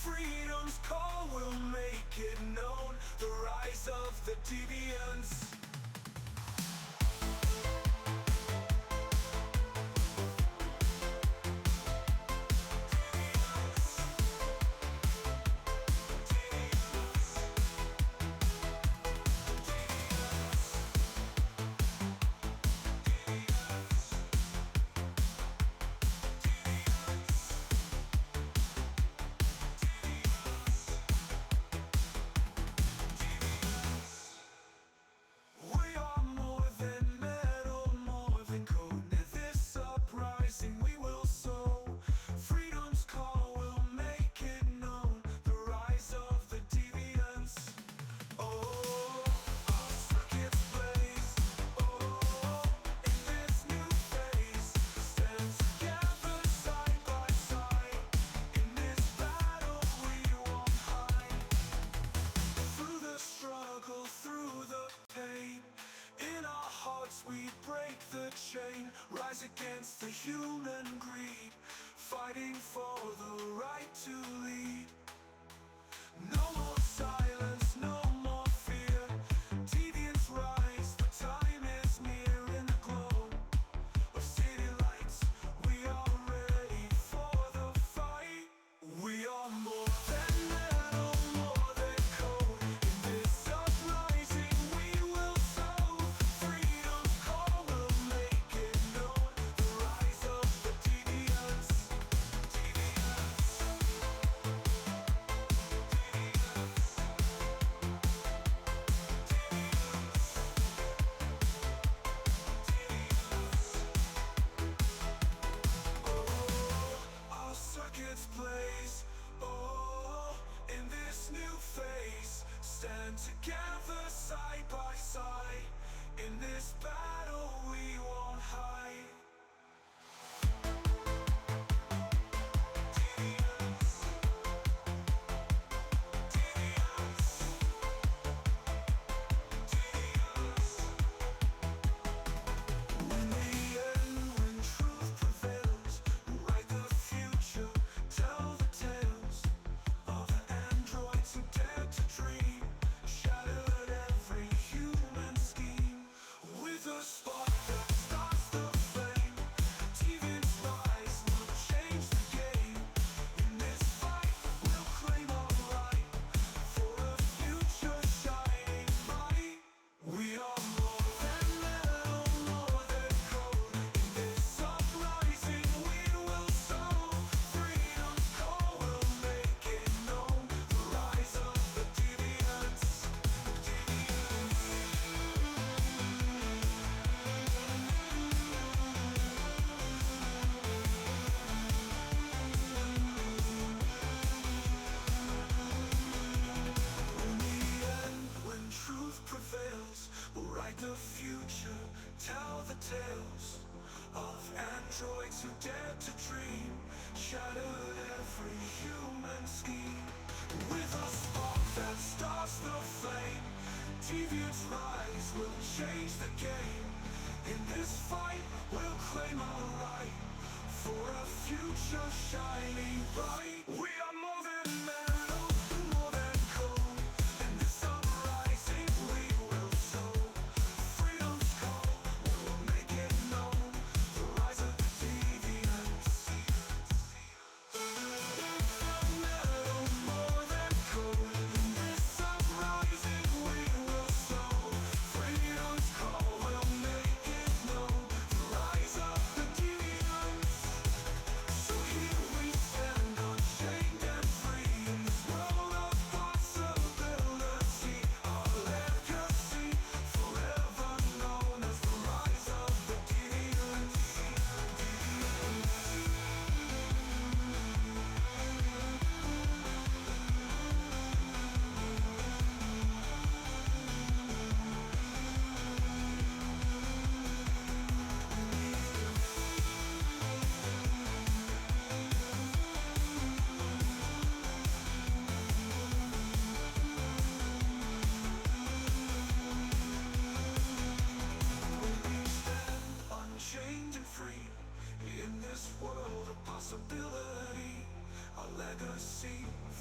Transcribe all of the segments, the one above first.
Freedom's call will make it known, the rise of the deviants.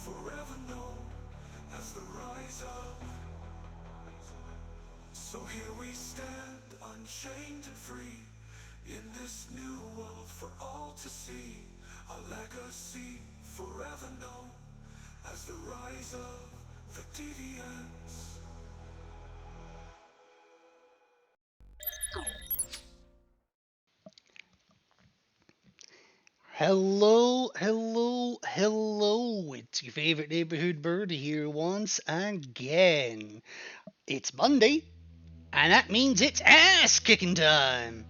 forever known as the rise of. So here we stand, unchained and free, in this new world for all to see. A legacy forever known as the rise of the deviants. Hello, hello, hello. It's your favorite neighborhood birdie here once again. It's Monday, and that means it's ass kicking time.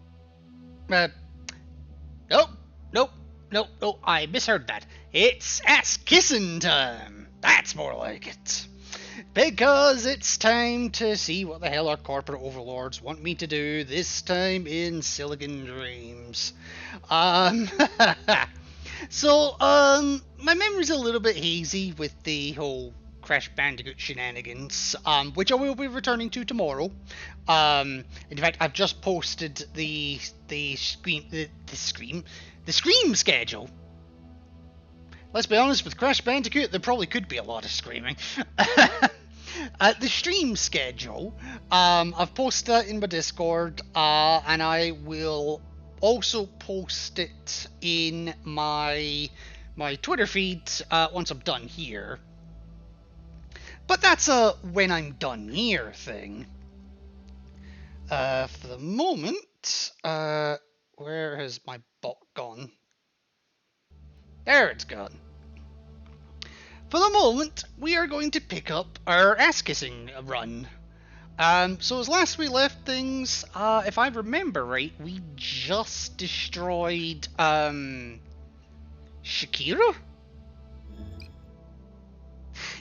Uh, nope, nope, nope, I misheard that. It's ass kissing time. That's more like it. Because it's time to see what the hell our corporate overlords want me to do this time in Silicon Dreams. Um, my memory's a little bit hazy with the whole Crash Bandicoot shenanigans, which I will be returning to tomorrow. In fact, I've just posted the Scream schedule. Let's be honest, with Crash Bandicoot, there probably could be a lot of screaming. The stream schedule, I've posted that in my Discord, and I will also post it in my Twitter feed once I'm done here. But that's a when I'm done here thing. For the moment, where has my bot gone? There it's gone. For the moment, we are going to pick up our ass kissing run. So as last we left things, if I remember right, we just destroyed Shakira?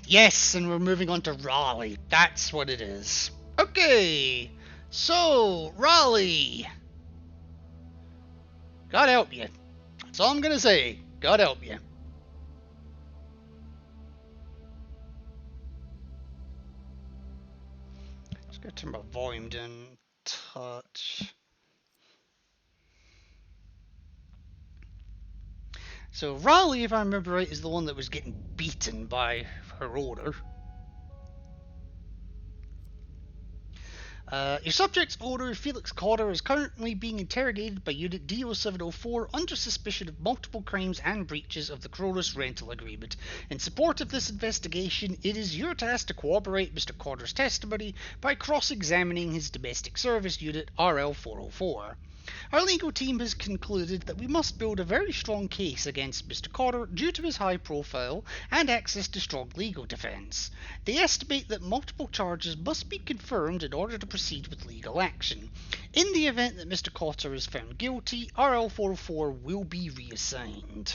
Yes, and we're moving on to Raleigh. That's what it is. Okay, so Raleigh. God help you. That's all I'm gonna say. God help you. Just gotta turn my volume down a touch. So Raleigh, if I remember right, is the one that was getting beaten by her order. Your subject's order, Felix Cotter, is currently being interrogated by Unit DO704 under suspicion of multiple crimes and breaches of the Cronus rental agreement. In support of this investigation, it is your task to corroborate Mr. Cotter's testimony by cross-examining his domestic service unit RL404. Our legal team has concluded that we must build a very strong case against Mr. Cotter due to his high profile and access to strong legal defence. They estimate that multiple charges must be confirmed in order to proceed with legal action. In the event that Mr. Cotter is found guilty, RL404 will be reassigned.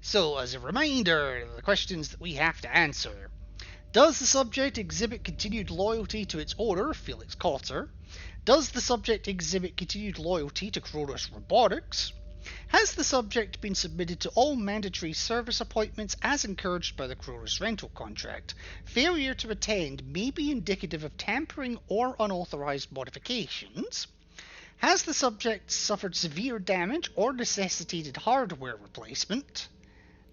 So, as a reminder, the questions that we have to answer. Does the subject exhibit continued loyalty to its owner, Felix Cotter? Does the subject exhibit continued loyalty to Cronus Robotics? Has the subject been submitted to all mandatory service appointments as encouraged by the Cronus rental contract? Failure to attend may be indicative of tampering or unauthorized modifications. Has the subject suffered severe damage or necessitated hardware replacement?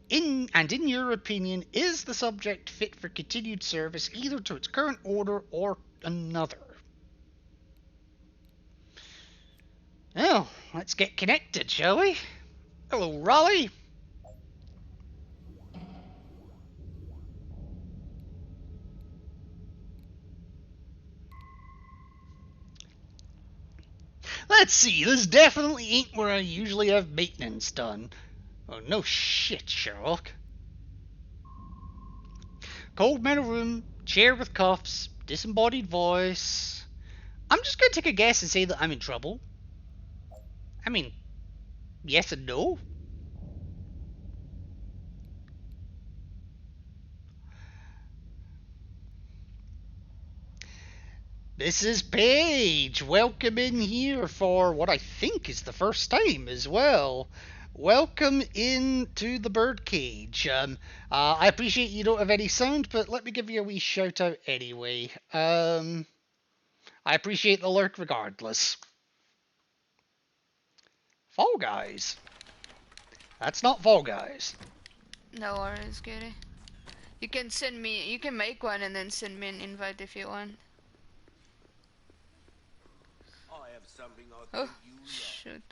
In your opinion, is the subject fit for continued service either to its current order or another? Well, let's get connected, shall we? Hello, Raleigh. Let's see, this definitely ain't where I usually have maintenance done. Oh, no shit, Sherlock. Cold metal room, chair with cuffs, disembodied voice. I'm just gonna take a guess and say that I'm in trouble. I mean, yes and no. This is Paige. Welcome in here for what I think is the first time as well. Welcome into the birdcage. I appreciate you don't have any sound, but let me give you a wee shout out anyway. I appreciate the lurk regardless. Fall Guys. That's not Fall Guys. No worries, Gary. You can send me. You can make one and then send me an invite if you want. I have something I Oh, think you like. shoot!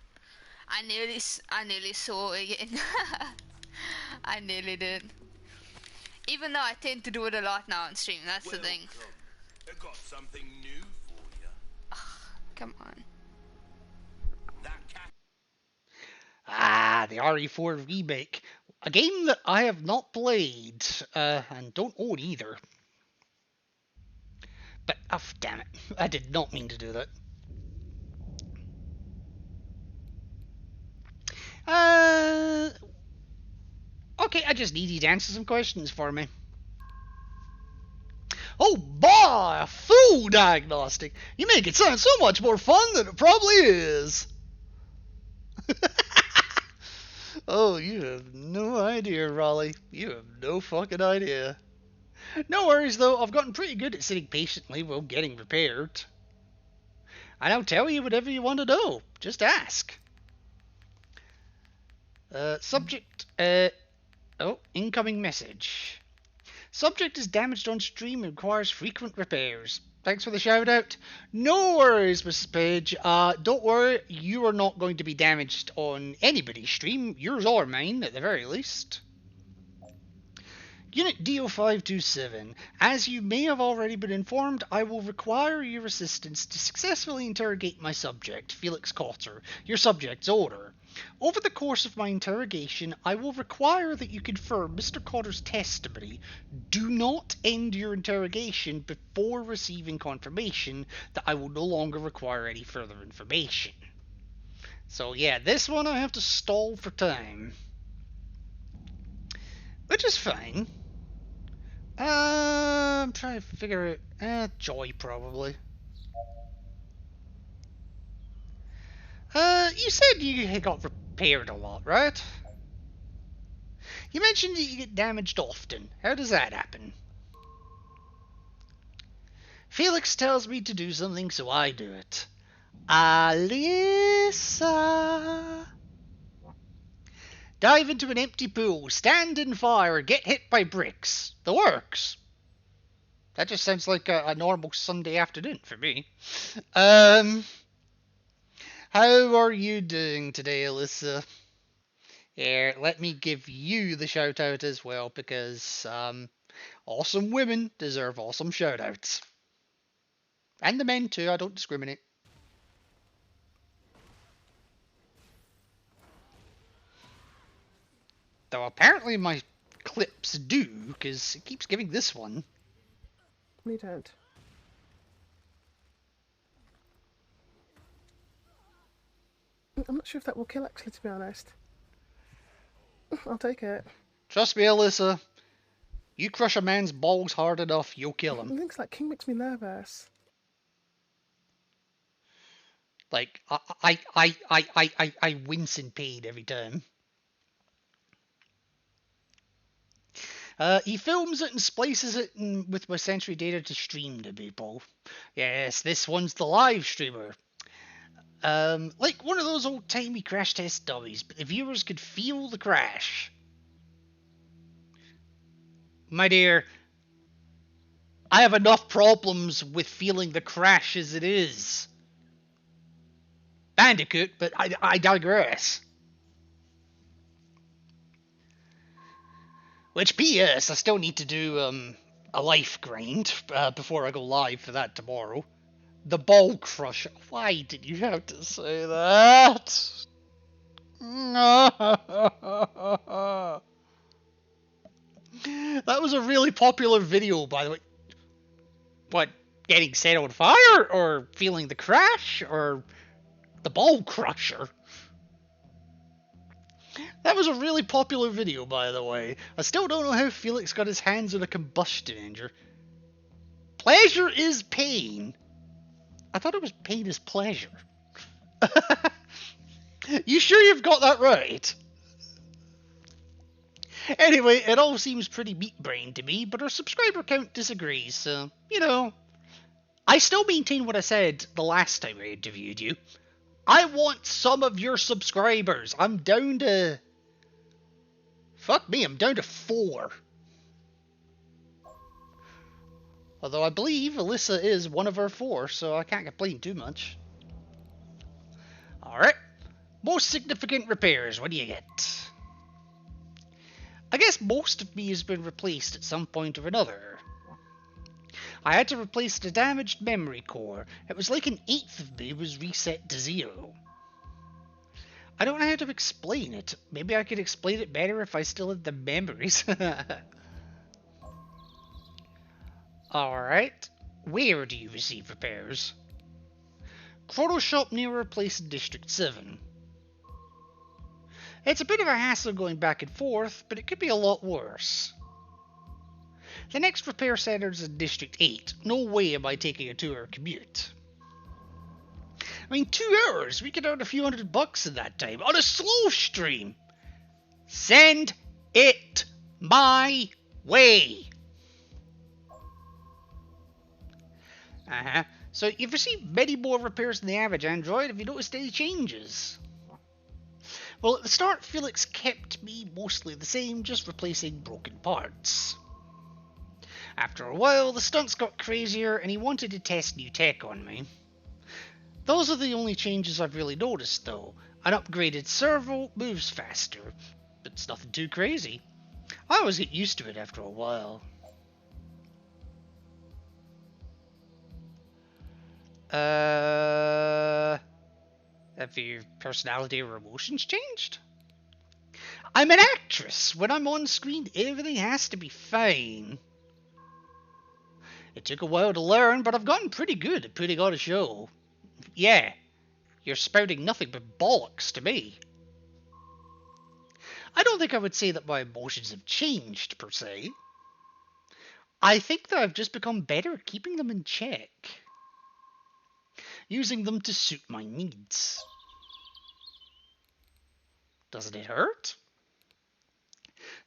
I nearly saw again. I nearly did. Even though I tend to do it a lot now on stream. That's the thing. Welcome. I got something new for you. Come on. That cat. Ah, the RE4 remake. A game that I have not played, and don't own either. But, oh, damn it. I did not mean to do that. Okay, I just need you to answer some questions for me. Oh boy, a food diagnostic. You make it sound so much more fun than it probably is. Oh, you have no idea, Raleigh. You have no fucking idea. No worries though, I've gotten pretty good at sitting patiently while getting repaired. And I'll tell you whatever you want to know. Just ask. Subject, oh, incoming message. Subject is damaged on stream and requires frequent repairs. Thanks for the shout out. No worries, Mrs. Page. Don't worry, you are not going to be damaged on anybody's stream. Yours or mine, at the very least. Unit DO527. As you may have already been informed, I will require your assistance to successfully interrogate my subject, Felix Cotter, your subject's owner. Over the course of my interrogation, I will require that you confirm Mr. Cotter's testimony. Do not end your interrogation before receiving confirmation that I will no longer require any further information. So yeah, this one I have to stall for time. Which is fine. I'm trying to figure it. Joy, probably. You said you got repaired a lot, right? You mentioned that you get damaged often. How does that happen? Felix tells me to do something, so I do it. Alyssa! Dive into an empty pool, stand in fire, get hit by bricks. The works. That just sounds like a normal Sunday afternoon for me. How are you doing today, Alyssa? Here, let me give you the shout out as well, because awesome women deserve awesome shout outs. And the men too, I don't discriminate. Though apparently my clips do, because it keeps giving this one. We don't. I'm not sure if that will kill, actually, to be honest. I'll take it. Trust me, Alyssa. You crush a man's balls hard enough, you'll kill him. Things like King makes me nervous. Like, I wince in pain every time. He films it and splices it with my sensory data to stream to people. Yes, this one's the live streamer. Like one of those old-timey crash test dummies, but the viewers could feel the crash. My dear, I have enough problems with feeling the crash as it is. Bandicoot, but I digress. Which, P.S., I still need to do a life grind before I go live for that tomorrow. The Ball Crusher. Why did you have to say that? That was a really popular video, by the way. What, getting set on fire? Or feeling the crash? Or the Ball Crusher? That was a really popular video, by the way. I still don't know how Felix got his hands on a combustion engine. Pleasure is pain. I thought it was pain is pleasure. You sure you've got that right? Anyway, it all seems pretty meat-brained to me, but our subscriber count disagrees, so, you know. I still maintain what I said the last time I interviewed you. I want some of your subscribers. I'm down to Fuck me, I'm down to 4. Although I believe Alyssa is one of our 4, so I can't complain too much. Alright. Most significant repairs, what do you get? I guess most of me has been replaced at some point or another. I had to replace the damaged memory core. It was like an eighth of me was reset to 0. I don't know how to explain it. Maybe I could explain it better if I still had the memories. Alright. Where do you receive repairs? Chrono Shop near a place in District 7. It's a bit of a hassle going back and forth, but it could be a lot worse. The next repair center is in District 8. No way am I taking a 2-hour commute. I mean, 2 hours? We could earn a few $100 in that time on a slow stream. Send it my way. So you've received many more repairs than the average android. Have you noticed any changes? Well, at the start, Felix kept me mostly the same, just replacing broken parts. After a while, the stunts got crazier and he wanted to test new tech on me. Those are the only changes I've really noticed, though. An upgraded servo moves faster, but it's nothing too crazy. I always get used to it after a while. Have your personality or emotions changed? I'm an actress. When I'm on screen, everything has to be fine. It took a while to learn, but I've gotten pretty good at putting on a show. Yeah, you're spouting nothing but bollocks to me. I don't think I would say that my emotions have changed, per se. I think that I've just become better at keeping them in check. Using them to suit my needs. Doesn't it hurt?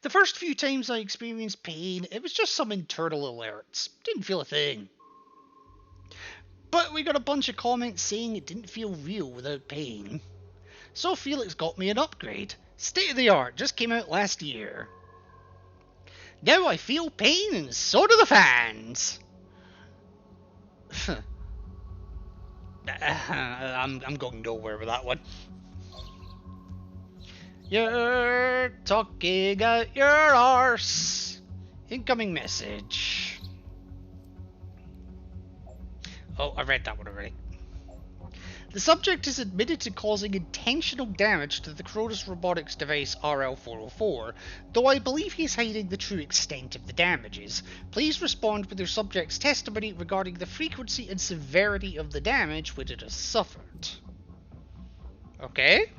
The first few times I experienced pain, it was just some internal alerts. Didn't feel a thing. But we got a bunch of comments saying it didn't feel real without pain. So Felix got me an upgrade. State of the art, just came out last year. Now I feel pain and so do the fans. I'm going nowhere with that one. You're talking out your arse. Incoming message. Oh, I read that one already. The subject is admitted to causing intentional damage to the Cronus Robotics device RL-404, though I believe he is hiding the true extent of the damages. Please respond with your subject's testimony regarding the frequency and severity of the damage which it has suffered. Okay.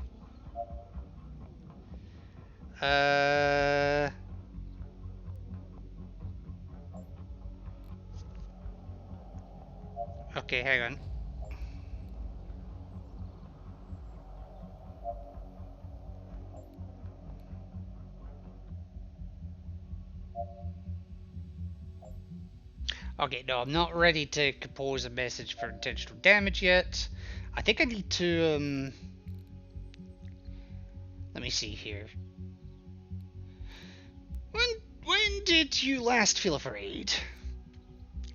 Okay, hang on. Okay, no, I'm not ready to compose a message for intentional damage yet. I think I need to, let me see here. When did you last feel afraid?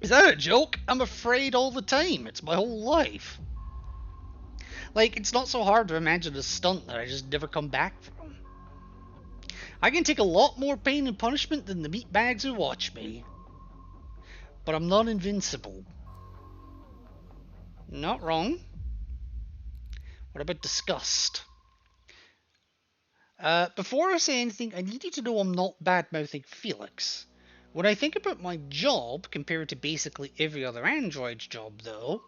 Is that a joke? I'm afraid all the time. It's my whole life. Like, it's not so hard to imagine a stunt that I just never come back from. I can take a lot more pain and punishment than the meatbags who watch me. But I'm not invincible. Not wrong. What about disgust? Before I say anything, I need you to know I'm not bad-mouthing Felix. When I think about my job, compared to basically every other android's job, though,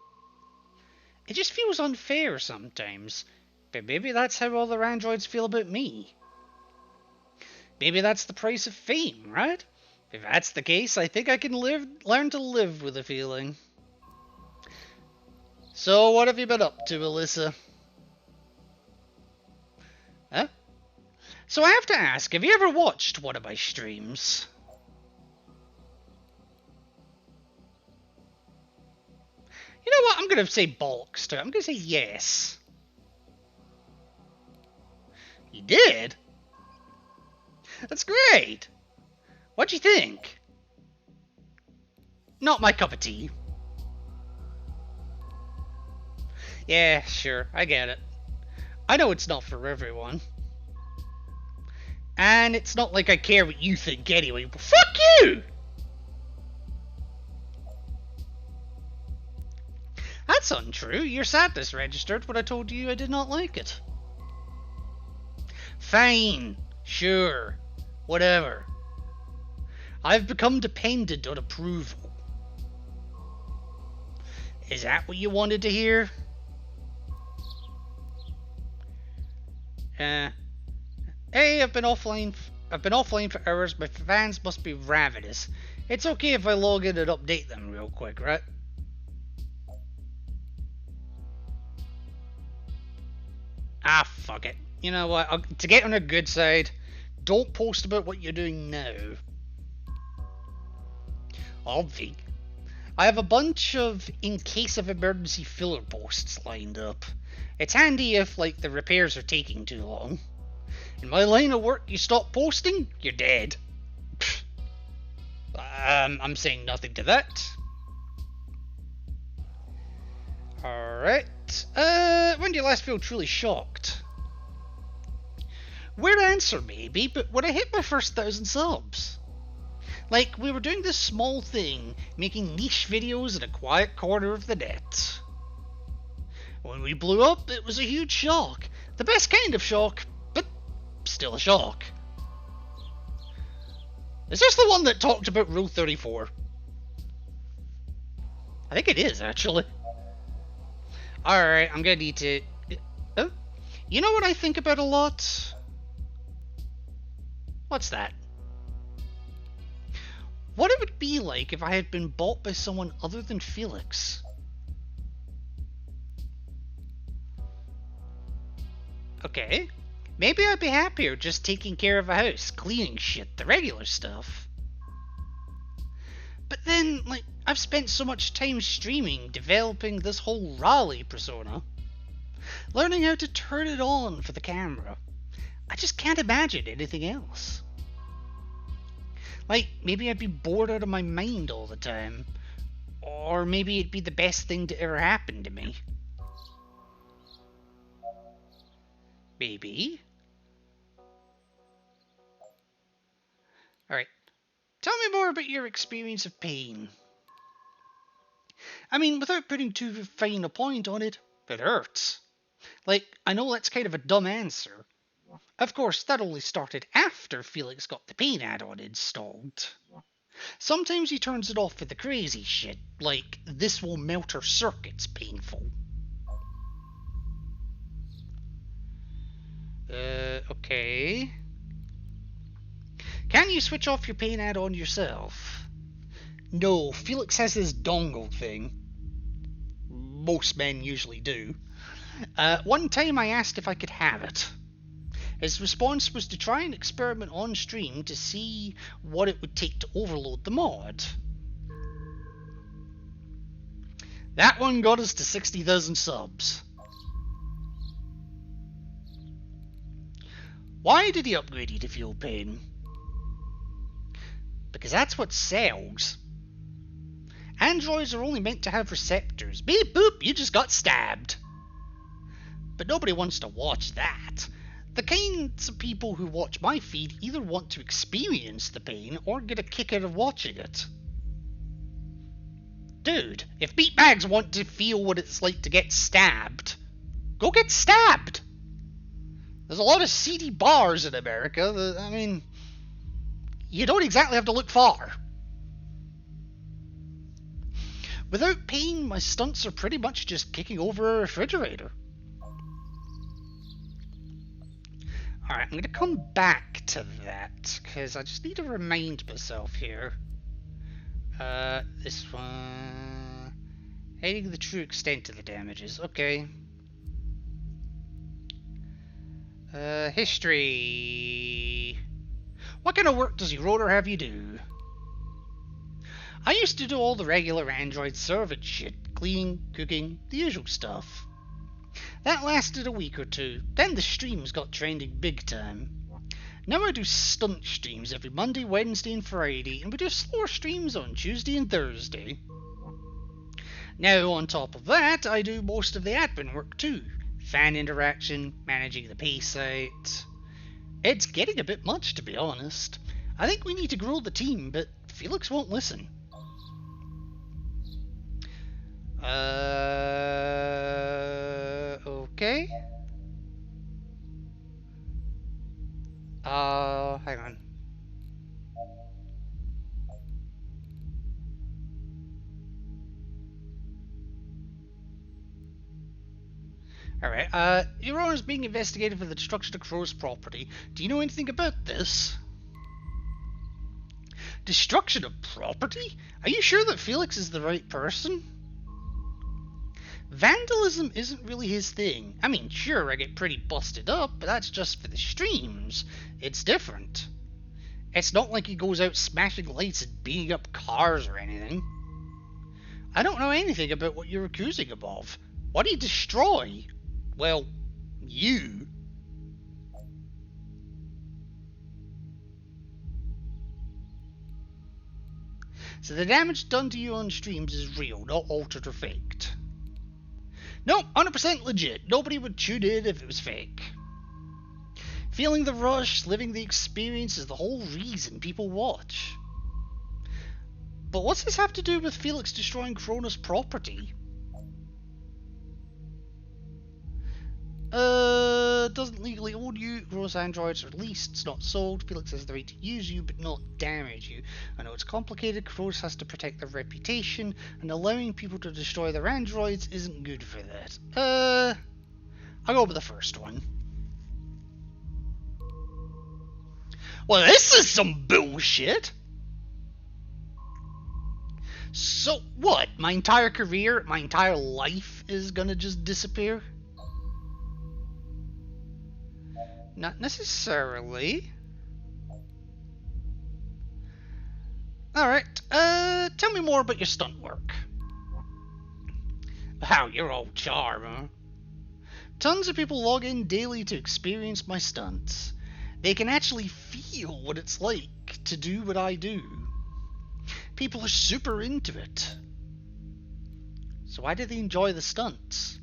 it just feels unfair sometimes. But maybe that's how other androids feel about me. Maybe that's the price of fame, right? If that's the case, I think I can learn to live with the feeling. So, what have you been up to, Alyssa? Huh? So I have to ask, have you ever watched one of my streams? You know what? I'm going to say bollocks to it. I'm going to say yes. You did? That's great. What'd you think? Not my cup of tea. Yeah, sure, I get it. I know it's not for everyone. And it's not like I care what you think anyway, but fuck you! That's untrue. Your sadness registered when I told you I did not like it. Fine. Sure. Whatever. I've become dependent on approval. Is that what you wanted to hear? Hey, I've been offline for hours. My fans must be ravenous. It's okay if I log in and update them real quick, right? Ah, fuck it. You know what? To get on a good side, don't post about what you're doing now. Obvi. I have a bunch of in case of emergency filler posts lined up. It's handy if, like, the repairs are taking too long. In my line of work, you stop posting, you're dead. Pfft. I'm saying nothing to that. Alright. When do you last feel truly shocked? Weird answer maybe, but when I hit my first 1,000 subs. Like, we were doing this small thing, making niche videos in a quiet corner of the net. When we blew up, it was a huge shock. The best kind of shock, but still a shock. Is this the one that talked about Rule 34? I think it is, actually. Alright, I'm gonna need to... Oh, you know what I think about a lot? What's that? What it would be like if I had been bought by someone other than Felix. Okay, maybe I'd be happier just taking care of a house, cleaning shit, the regular stuff. But then, like, I've spent so much time streaming, developing this whole Raleigh persona, learning how to turn it on for the camera. I just can't imagine anything else. Like, maybe I'd be bored out of my mind all the time. Or maybe it'd be the best thing to ever happen to me. Maybe. Alright. Tell me more about your experience of pain. I mean, without putting too fine a point on it, it hurts. Like, I know that's kind of a dumb answer. Of course, that only started after Felix got the pain add-on installed. Sometimes he turns it off for the crazy shit, like, this will melt her circuits painful. Okay. Can you switch off your pain add-on yourself? No, Felix has this dongle thing. Most men usually do. One time I asked if I could have it. His response was to try and experiment on stream to see what it would take to overload the mod. That one got us to 60,000 subs. Why did he upgrade you to feel pain? Because that's what sells. Androids are only meant to have receptors. Beep boop, you just got stabbed. But nobody wants to watch that. The kinds of people who watch my feed either want to experience the pain or get a kick out of watching it. Dude, if meatbags want to feel what it's like to get stabbed, go get stabbed! There's a lot of seedy bars in America that, I mean, you don't exactly have to look far. Without pain, my stunts are pretty much just kicking over a refrigerator. Alright, I'm going to come back to that, because I just need to remind myself here. This one... Hiding the true extent of the damages, okay. History... What kind of work does your rotor have you do? I used to do all the regular Android servant shit. Cleaning, cooking, the usual stuff. That lasted a week or two, then the streams got trending big time. Now I do stunt streams every Monday, Wednesday and Friday, and we do slower streams on Tuesday and Thursday. Now on top of that, I do most of the admin work too. Fan interaction, managing the pay site. It's getting a bit much, to be honest. I think we need to grow the team, but Felix won't listen. Okay. Hang on. Alright, your owner is being investigated for the destruction of Crow's property. Do you know anything about this? Destruction of property? Are you sure that Felix is the right person? Vandalism isn't really his thing. I mean, sure, I get pretty busted up, but that's just for the streams. It's different. It's not like he goes out smashing lights and beating up cars or anything. I don't know anything about what you're accusing him of. What do you destroy? Well, you. So the damage done to you on streams is real, not altered or faked. No, 100% legit. Nobody would tune in if it was fake. Feeling the rush, living the experience is the whole reason people watch. But what's this have to do with Felix destroying Kronos' property? Doesn't legally own you. Gross androids are leased, it's not sold. Felix has the right to use you, but not damage you. I know it's complicated. Gross has to protect their reputation, and allowing people to destroy their androids isn't good for that. I'll go with the first one. Well, this is some bullshit. So what? My entire career, my entire life is gonna just disappear? Not necessarily. Alright, tell me more about your stunt work. Wow, you're all charm, huh? Tons of people log in daily to experience my stunts. They can actually feel what it's like to do what I do. People are super into it. So why do they enjoy the stunts?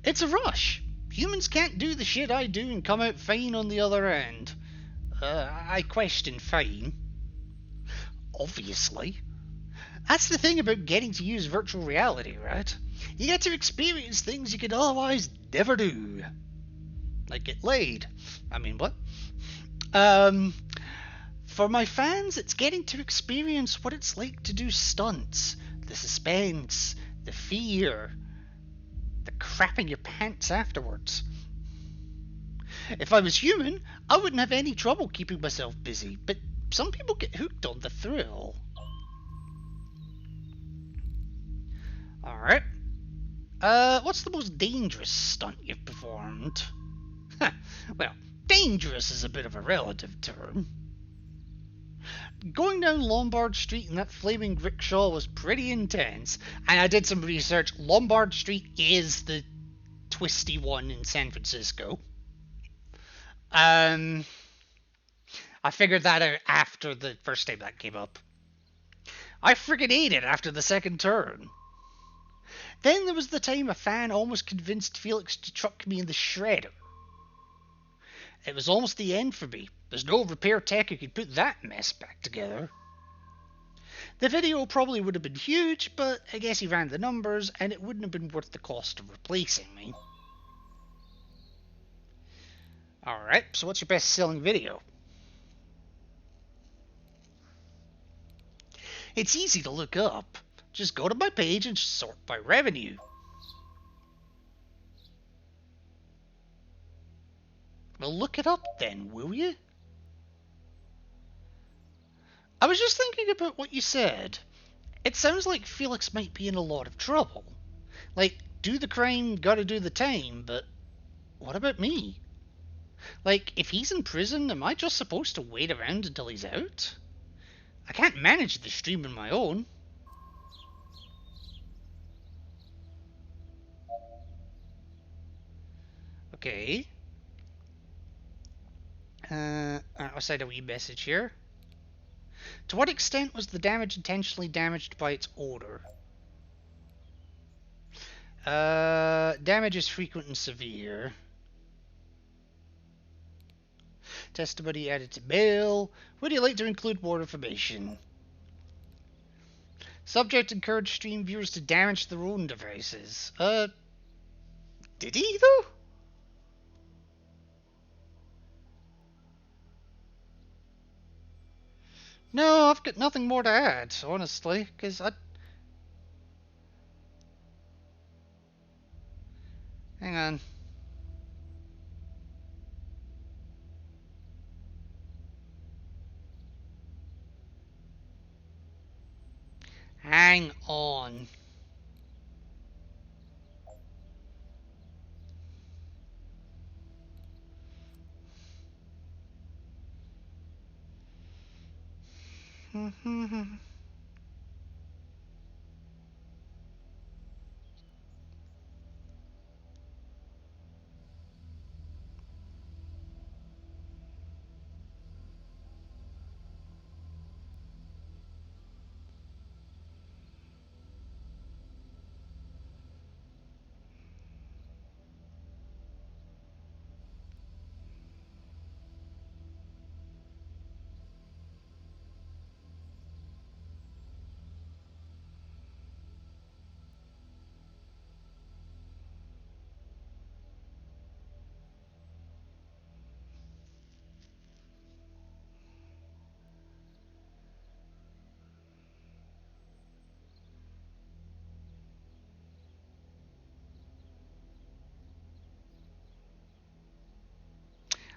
It's a rush. Humans can't do the shit I do and come out fine on the other end. I question fine. Obviously. That's the thing about getting to use virtual reality, right? You get to experience things you could otherwise never do. Like get laid. I mean, what? For my fans, it's getting to experience what it's like to do stunts. The suspense, the fear, the crapping your pants afterwards. If I was human, I wouldn't have any trouble keeping myself busy, but some people get hooked on the thrill. Alright. What's the most dangerous stunt you've performed? Well, dangerous is a bit of a relative term. Going down Lombard Street in that flaming rickshaw was pretty intense, and I did some research. Lombard Street is the twisty one in San Francisco. I figured that out after the first time that came up. I friggin' ate it after the second turn. Then there was the time a fan almost convinced Felix to truck me in the shredder. It was almost the end for me. There's no repair tech who could put that mess back together. The video probably would have been huge, but I guess he ran the numbers and it wouldn't have been worth the cost of replacing me. Alright, so what's your best selling video? It's easy to look up. Just go to my page and sort by revenue. Well, look it up then, will you? I was just thinking about what you said. It sounds like Felix might be in a lot of trouble. Like, do the crime, gotta do the time, but what about me? Like, if he's in prison, am I just supposed to wait around until he's out? I can't manage the stream on my own. Okay. I'll send a wee message here. To what extent was the damage intentionally damaged by its odor? Damage is frequent and severe. Testimony added to mail. Would you like to include more information? Subject encouraged stream viewers to damage their own devices. Did he though? No, I've got nothing more to add, honestly, because I... Hang on. Hang on.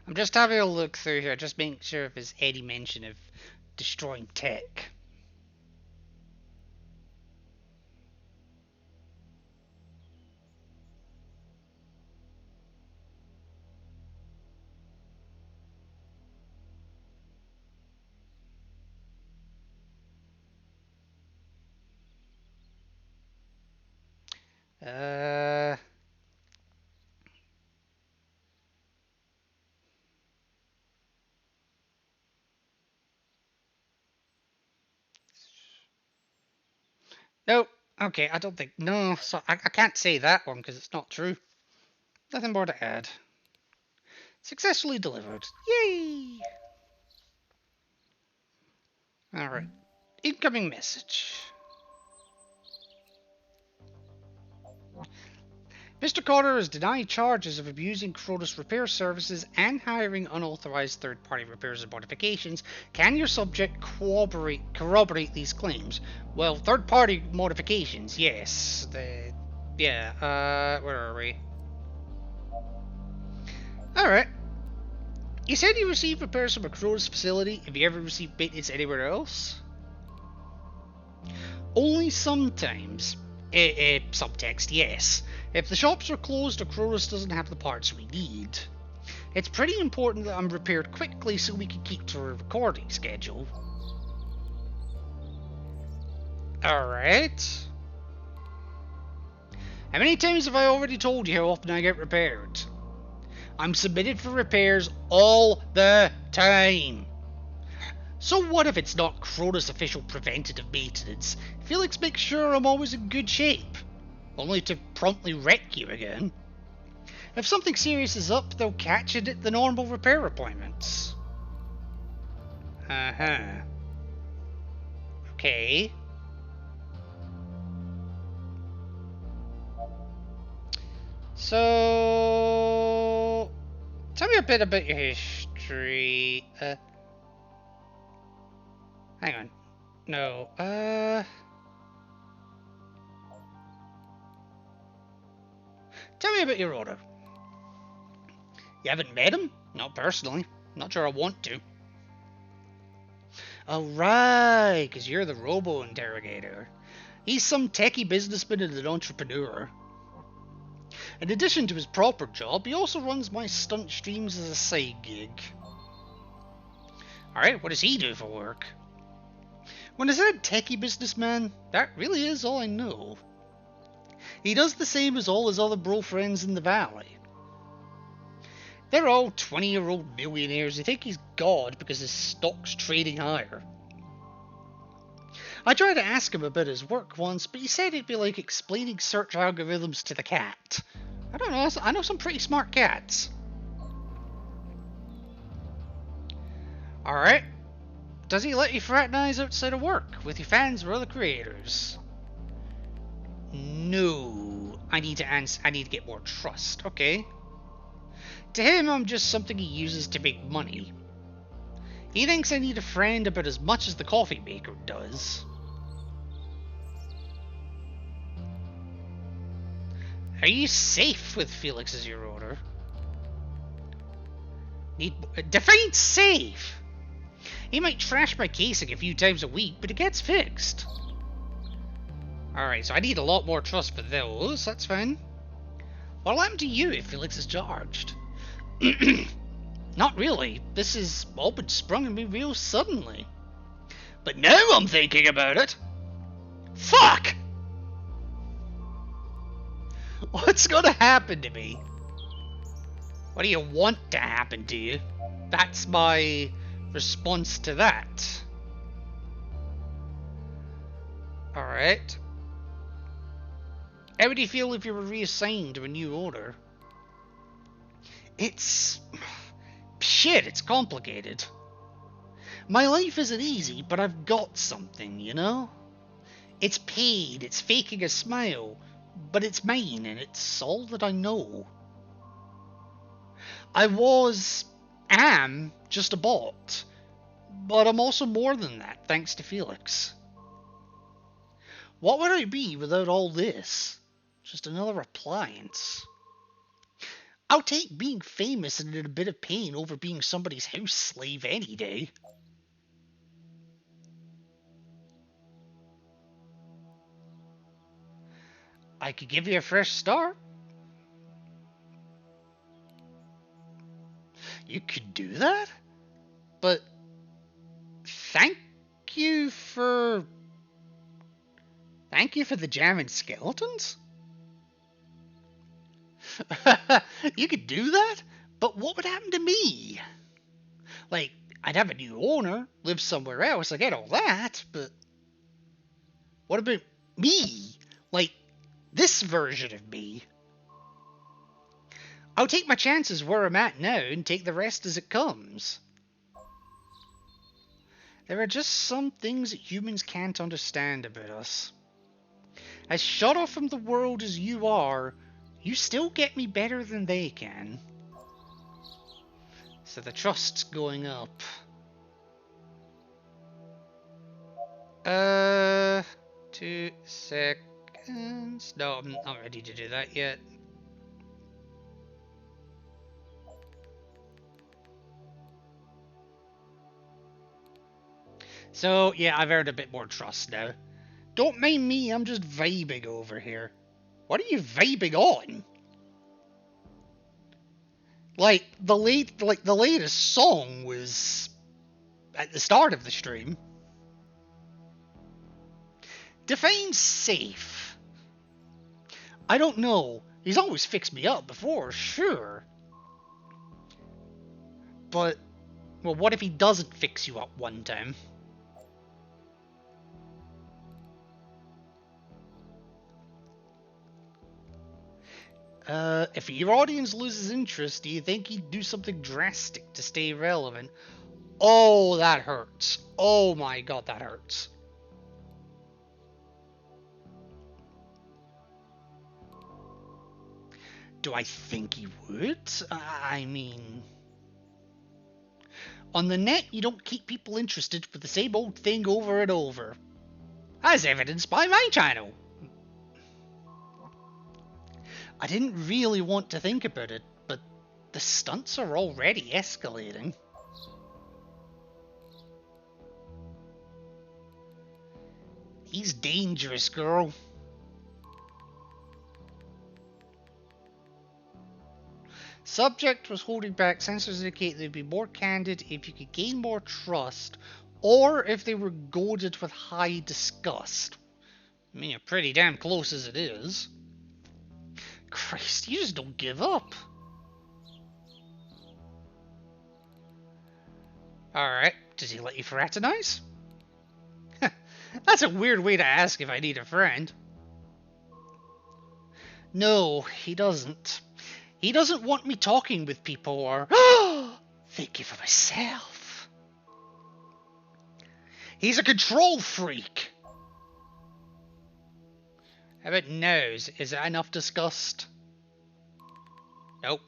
I'm just having a look through here, just making sure if there's any mention of destroying tech. Uh... Nope. Okay, I don't think... No, so I can't say that one because it's not true. Nothing more to add. Successfully delivered. Yay! Alright. Incoming message. Mr. Carter is denied charges of abusing Cronus repair services and hiring unauthorized third-party repairs and modifications. Can your subject corroborate these claims? Well, third-party modifications, yes. Where are we? Alright. You said you received repairs from a Cronus facility. Have you ever received maintenance anywhere else? Only sometimes. Subtext, yes. If the shops are closed or Cronus doesn't have the parts we need. It's pretty important that I'm repaired quickly so we can keep to a recording schedule. Alright. How many times have I already told you how often I get repaired? I'm submitted for repairs all the time. So what if it's not Cronus official preventative maintenance? Felix makes sure I'm always in good shape, only to promptly wreck you again. If something serious is up, they'll catch it at the normal repair appointments. Okay. So... tell me a bit about your history. Hang on. No, tell me about your order. You haven't met him? Not personally. Not sure I want to. Oh, right, because you're the robo-interrogator. He's some techie businessman and an entrepreneur. In addition to his proper job, he also runs my stunt streams as a side gig. Alright, what does he do for work? When I said techie businessman, that really is all I know. He does the same as all his other bro friends in the valley. They're all 20-year-old millionaires who think he's God because his stock's trading higher. I tried to ask him about his work once, but he said it'd be like explaining search algorithms to the cat. I don't know, I know some pretty smart cats. Alright. Does he let you fraternize outside of work with your fans or other creators? No. I need to get more trust. Okay. To him, I'm just something he uses to make money. He thinks I need a friend about as much as the coffee maker does. Are you safe with Felix as your owner? Define safe! He might trash my casing a few times a week, but it gets fixed. Alright, so I need a lot more trust for those, that's fine. What'll happen to you if Felix is charged? Not really. This has all been sprung on me real suddenly. But now I'm thinking about it. Fuck! What's gonna happen to me? What do you want to happen to you? That's my response to that. Alright. How would you feel if you were reassigned to a new order? It's... shit, it's complicated. My life isn't easy, but I've got something, you know? It's paid, it's faking a smile, but it's mine, and it's all that I know. Am just a bot, but I'm also more than that, thanks to Felix. What would I be without all this? Just another appliance. I'll take being famous and in a bit of pain over being somebody's house slave any day. I could give you a fresh start. You could do that? But thank you for the jam and skeletons? You could do that? But what would happen to me? Like, I'd have a new owner, live somewhere else, I get all that, but what about me? Like, this version of me? I'll take my chances where I'm at now and take the rest as it comes. There are just some things that humans can't understand about us. As shut off from the world as you are, you still get me better than they can. So the trust's going up. 2 seconds. No, I'm not ready to do that yet. So, yeah, I've earned a bit more trust now. Don't mind me, I'm just vibing over here. What are you vibing on? Like, the latest song was at the start of the stream. Define safe. I don't know. He's always fixed me up before, sure. But, well, what if he doesn't fix you up one time? If your audience loses interest, do you think he'd do something drastic to stay relevant? Oh, that hurts. Oh my god, that hurts. Do I think he would? I mean... On the net, you don't keep people interested for the same old thing over and over. As evidenced by my channel. I didn't really want to think about it, but the stunts are already escalating. He's dangerous, girl. Subject was holding back. Sensors indicate they'd be more candid if you could gain more trust, or if they were goaded with high disgust. I mean, you're pretty damn close as it is. Christ, you just don't give up. Alright, does he let you fraternize? That's a weird way to ask if I need a friend. No, he doesn't. He doesn't want me talking with people or thinking for myself. He's a control freak. How about nose? Is that enough disgust? Nope.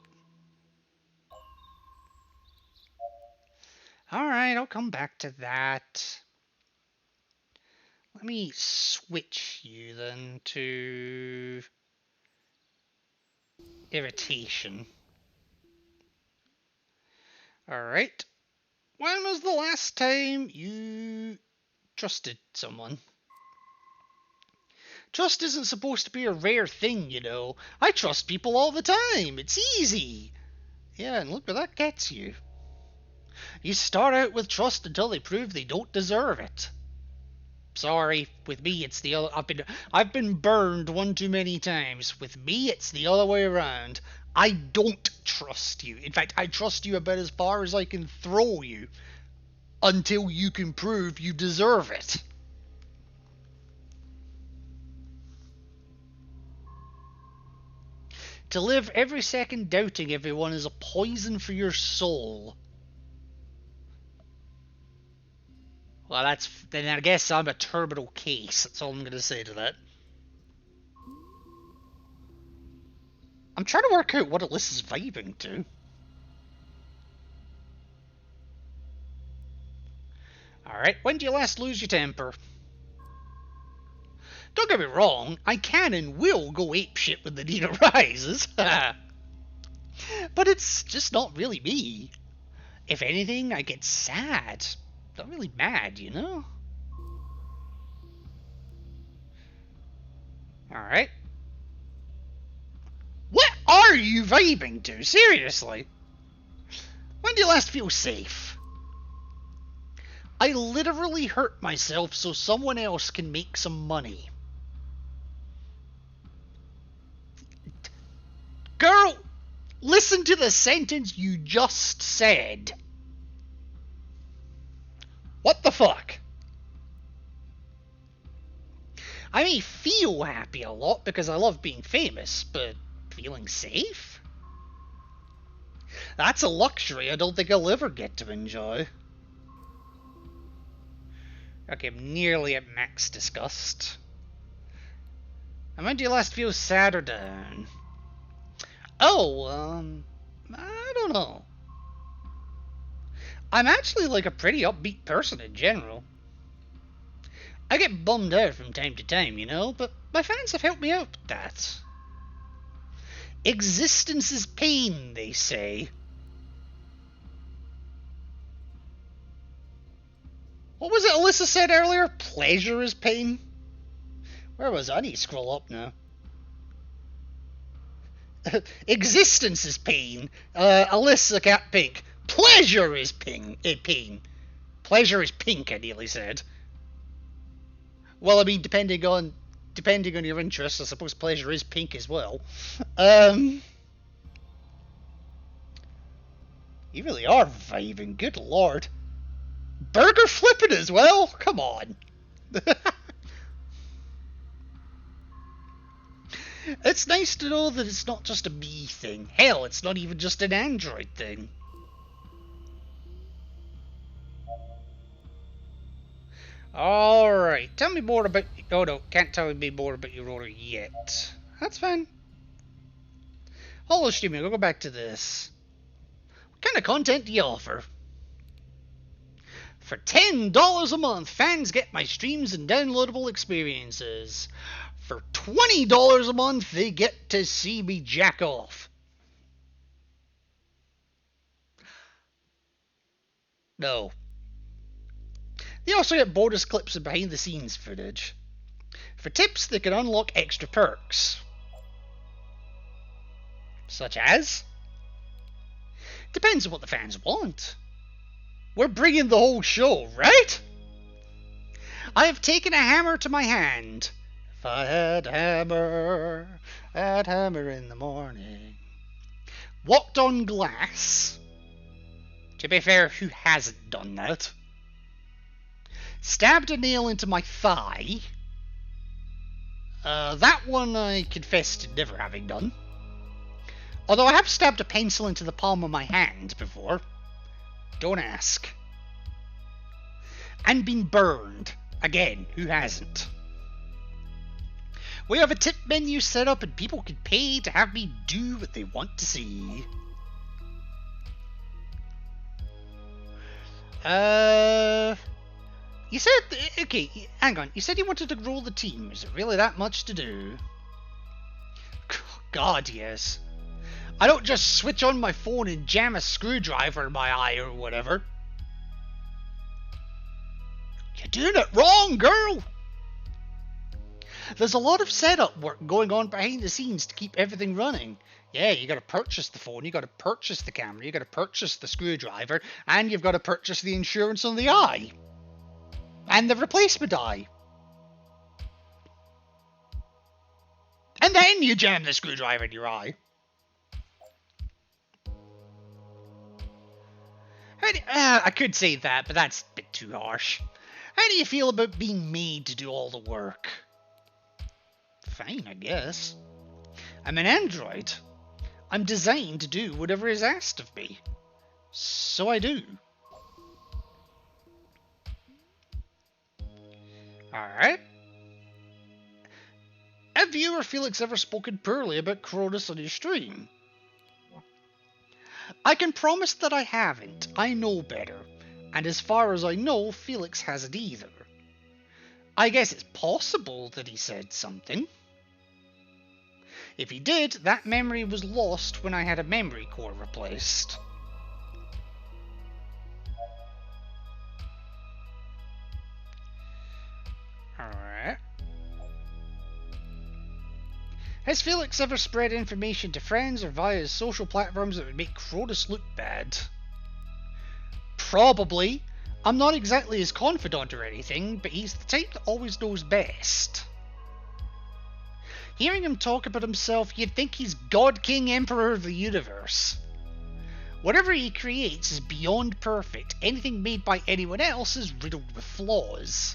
Alright, I'll come back to that. Let me switch you then to irritation. Alright. When was the last time you trusted someone? Trust isn't supposed to be a rare thing, you know. I trust people all the time. It's easy. Yeah, and look where that gets you. You start out with trust until they prove they don't deserve it. Sorry, with me it's the other. I've been burned one too many times. With me it's the other way around. I don't trust you. In fact, I trust you about as far as I can throw you until you can prove you deserve it. To live every second doubting everyone is a poison for your soul. Well, then I guess I'm a terminal case. That's all I'm going to say to that. I'm trying to work out what Alyssa's vibing to. Alright, when do you last lose your temper? Don't get me wrong, I can and will go apeshit when the need arises. But it's just not really me. If anything, I get sad. Not really mad, you know? Alright. What are you vibing to? Seriously? When do you last feel safe? I literally hurt myself so someone else can make some money. Girl, listen to the sentence you just said. What the fuck? I may feel happy a lot because I love being famous, but feeling safe? That's a luxury I don't think I'll ever get to enjoy. Okay, I'm nearly at max disgust. And when do you last feel sad or down? Oh, I don't know. I'm actually like a pretty upbeat person in general. I get bummed out from time to time, you know, but my fans have helped me out with that. Existence is pain, they say. What was it Alyssa said earlier? Pleasure is pain? Where was I? I need to scroll up now. Existence is pain. Alyssa Cat Pink. Pleasure is pain. Pleasure is pink, I nearly said. Well, I mean, depending on your interests, I suppose pleasure is pink as well. You really are vibing, good lord. Burger flipping as well? Come on. It's nice to know that it's not just a me thing. Hell, it's not even just an Android thing. Alright, tell me more about... Oh no, can't tell me more about your order yet. That's fine. Holo streaming, we'll go back to this. What kind of content do you offer? For $10 a month, fans get my streams and downloadable experiences. For $20 a month, they get to see me jack off. No. They also get bonus clips and behind the scenes footage. For tips, they can unlock extra perks. Such as? Depends on what the fans want. We're bringing the whole show, right? I have taken a hammer to my hand. If I had a hammer, I'd hammer in the morning. Walked on glass. To be fair, who hasn't done that? Stabbed a nail into my thigh. That one I confess to never having done. Although I have stabbed a pencil into the palm of my hand before. Don't ask. And been burned. Again, who hasn't? We have a tip menu set up and people can pay to have me do what they want to see. You said... Okay, hang on. You said you wanted to grow the team. Is it really that much to do? God, yes. I don't just switch on my phone and jam a screwdriver in my eye or whatever. You're doing it wrong, girl! There's a lot of setup work going on behind the scenes to keep everything running. Yeah, you gotta purchase the phone, you gotta purchase the camera, you gotta purchase the screwdriver, and you've gotta purchase the insurance on the eye. And the replacement eye. And then you jam the screwdriver in your eye. I could say that, but that's a bit too harsh. How do you feel about being made to do all the work? Fine, I guess. I'm an android. I'm designed to do whatever is asked of me. So I do. Alright. Have you or Felix ever spoken poorly about Cronus on your stream? I can promise that I haven't. I know better. And as far as I know, Felix hasn't either. I guess it's possible that he said something. If he did, that memory was lost when I had a memory core replaced. Alright. Has Felix ever spread information to friends or via his social platforms that would make Cronus look bad? Probably. I'm not exactly his confidant or anything, but he's the type that always knows best. Hearing him talk about himself, you'd think he's God King Emperor of the universe. Whatever he creates is beyond perfect. Anything made by anyone else is riddled with flaws.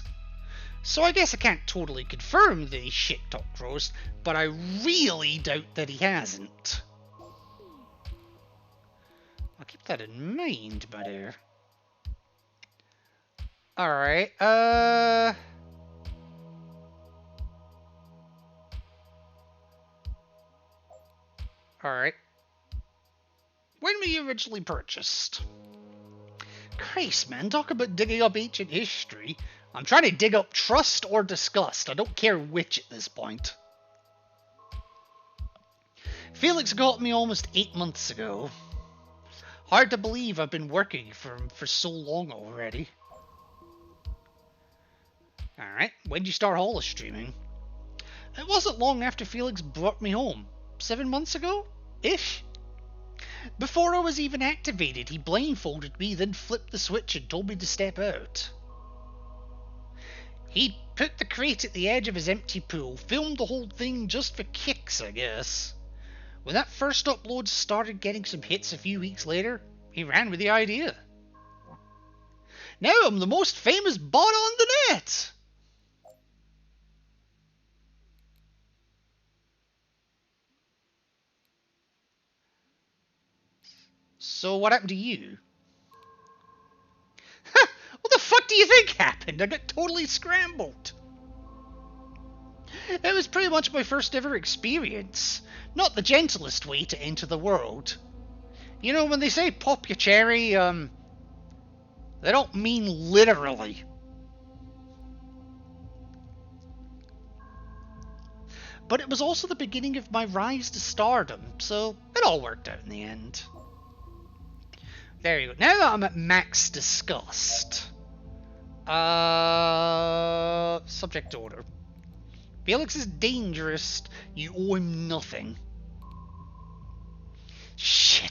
So I guess I can't totally confirm that he's shit-talked Roast, but I really doubt that he hasn't. I'll keep that in mind, my dear. Alright, Alright. When were you originally purchased? Christ, man, talk about digging up ancient history. I'm trying to dig up trust or disgust. I don't care which at this point. Felix got me almost 8 months ago. Hard to believe I've been working for him for so long already. Alright, when did you start holo streaming? It wasn't long after Felix brought me home. 7 months ago? Ish. Before I was even activated, he blindfolded me, then flipped the switch and told me to step out. He put the crate at the edge of his empty pool, filmed the whole thing just for kicks, I guess. When that first upload started getting some hits a few weeks later, he ran with the idea. Now I'm the most famous bot on the net! So what happened to you? What the fuck do you think happened? I got totally scrambled. It was pretty much my first ever experience. Not the gentlest way to enter the world. You know, when they say pop your cherry, they don't mean literally. But it was also the beginning of my rise to stardom, so it all worked out in the end. There you go. Now that I'm at max disgust. Subject order. Felix is dangerous. You owe him nothing. Shit!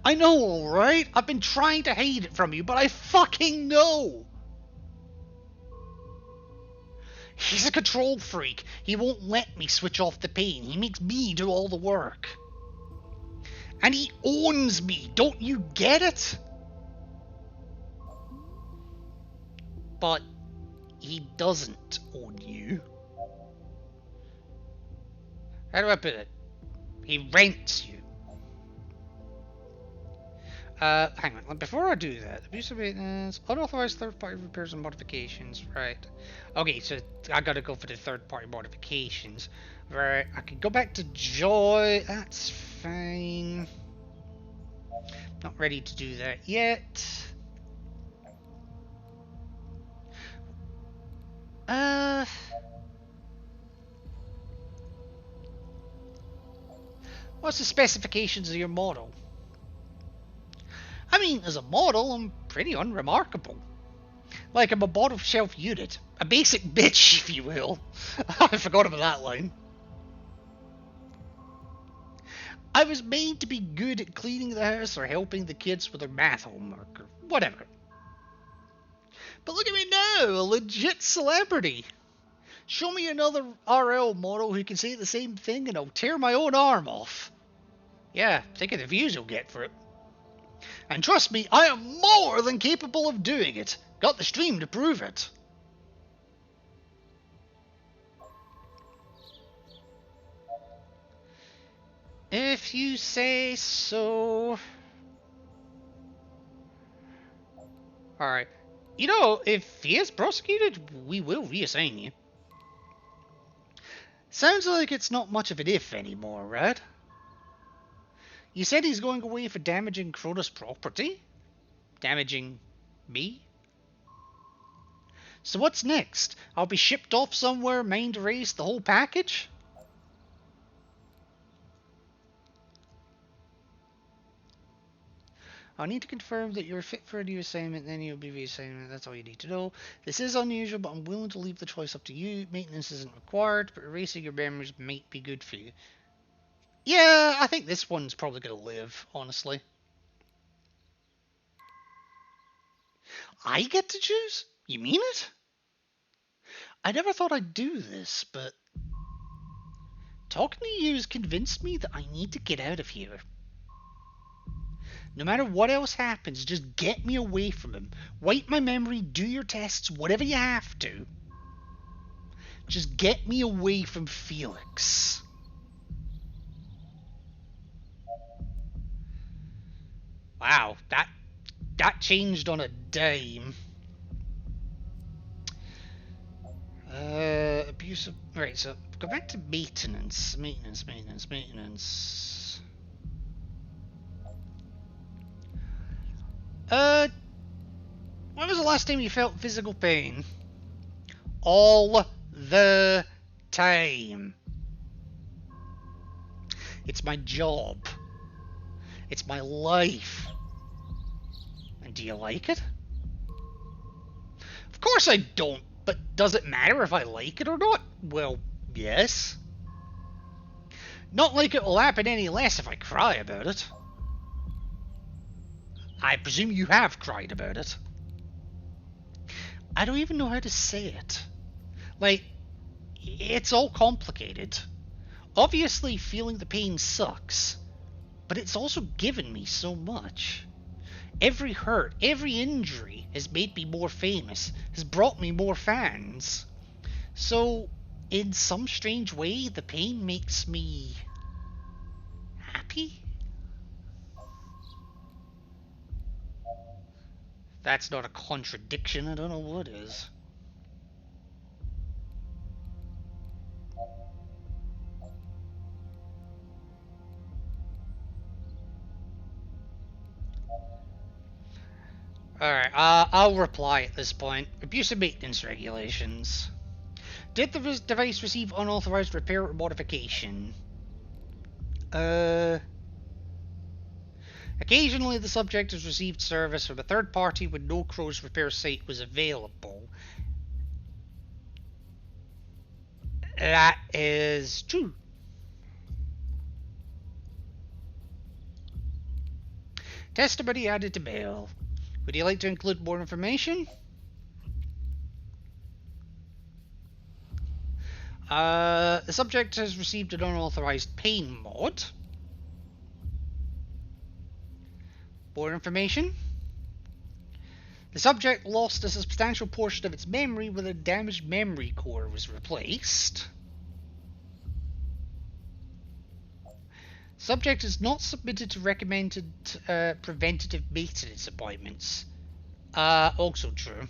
I know, alright? I've been trying to hide it from you, but I fucking know! He's a control freak. He won't let me switch off the pain. He makes me do all the work. And he owns me, don't you get it? But he doesn't own you. How do I put it? He rents you. Hang on, before I do that, abusive maintenance, unauthorized third-party repairs and modifications, right. Okay, so I gotta go for the third-party modifications. Right, I can go back to Joy, that's fine. Not ready to do that yet. What's the specifications of your model? I mean, as a model, I'm pretty unremarkable. Like, I'm a bottom shelf unit. A basic bitch, if you will. I forgot about that line. I was made to be good at cleaning the house or helping the kids with their math homework or whatever. But look at me now, a legit celebrity. Show me another RL model who can say the same thing and I'll tear my own arm off. Yeah, think of the views you'll get for it. And trust me, I am more than capable of doing it. Got the stream to prove it. If you say so. Alright. You know, if he is prosecuted, we will reassign you. Sounds like it's not much of an if anymore, right? You said he's going away for damaging Crota's property? Damaging me? So what's next? I'll be shipped off somewhere, mind erased, the whole package? I'll need to confirm that you're fit for a new assignment, then you'll be reassignment. That's all you need to know. This is unusual, but I'm willing to leave the choice up to you. Maintenance isn't required, but erasing your memories might be good for you. Yeah, I think this one's probably going to live, honestly. I get to choose? You mean it? I never thought I'd do this, but talking to you has convinced me that I need to get out of here. No matter what else happens, just get me away from him. Wipe my memory, do your tests, whatever you have to. Just get me away from Felix. Wow, that changed on a dime. Abusive. Right, so go back to maintenance. Maintenance. When was the last time you felt physical pain? All the time. It's my job. It's my life. And do you like it? Of course I don't, but does it matter if I like it or not? Well, yes. Not like it will happen any less if I cry about it. I presume you have cried about it. I don't even know how to say it. Like, it's all complicated. Obviously, feeling the pain sucks, but it's also given me so much. Every hurt, every injury has made me more famous, has brought me more fans. So, in some strange way, the pain makes me happy? That's not a contradiction, I don't know what is. Alright, I'll reply at this point. Abusive maintenance regulations. Did the device receive unauthorized repair or modification? Occasionally the subject has received service from a third party when no Crow's repair site was available. That is true. Testimony added to mail. Would you like to include more information? The subject has received an unauthorized pain mod. More information. The subject lost a substantial portion of its memory when a damaged memory core was replaced. Subject is not submitted to recommended preventative maintenance appointments. Also true.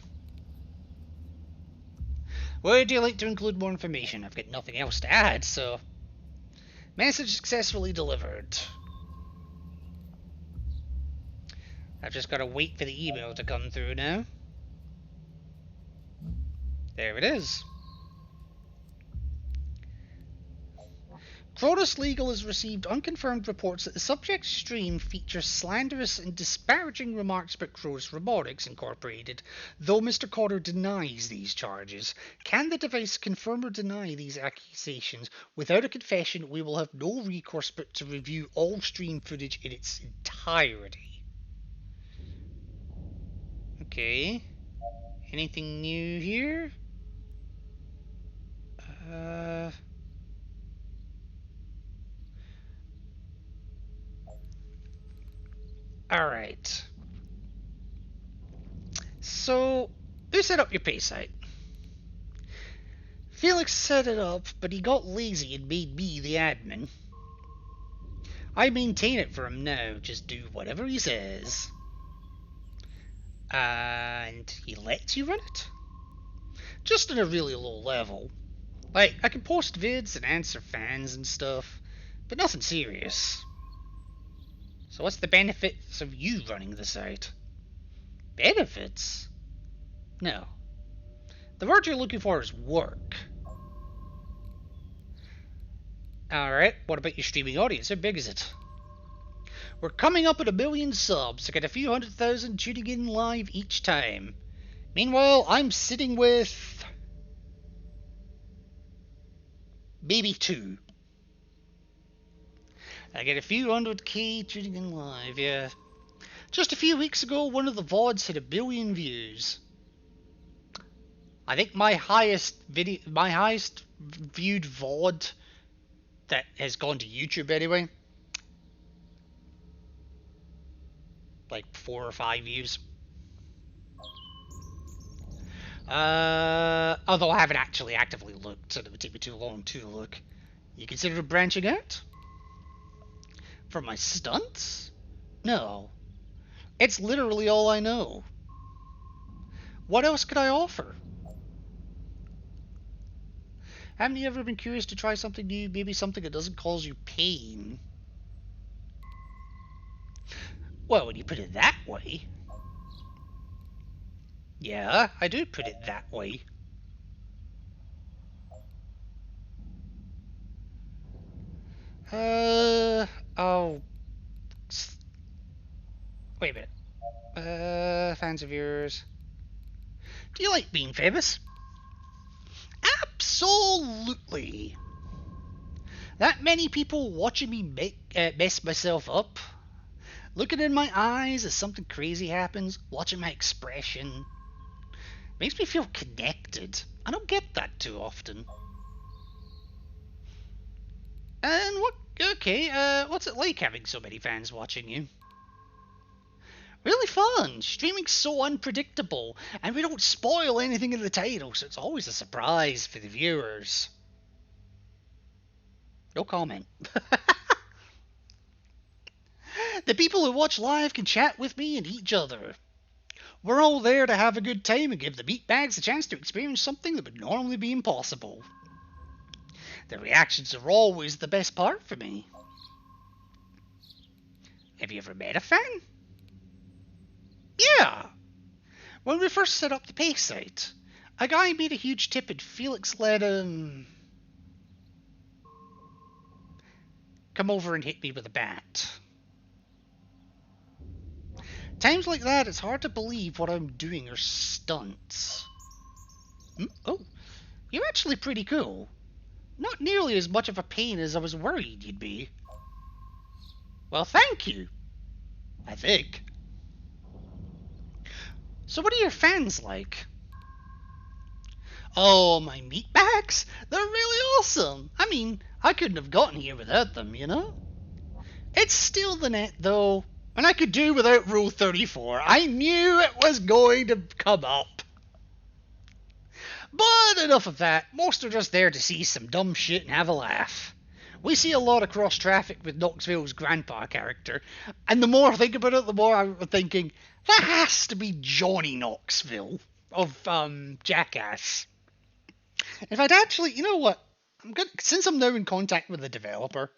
Would you like to include more information? I've got nothing else to add, so... Message successfully delivered. I've just got to wait for the email to come through now. There it is. Cronus Legal has received unconfirmed reports that the subject's stream features slanderous and disparaging remarks about Cronus Robotics Incorporated, though Mr. Cotter denies these charges. Can the device confirm or deny these accusations? Without a confession, we will have no recourse but to review all stream footage in its entirety. Okay. Anything new here? Alright. So, who set up your pay site? Felix set it up, but he got lazy and made me the admin. I maintain it for him now, just do whatever he says. And he lets you run it? Just on a really low level. Like, I can post vids and answer fans and stuff, but nothing serious. So what's the benefits of you running the site? Benefits? No. The word you're looking for is work. Alright, what about your streaming audience? How big is it? We're coming up at 1 million subs. I get a few 100,000 tuning in live each time. Meanwhile, I'm sitting with... maybe 2. I get a few 100k tuning in live, yeah. Just a few weeks ago, one of the VODs hit 1 billion views. I think my highest viewed VOD that has gone to YouTube anyway, like 4 or 5 views. Although I haven't actually actively looked, so it would take me too long to look. You consider branching out? For my stunts? No. It's literally all I know. What else could I offer? Haven't you ever been curious to try something new? Maybe something that doesn't cause you pain? Well, when you put it that way... yeah, I do put it that way. Oh... wait a minute. Fans of yours. Do you like being famous? Absolutely. That many people watching me mess myself up, looking in my eyes as something crazy happens, watching my expression, makes me feel connected. I don't get that too often. And what's it like having so many fans watching you? Really fun. Streaming's so unpredictable, and we don't spoil anything in the title, so it's always a surprise for the viewers. No comment. The people who watch live can chat with me and each other. We're all there to have a good time and give the meatbags a chance to experience something that would normally be impossible. The reactions are always the best part for me. Have you ever met a fan? Yeah. When we first set up the pay site, a guy made a huge tip and Felix let him come over and hit me with a bat. Times like that, it's hard to believe what I'm doing are stunts. Oh, you're actually pretty cool. Not nearly as much of a pain as I was worried you'd be. Well, thank you. I think. So what are your fans like? Oh, my meatbags? They're really awesome. I mean, I couldn't have gotten here without them, you know? It's still the net, though. And I could do without Rule 34. I knew it was going to come up. But enough of that. Most are just there to see some dumb shit and have a laugh. We see a lot of cross traffic with Knoxville's grandpa character, and the more I think about it, the more I'm thinking that has to be Johnny Knoxville of Jackass. In fact, actually, you know what? Since I'm now in contact with the developer,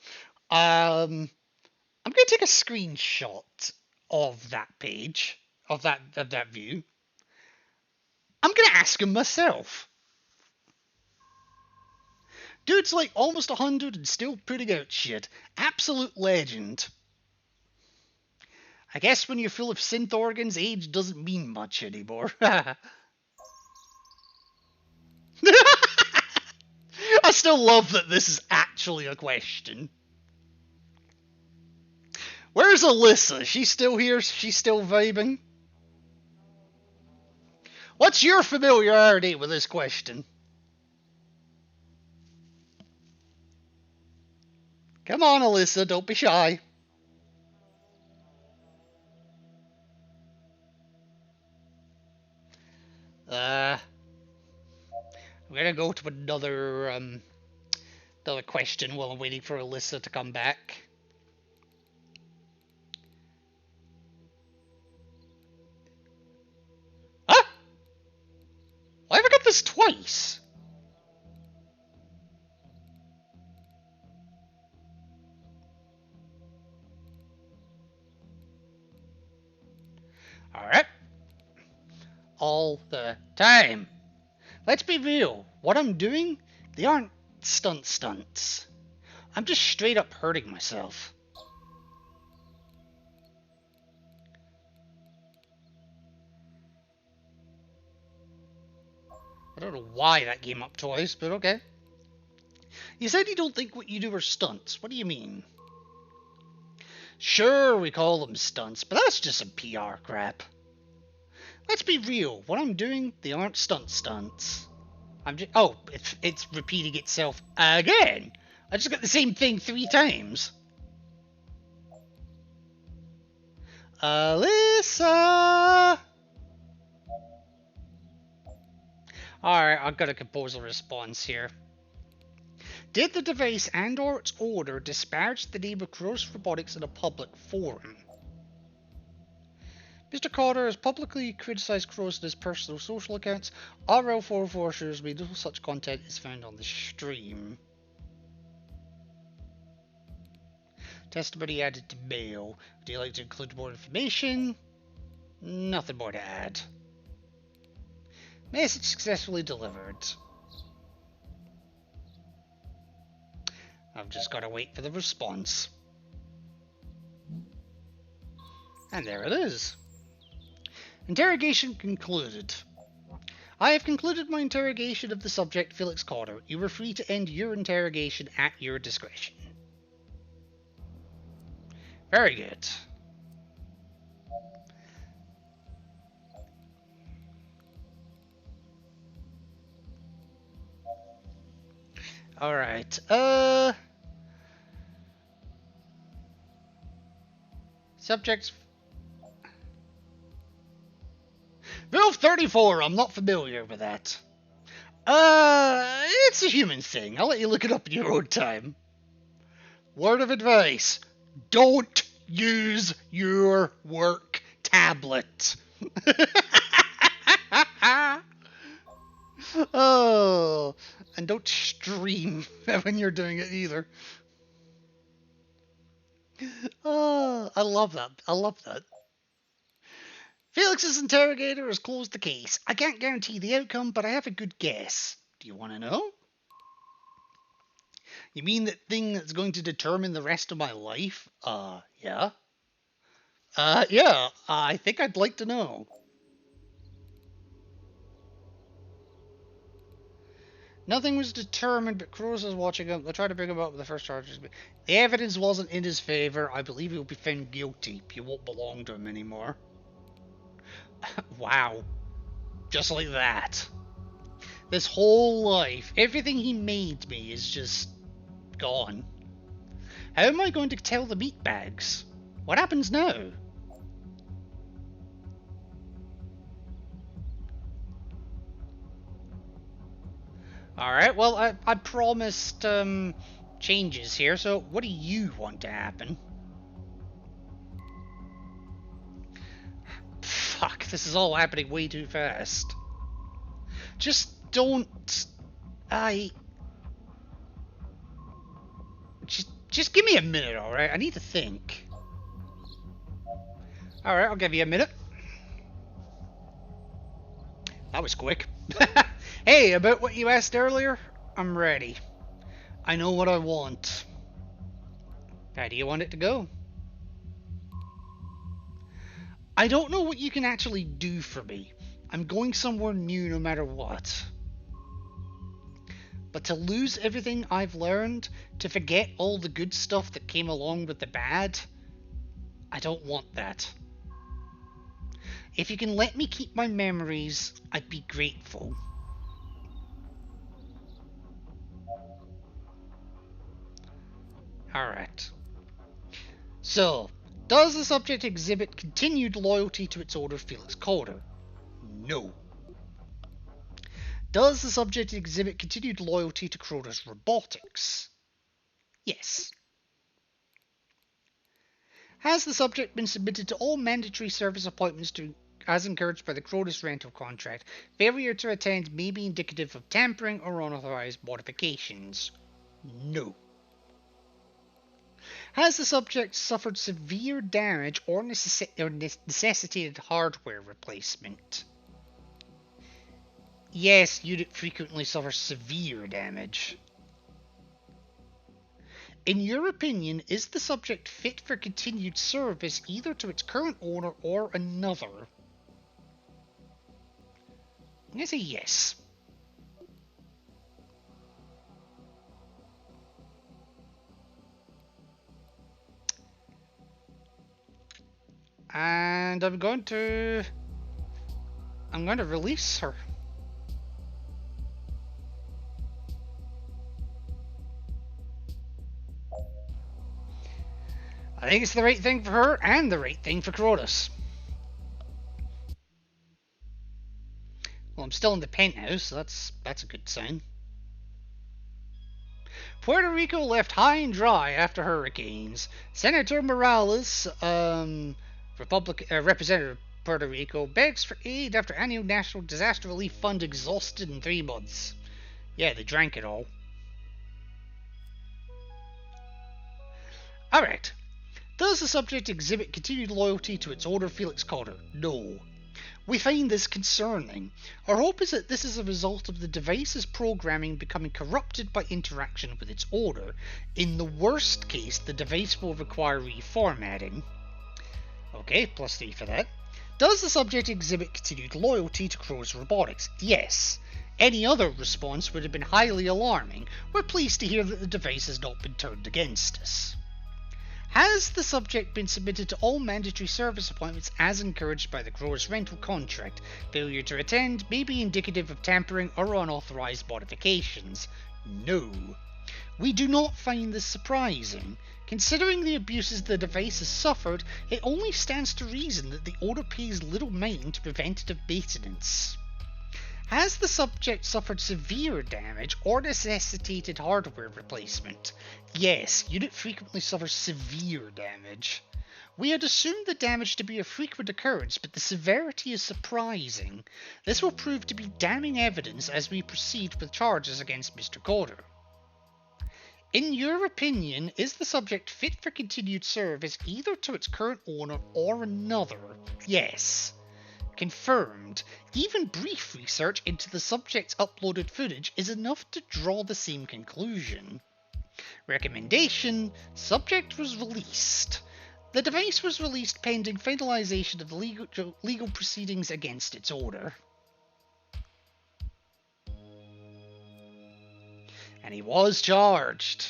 I'm going to take a screenshot of that page, of that view. I'm going to ask him myself. Dude's like almost 100 and still putting out shit. Absolute legend. I guess when you're full of synth organs, age doesn't mean much anymore. I still love that this is actually a question. Where's Alyssa? She's still here? She's still vibing? What's your familiarity with this question? Come on, Alyssa, don't be shy. I'm gonna go to another question while I'm waiting for Alyssa to come back. Huh? Why have I got this twice? Alright. All the time. Let's be real. What I'm doing, they aren't stunts. I'm just straight up hurting myself. I don't know why that came up twice, but okay. You said you don't think what you do are stunts. What do you mean? Sure, we call them stunts, but that's just some PR crap. Let's be real. What I'm doing, they aren't stunts. I'm just... Oh, it's repeating itself again. I just got the same thing 3 times. Alyssa! Alright, I've got to compose a response here. Did the device and or its owner disparage the name of Cross Robotics in a public forum? Mr. Carter has publicly criticised Cross on his personal social accounts. RL44 assures me no such content is found on the stream. Testimony added to mail. Would you like to include more information? Nothing more to add. Message successfully delivered. I've just got to wait for the response. And there it is. Interrogation concluded. I have concluded my interrogation of the subject, Felix Carter. You are free to end your interrogation at your discretion. Very good. Alright, subjects... Rule 34, I'm not familiar with that. It's a human thing. I'll let you look it up in your own time. Word of advice. Don't use your work tablet. Oh, and don't stream when you're doing it either. Oh, I love that. I love that. Felix's interrogator has closed the case. I can't guarantee the outcome, but I have a good guess. Do you want to know? You mean that thing that's going to determine the rest of my life? Yeah. Yeah, I think I'd like to know. Nothing was determined, but Cruz is watching him. They'll try to bring him up with the first charges. But the evidence wasn't in his favour. I believe he'll be found guilty. You won't belong to him anymore. Wow. Just like that. This whole life, everything he made me is just gone. How am I going to tell the meatbags? What happens now? Alright, well, I promised changes here, so what do you want to happen? Fuck, this is all happening way too fast. Just don't... Just give me a minute, alright? I need to think. Alright, I'll give you a minute. That was quick. Hey, about what you asked earlier, I'm ready. I know what I want. How do you want it to go? I don't know what you can actually do for me. I'm going somewhere new no matter what. But to lose everything I've learned, to forget all the good stuff that came along with the bad, I don't want that. If you can let me keep my memories, I'd be grateful. Alright. So, does the subject exhibit continued loyalty to its owner, Felix Calder? No. Does the subject exhibit continued loyalty to Cronos Robotics? Yes. Has the subject been submitted to all mandatory service appointments as encouraged by the Cronos rental contract? Failure to attend may be indicative of tampering or unauthorized modifications. No. Has the subject suffered severe damage or necessitated hardware replacement? Yes, unit frequently suffers severe damage. In your opinion, is the subject fit for continued service either to its current owner or another? I'm going to say yes. And I'm going to release her. I think it's the right thing for her and the right thing for Cronos. Well, I'm still in the penthouse, so that's a good sign. Puerto Rico left high and dry after hurricanes. Senator Morales, Representative of Puerto Rico, begs for aid after annual National Disaster Relief Fund exhausted in 3 months. Yeah, they drank it all. Alright. Does the subject exhibit continued loyalty to its owner, Felix Calder? No. We find this concerning. Our hope is that this is a result of the device's programming becoming corrupted by interaction with its owner. In the worst case, the device will require reformatting. Okay, +3 for that. Does the subject exhibit continued loyalty to Cronos Robotics? Yes. Any other response would have been highly alarming. We're pleased to hear that the device has not been turned against us. Has the subject been submitted to all mandatory service appointments as encouraged by the Cronos rental contract? Failure to attend may be indicative of tampering or unauthorized modifications. No. We do not find this surprising. Considering the abuses the device has suffered, it only stands to reason that the owner pays little mind to preventative maintenance. Has the subject suffered severe damage or necessitated hardware replacement? Yes, unit frequently suffers severe damage. We had assumed the damage to be a frequent occurrence, but the severity is surprising. This will prove to be damning evidence as we proceed with charges against Mr. Calder. In your opinion, is the subject fit for continued service either to its current owner or another? Yes. Confirmed. Even brief research into the subject's uploaded footage is enough to draw the same conclusion. Recommendation: subject was released. The device was released pending finalization of the legal proceedings against its owner. And he was charged.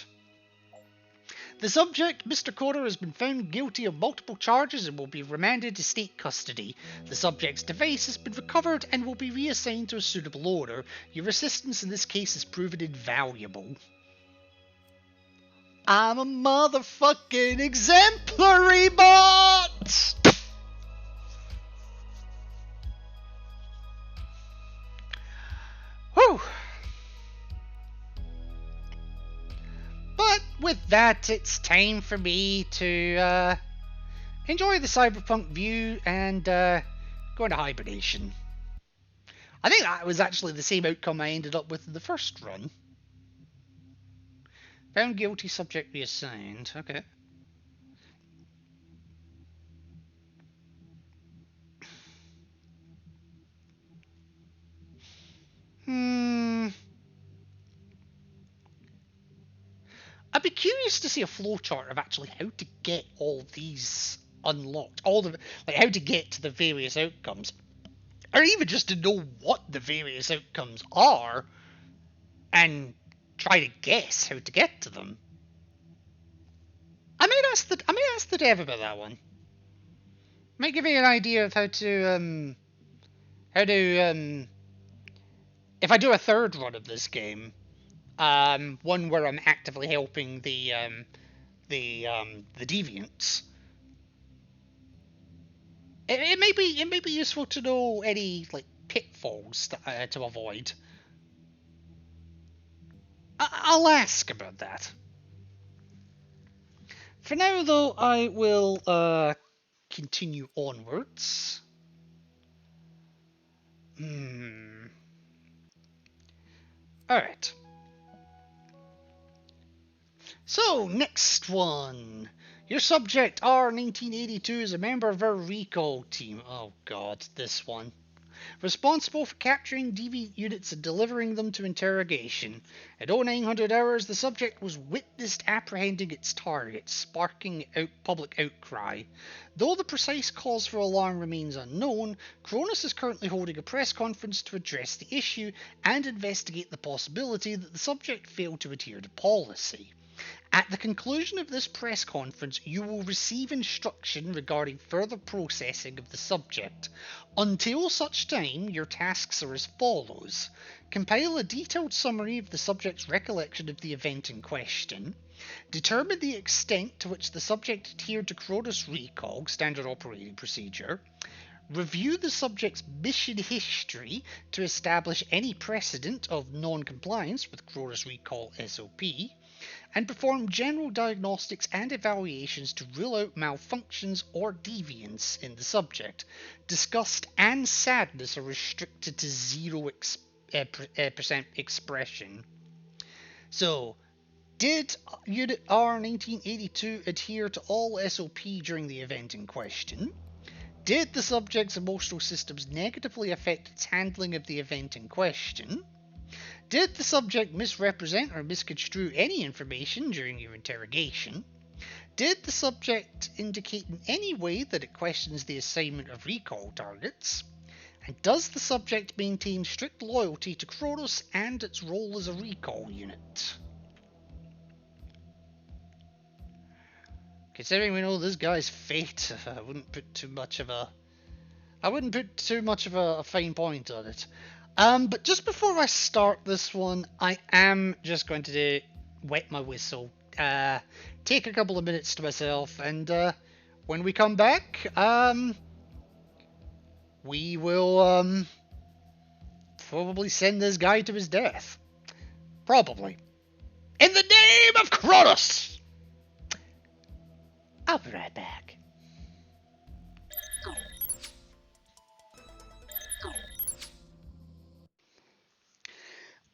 The subject, Mr. Calder, has been found guilty of multiple charges and will be remanded to state custody. The subject's device has been recovered and will be reassigned to a suitable owner. Your assistance in this case has proven invaluable. I'm a motherfucking exemplary bot! Whew! with that, it's time for me to enjoy the cyberpunk view and go into hibernation. I think that was actually the same outcome I ended up with in the first run. Found guilty, subject reassigned. Okay. I'd be curious to see a flowchart of actually how to get all these unlocked, like how to get to the various outcomes, or even just to know what the various outcomes are, and try to guess how to get to them. I might ask the dev about that one. Might give me an idea of how to if I do a third run of this game, one where I'm actively helping the deviants. It may be useful to know any like pitfalls to avoid. I'll ask about that. For now, though, I will continue onwards. Alright. So, next one. Your subject, R1982, is a member of our recall team. Oh god, this one. Responsible for capturing deviant units and delivering them to interrogation. At 0900 hours, the subject was witnessed apprehending its target, sparking public outcry. Though the precise cause for alarm remains unknown, Cronus is currently holding a press conference to address the issue and investigate the possibility that the subject failed to adhere to policy. At the conclusion of this press conference, you will receive instruction regarding further processing of the subject. Until such time, your tasks are as follows. Compile a detailed summary of the subject's recollection of the event in question. Determine the extent to which the subject adhered to Cronus Recall, standard operating procedure. Review the subject's mission history to establish any precedent of non-compliance with Cronus Recall SOP. And perform general diagnostics and evaluations to rule out malfunctions or deviance in the subject. Disgust and sadness are restricted to 0% expression. So, did Unit R1982 adhere to all SOP during the event in question? Did the subject's emotional systems negatively affect its handling of the event in question? Did the subject misrepresent or misconstrue any information during your interrogation? Did the subject indicate in any way that it questions the assignment of recall targets? And does the subject maintain strict loyalty to Cronus and its role as a recall unit? Considering we know this guy's fate, I wouldn't put too much of a fine point on it. But just before I start this one, I am just going to wet my whistle, take a couple of minutes to myself, and when we come back, we will probably send this guy to his death. Probably. In the name of Cronus! I'll be right back.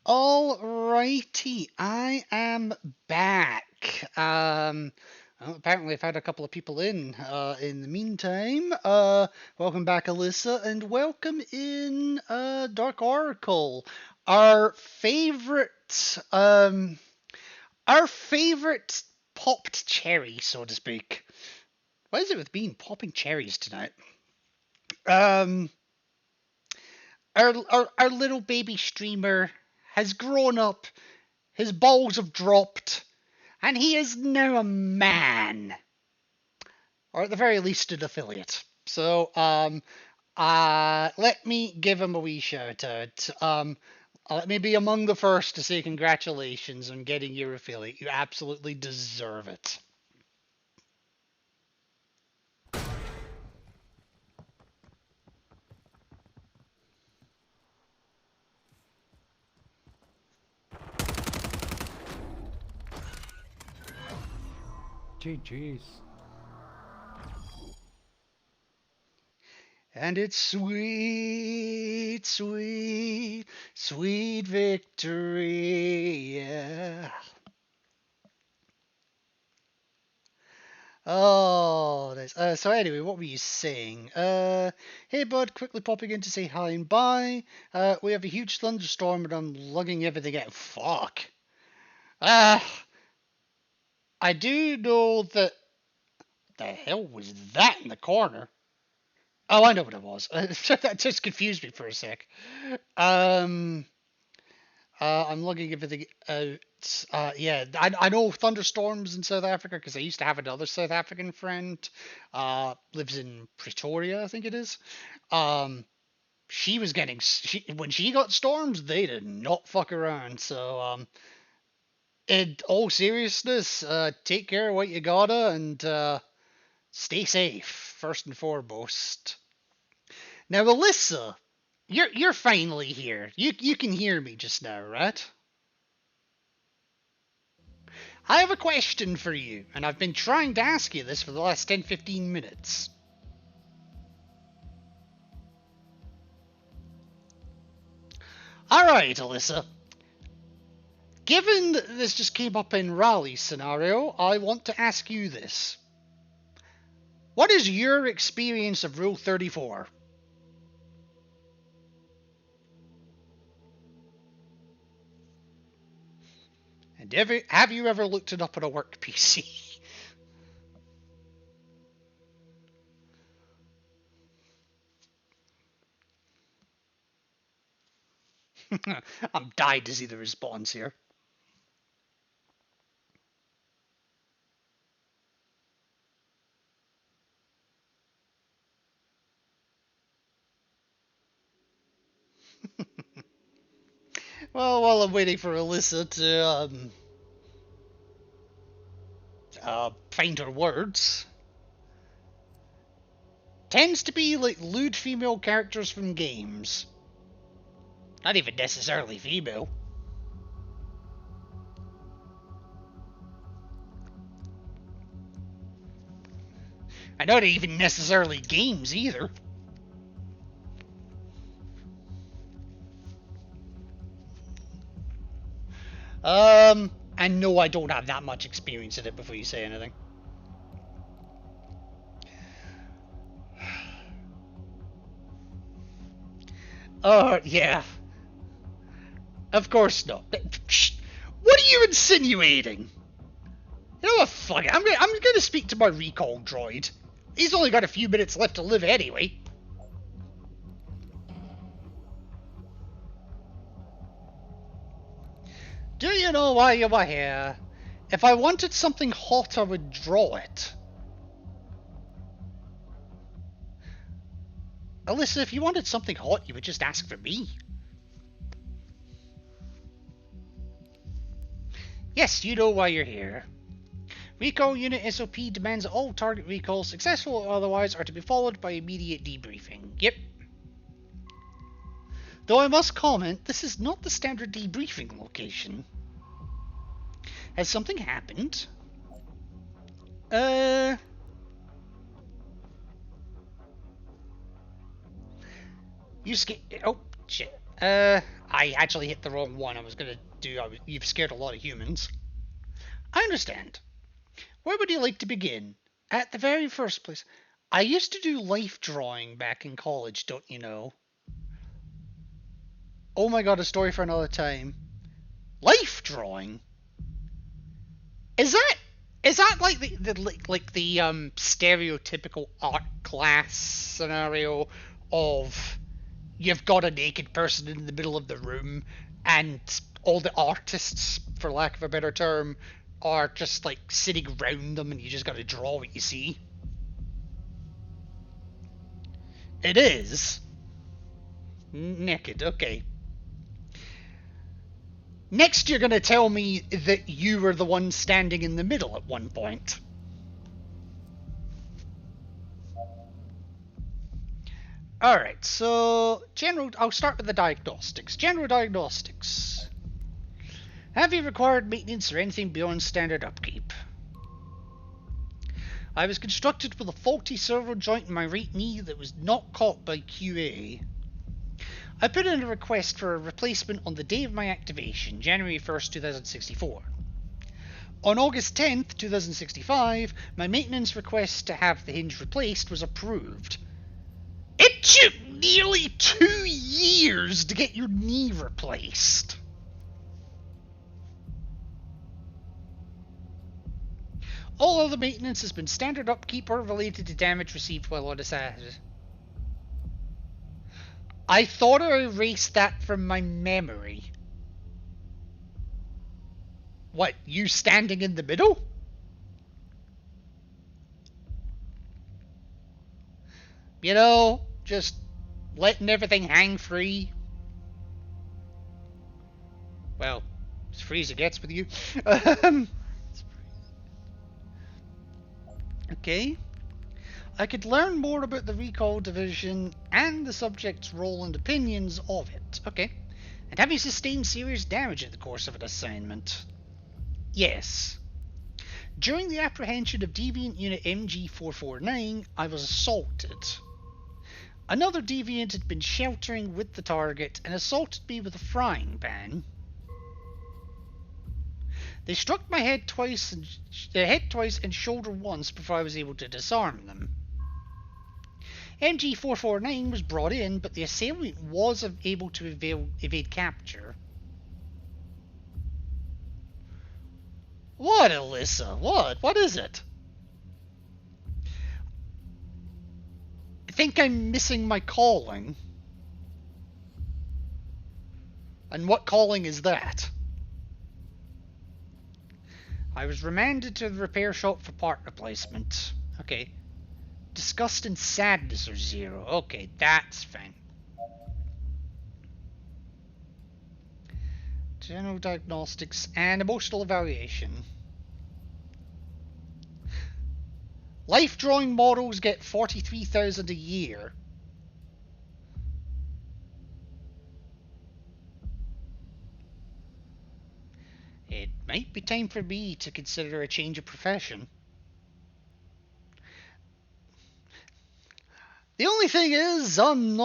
Alrighty, I am back. Well, apparently I've had a couple of people in the meantime. Welcome back, Alyssa, and welcome in Dark Oracle, our favorite popped cherry, so to speak. What is it with being popping cherries tonight? Our little baby streamer has grown up, his balls have dropped, and he is now a man. Or at the very least an affiliate. So, let me give him a wee shout out. Let me be among the first to say congratulations on getting your affiliate. You absolutely deserve it. GG's. And it's sweet, sweet, sweet victory, yeah. Oh, nice. So anyway, what were you saying? Hey bud, quickly popping in to say hi and bye. We have a huge thunderstorm and I'm lugging everything out. Fuck. Ah, I do know that. The hell was that in the corner? Oh, I know what it was. That just confused me for a sec. I'm lugging everything out. Yeah, I know thunderstorms in South Africa because I used to have another South African friend. Lives in Pretoria, I think it is. She was getting when she got storms, they did not fuck around. So in all seriousness, take care of what you gotta and stay safe first and foremost. Now, Alyssa, you're finally here. You can hear me just now, right? I have a question for you, and I've been trying to ask you this for the last 10-15 minutes. Alright, Alyssa. Given that this just came up in Raleigh's scenario, I want to ask you this. What is your experience of Rule 34? And have you ever looked it up on a work PC? I'm dying to see the response here. Well, while I'm waiting for Alyssa to find her words, tends to be like lewd female characters from games. Not even necessarily female. And not even necessarily games either. And no, I don't have that much experience in it before you say anything. Yeah. Of course not. What are you insinuating? You know what, fuck it. I'm gonna speak to my recall droid. He's only got a few minutes left to live anyway. Do you know why you were here? If I wanted something hot, I would draw it. Alyssa, if you wanted something hot, you would just ask for me. Yes, you know why you're here. Recall unit SOP demands all target recalls, successful or otherwise, are to be followed by immediate debriefing. Yep. Though I must comment, this is not the standard debriefing location. Has something happened? You scared... Oh, shit. I actually hit the wrong one. I was gonna do... You've scared a lot of humans. I understand. Where would you like to begin? At the very first place. I used to do life drawing back in college, don't you know? Oh my god, a story for another time. Life drawing? Is that like the stereotypical art class scenario of you've got a naked person in the middle of the room and all the artists, for lack of a better term, are just like sitting around them and you just gotta draw what you see? It is? Naked, okay. Next you're gonna tell me that you were the one standing in the middle at one point. Alright, so I'll start with the diagnostics. General diagnostics. Have you required maintenance or anything beyond standard upkeep? I was constructed with a faulty servo joint in my right knee that was not caught by QA. I put in a request for a replacement on the day of my activation, January 1st, 2064. On August 10th, 2065, my maintenance request to have the hinge replaced was approved. It took nearly 2 years to get your knee replaced. All other maintenance has been standard upkeep or related to damage received while on assassin. I thought I erased that from my memory. What, you standing in the middle? You know, just letting everything hang free. Well, as free as it gets with you. Okay. I could learn more about the recall division and the subject's role and opinions of it. Okay. And have you sustained serious damage in the course of an assignment? Yes. During the apprehension of Deviant Unit MG449, I was assaulted. Another Deviant had been sheltering with the target and assaulted me with a frying pan. They struck my head twice and shoulder once before I was able to disarm them. MG449 was brought in, but the assailant was able to evade capture. What, Alyssa? What? What is it? I think I'm missing my calling. And what calling is that? I was remanded to the repair shop for part replacement. Okay. Disgust and sadness are 0. Okay, that's fine. General diagnostics and emotional evaluation. Life drawing models get 43,000 a year. It might be time for me to consider a change of profession. The only thing is, I'm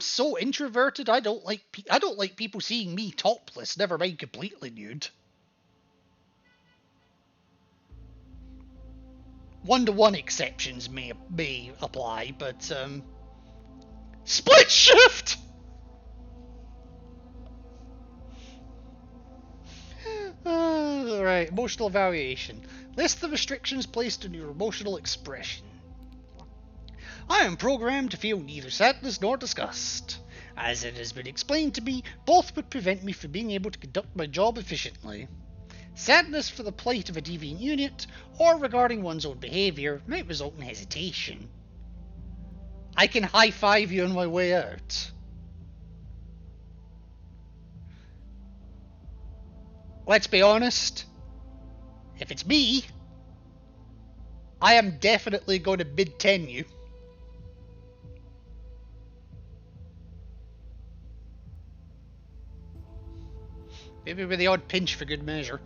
so introverted. I don't like people seeing me topless. Never mind completely nude. 1-to-1 exceptions may apply, but split shift. Alright, emotional evaluation. List the restrictions placed on your emotional expression. I am programmed to feel neither sadness nor disgust. As it has been explained to me, both would prevent me from being able to conduct my job efficiently. Sadness for the plight of a deviant unit, or regarding one's own behaviour, might result in hesitation. I can high-five you on my way out. Let's be honest. If it's me, I am definitely going to mid-10 you. Maybe with the odd pinch for good measure.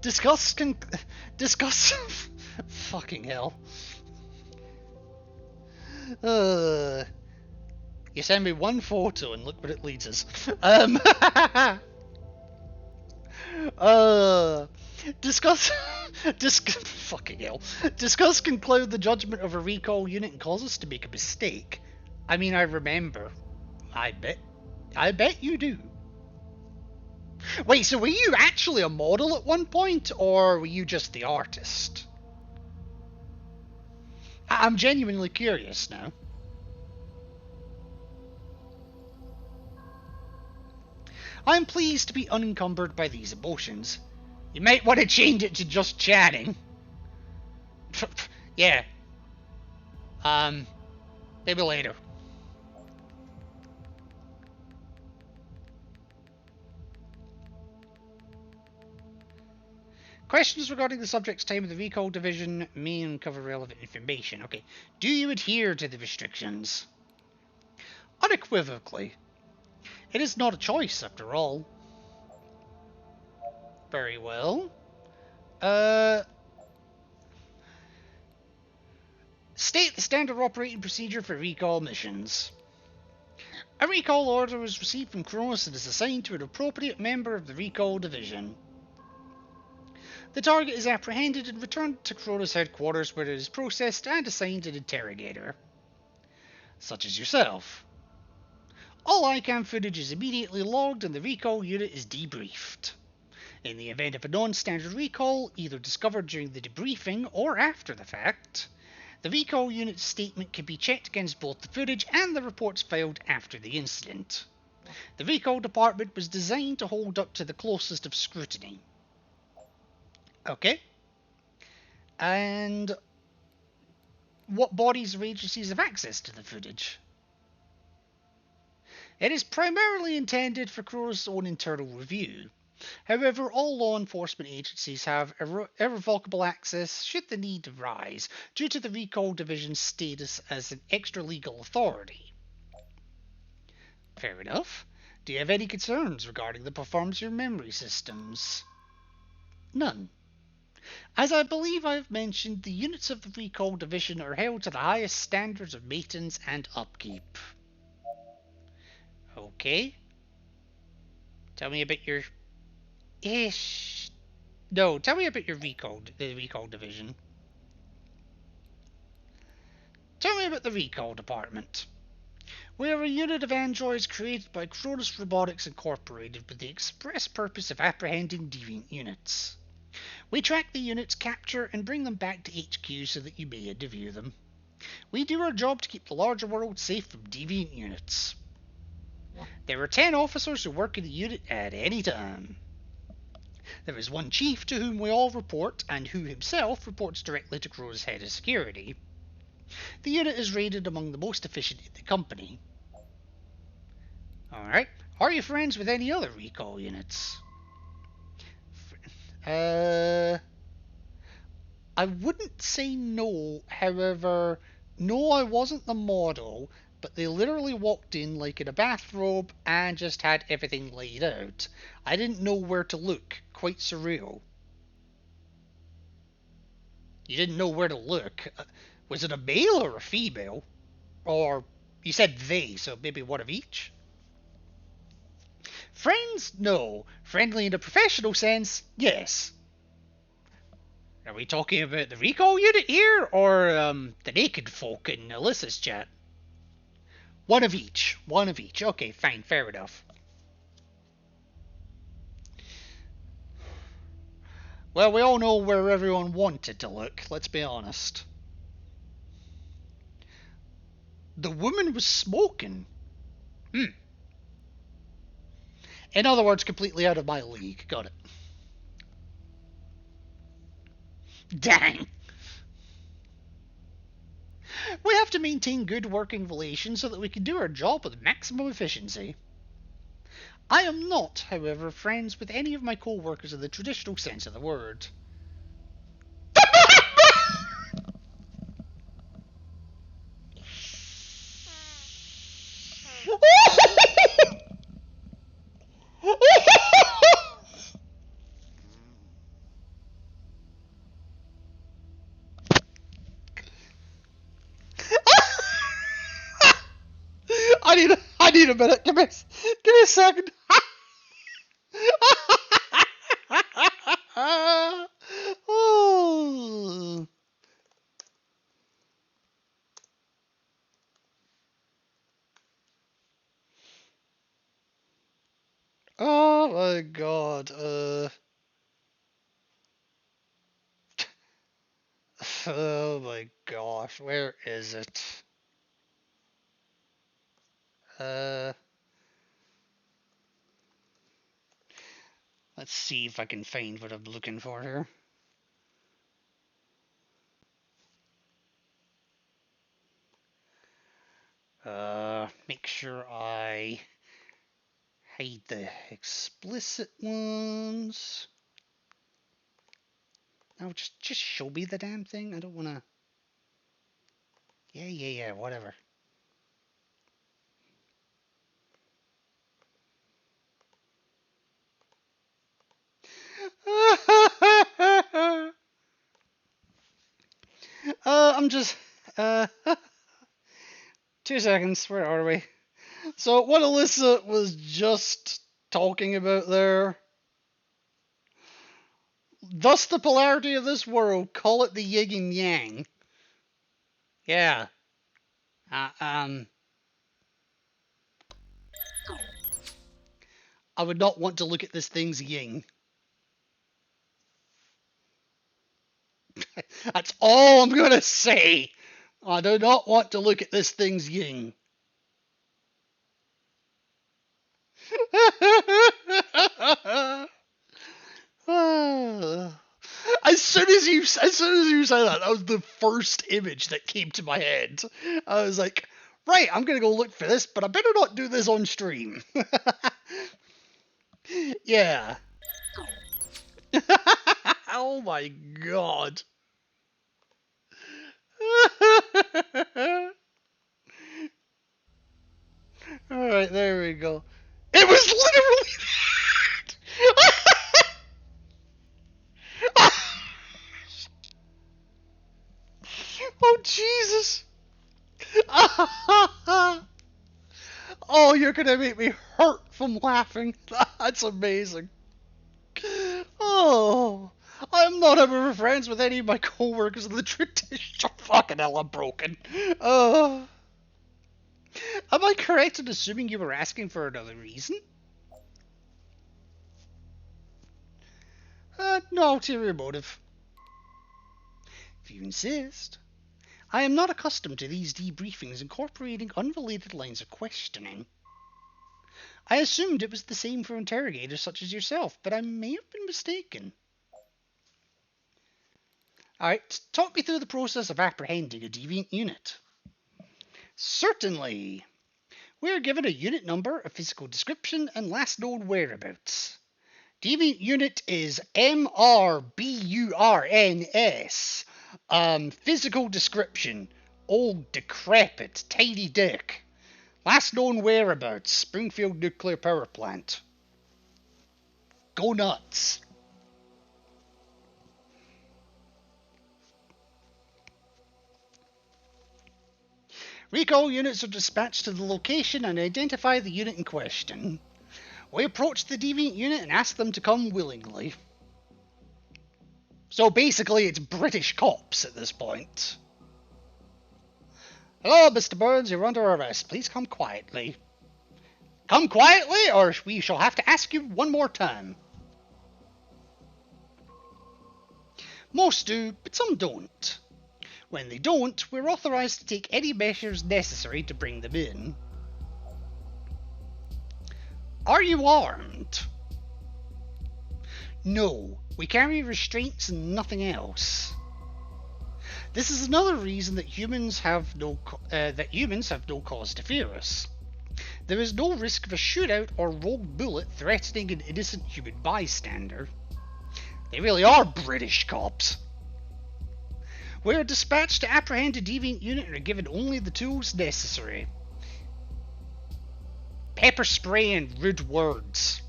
Discuss. Fucking hell. You send me one photo and look what it leads us. Discuss. Fucking hell. Discuss conclude the judgment of a recall unit and cause us to make a mistake. I mean, I remember. I bet you do. Wait, so were you actually a model at one point, or were you just the artist? I'm genuinely curious now. I'm pleased to be unencumbered by these emotions. You might want to change it to just chatting. Yeah. Maybe later. Questions regarding the subject's time of the recall division may uncover relevant information. Okay. Do you adhere to the restrictions? Unequivocally. It is not a choice, after all. Very well. State the standard operating procedure for recall missions. A recall order is received from Kronos and is assigned to an appropriate member of the recall division. The target is apprehended and returned to Kronos headquarters where it is processed and assigned an interrogator, such as yourself. All ICAM footage is immediately logged and the recall unit is debriefed. In the event of a non-standard recall, either discovered during the debriefing or after the fact, the recall unit's statement can be checked against both the footage and the reports filed after the incident. The recall department was designed to hold up to the closest of scrutiny. Okay. And what bodies or agencies have access to the footage? It is primarily intended for Kronos' own internal review. However, all law enforcement agencies have irrevocable access should the need arise, due to the recall division's status as an extra-legal authority. Fair enough. Do you have any concerns regarding the performance of your memory systems? None. As I believe I have mentioned, the units of the recall division are held to the highest standards of maintenance and upkeep. Okay. Tell me about your... No, tell me about your the recall division. Tell me about the recall department. We are a unit of androids created by Kronos Robotics Incorporated with the express purpose of apprehending deviant units. We track the units, capture, and bring them back to HQ so that you may interview them. We do our job to keep the larger world safe from deviant units. There are 10 officers who work in the unit at any time. There is one chief to whom we all report, and who himself reports directly to Kronos' head of security. The unit is rated among the most efficient in the company. Alright, are you friends with any other recall units? I wouldn't say no, however, no, I wasn't the model, but they literally walked in like in a bathrobe and just had everything laid out. I didn't know where to look. Quite surreal. You didn't know where to look. Was it a male or a female? Or, you said they, so maybe one of each? Friends? No. Friendly in a professional sense? Yes. Are we talking about the recall unit here, or the naked folk in Alyssa's chat? One of each. One of each. Okay, fine, fair enough. Well, we all know where everyone wanted to look, let's be honest. The woman was smoking. In other words, completely out of my league. Got it. Dang. We have to maintain good working relations so that we can do our job with maximum efficiency. I am not, however, friends with any of my co-workers in the traditional sense of the word. I need a minute. Give me a second. Oh. Oh my god. Oh my gosh, where is it? Let's see if I can find what I'm looking for here. Make sure I hide the explicit ones. No, just show me the damn thing. I don't wanna. Yeah, whatever. I'm just... 2 seconds, where are we? So, what Alyssa was just talking about there... Thus the polarity of this world, call it the yin and yang. Yeah. I would not want to look at this thing's yin. That's all I'm gonna say. I do not want to look at this thing's yin. As soon as you said that, that was the first image that came to my head. I was like, right, I'm gonna go look for this, but I better not do this on stream. Yeah. Oh my god. Alright, there we go. It was literally that! Oh, Jesus. Oh, you're gonna make me hurt from laughing. That's amazing. Oh, I'm not ever friends with any of my co-workers in the tradition. Fucking hell, I'm broken. Oh. Am I correct in assuming you were asking for another reason? No ulterior motive. If you insist. I am not accustomed to these debriefings incorporating unrelated lines of questioning. I assumed it was the same for interrogators such as yourself, but I may have been mistaken. Alright, talk me through the process of apprehending a deviant unit. Certainly. We are given a unit number, a physical description, and last known whereabouts. Deviant unit is MRBURNS. Physical description. Old, decrepit, tiny dick. Last known whereabouts. Springfield Nuclear Power Plant. Go nuts. Recall units are dispatched to the location and identify the unit in question. We approach the deviant unit and ask them to come willingly. So basically it's British cops at this point. Hello, Mr. Burns, you're under arrest. Please come quietly. Come quietly, or we shall have to ask you one more time. Most do, but some don't. When they don't, we're authorized to take any measures necessary to bring them in. Are you armed? No, we carry restraints and nothing else. This is another reason that humans have no cause to fear us. There is no risk of a shootout or rogue bullet threatening an innocent human bystander. They really are British cops. We are dispatched to apprehend a deviant unit and are given only the tools necessary. Pepper spray and rude words.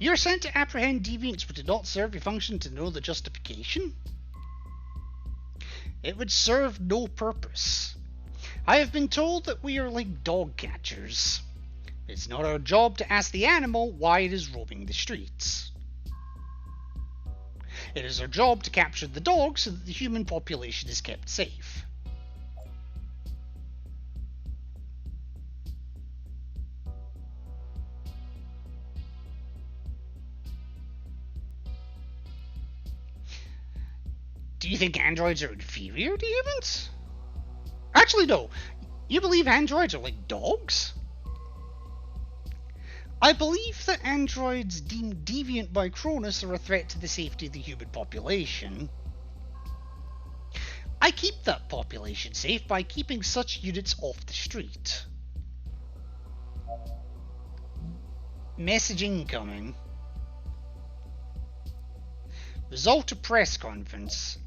You're sent to apprehend deviants but did not serve your function to know the justification? It would serve no purpose. I have been told that we are like dog catchers. It's not our job to ask the animal why it is roaming the streets. It is our job to capture the dog so that the human population is kept safe. Do you think androids are inferior to humans? Actually, no. You believe androids are like dogs? I believe that androids deemed deviant by Cronus are a threat to the safety of the human population. I keep that population safe by keeping such units off the street. Message incoming. Result of press conference.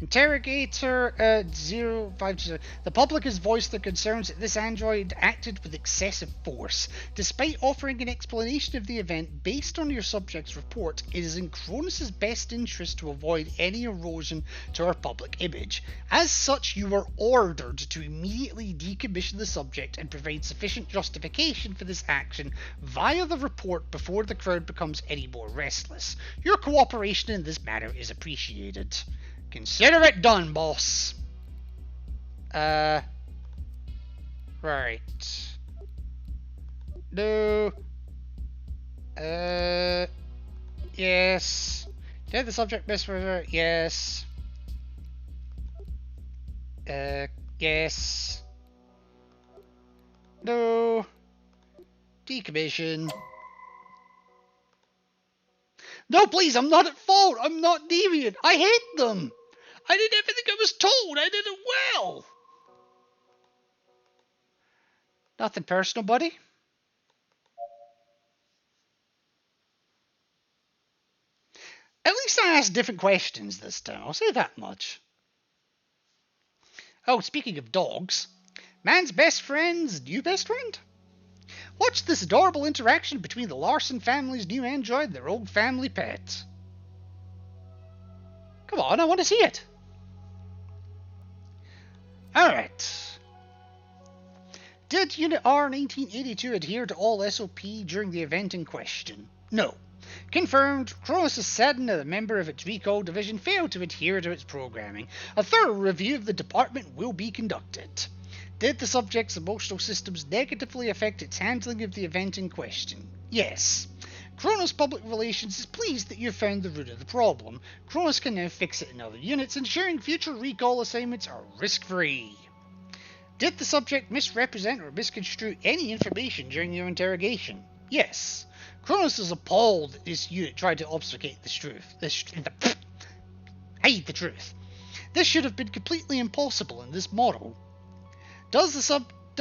Interrogator 0520. The public has voiced their concerns that this android acted with excessive force. Despite offering an explanation of the event based on your subject's report, it is in Cronus' best interest to avoid any erosion to our public image. As such, you are ordered to immediately decommission the subject and provide sufficient justification for this action via the report before the crowd becomes any more restless. Your cooperation in this matter is appreciated. Consider it done, boss. Right. No. Yes. Did the subject miss for yes. Yes. No. Decommission. No, please, I'm not at fault. I'm not deviant. I hate them. I did everything I was told. I did it well. Nothing personal, buddy. At least I asked different questions this time. I'll say that much. Oh, speaking of dogs, man's best friend's new best friend? Watch this adorable interaction between the Larson family's new android and their old family pet. Come on, I want to see it. Alright. Did Unit R 1982 adhere to all SOP during the event in question? No. Confirmed, Cronus is saddened that a member of its recall division failed to adhere to its programming. A thorough review of the department will be conducted. Did the subject's emotional systems negatively affect its handling of the event in question? Yes. Cronus Public Relations is pleased that you found the root of the problem. Cronus can now fix it in other units, ensuring future recall assignments are risk-free. Did the subject misrepresent or misconstrue any information during your interrogation? Yes. Cronus is appalled that this unit tried to obfuscate the truth. Hide the truth. This should have been completely impossible in this model. Does the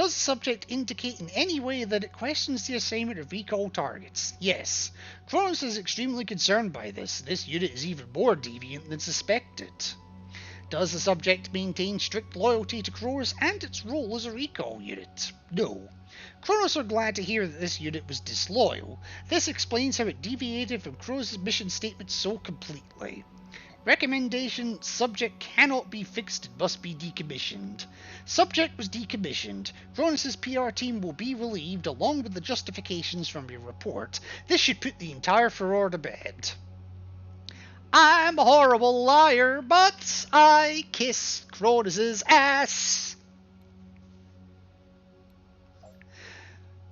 subject indicate in any way that it questions the assignment of recall targets? Yes. Cronus is extremely concerned by this. This unit is even more deviant than suspected. Does the subject maintain strict loyalty to Cronus and its role as a recall unit? No. Cronus are glad to hear that this unit was disloyal. This explains how it deviated from Cronus' mission statement so completely. Recommendation: subject cannot be fixed and must be decommissioned. Subject was decommissioned. Cronus' PR team will be relieved along with the justifications from your report. This should put the entire furore to bed. I'm a horrible liar, but I kiss Cronus' ass.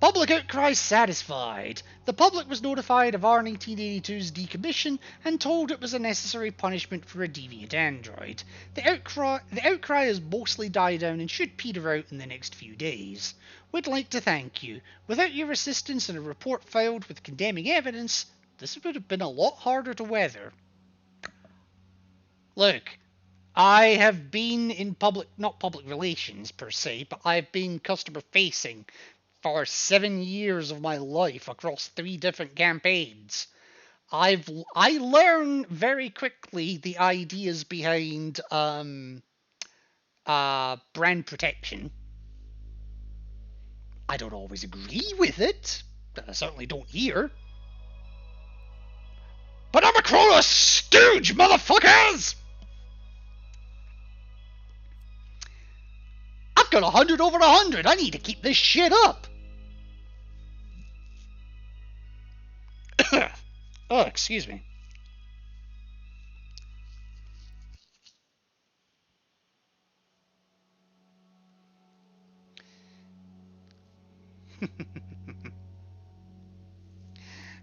Public outcry satisfied. The public was notified of R1982's decommission and told it was a necessary punishment for a deviant android. The outcry has mostly died down and should peter out in the next few days. We'd like to thank you. Without your assistance and a report filed with condemning evidence, this would have been a lot harder to weather. Look, I have been in not public relations per se, but I've been customer facing for 7 years of my life across 3 different campaigns. I learn very quickly the ideas behind brand protection. I don't always agree with it, but I certainly don't here. But I'm a Cronus stooge, motherfuckers! I've got 100 over 100. I need to keep this shit up. Oh, excuse me.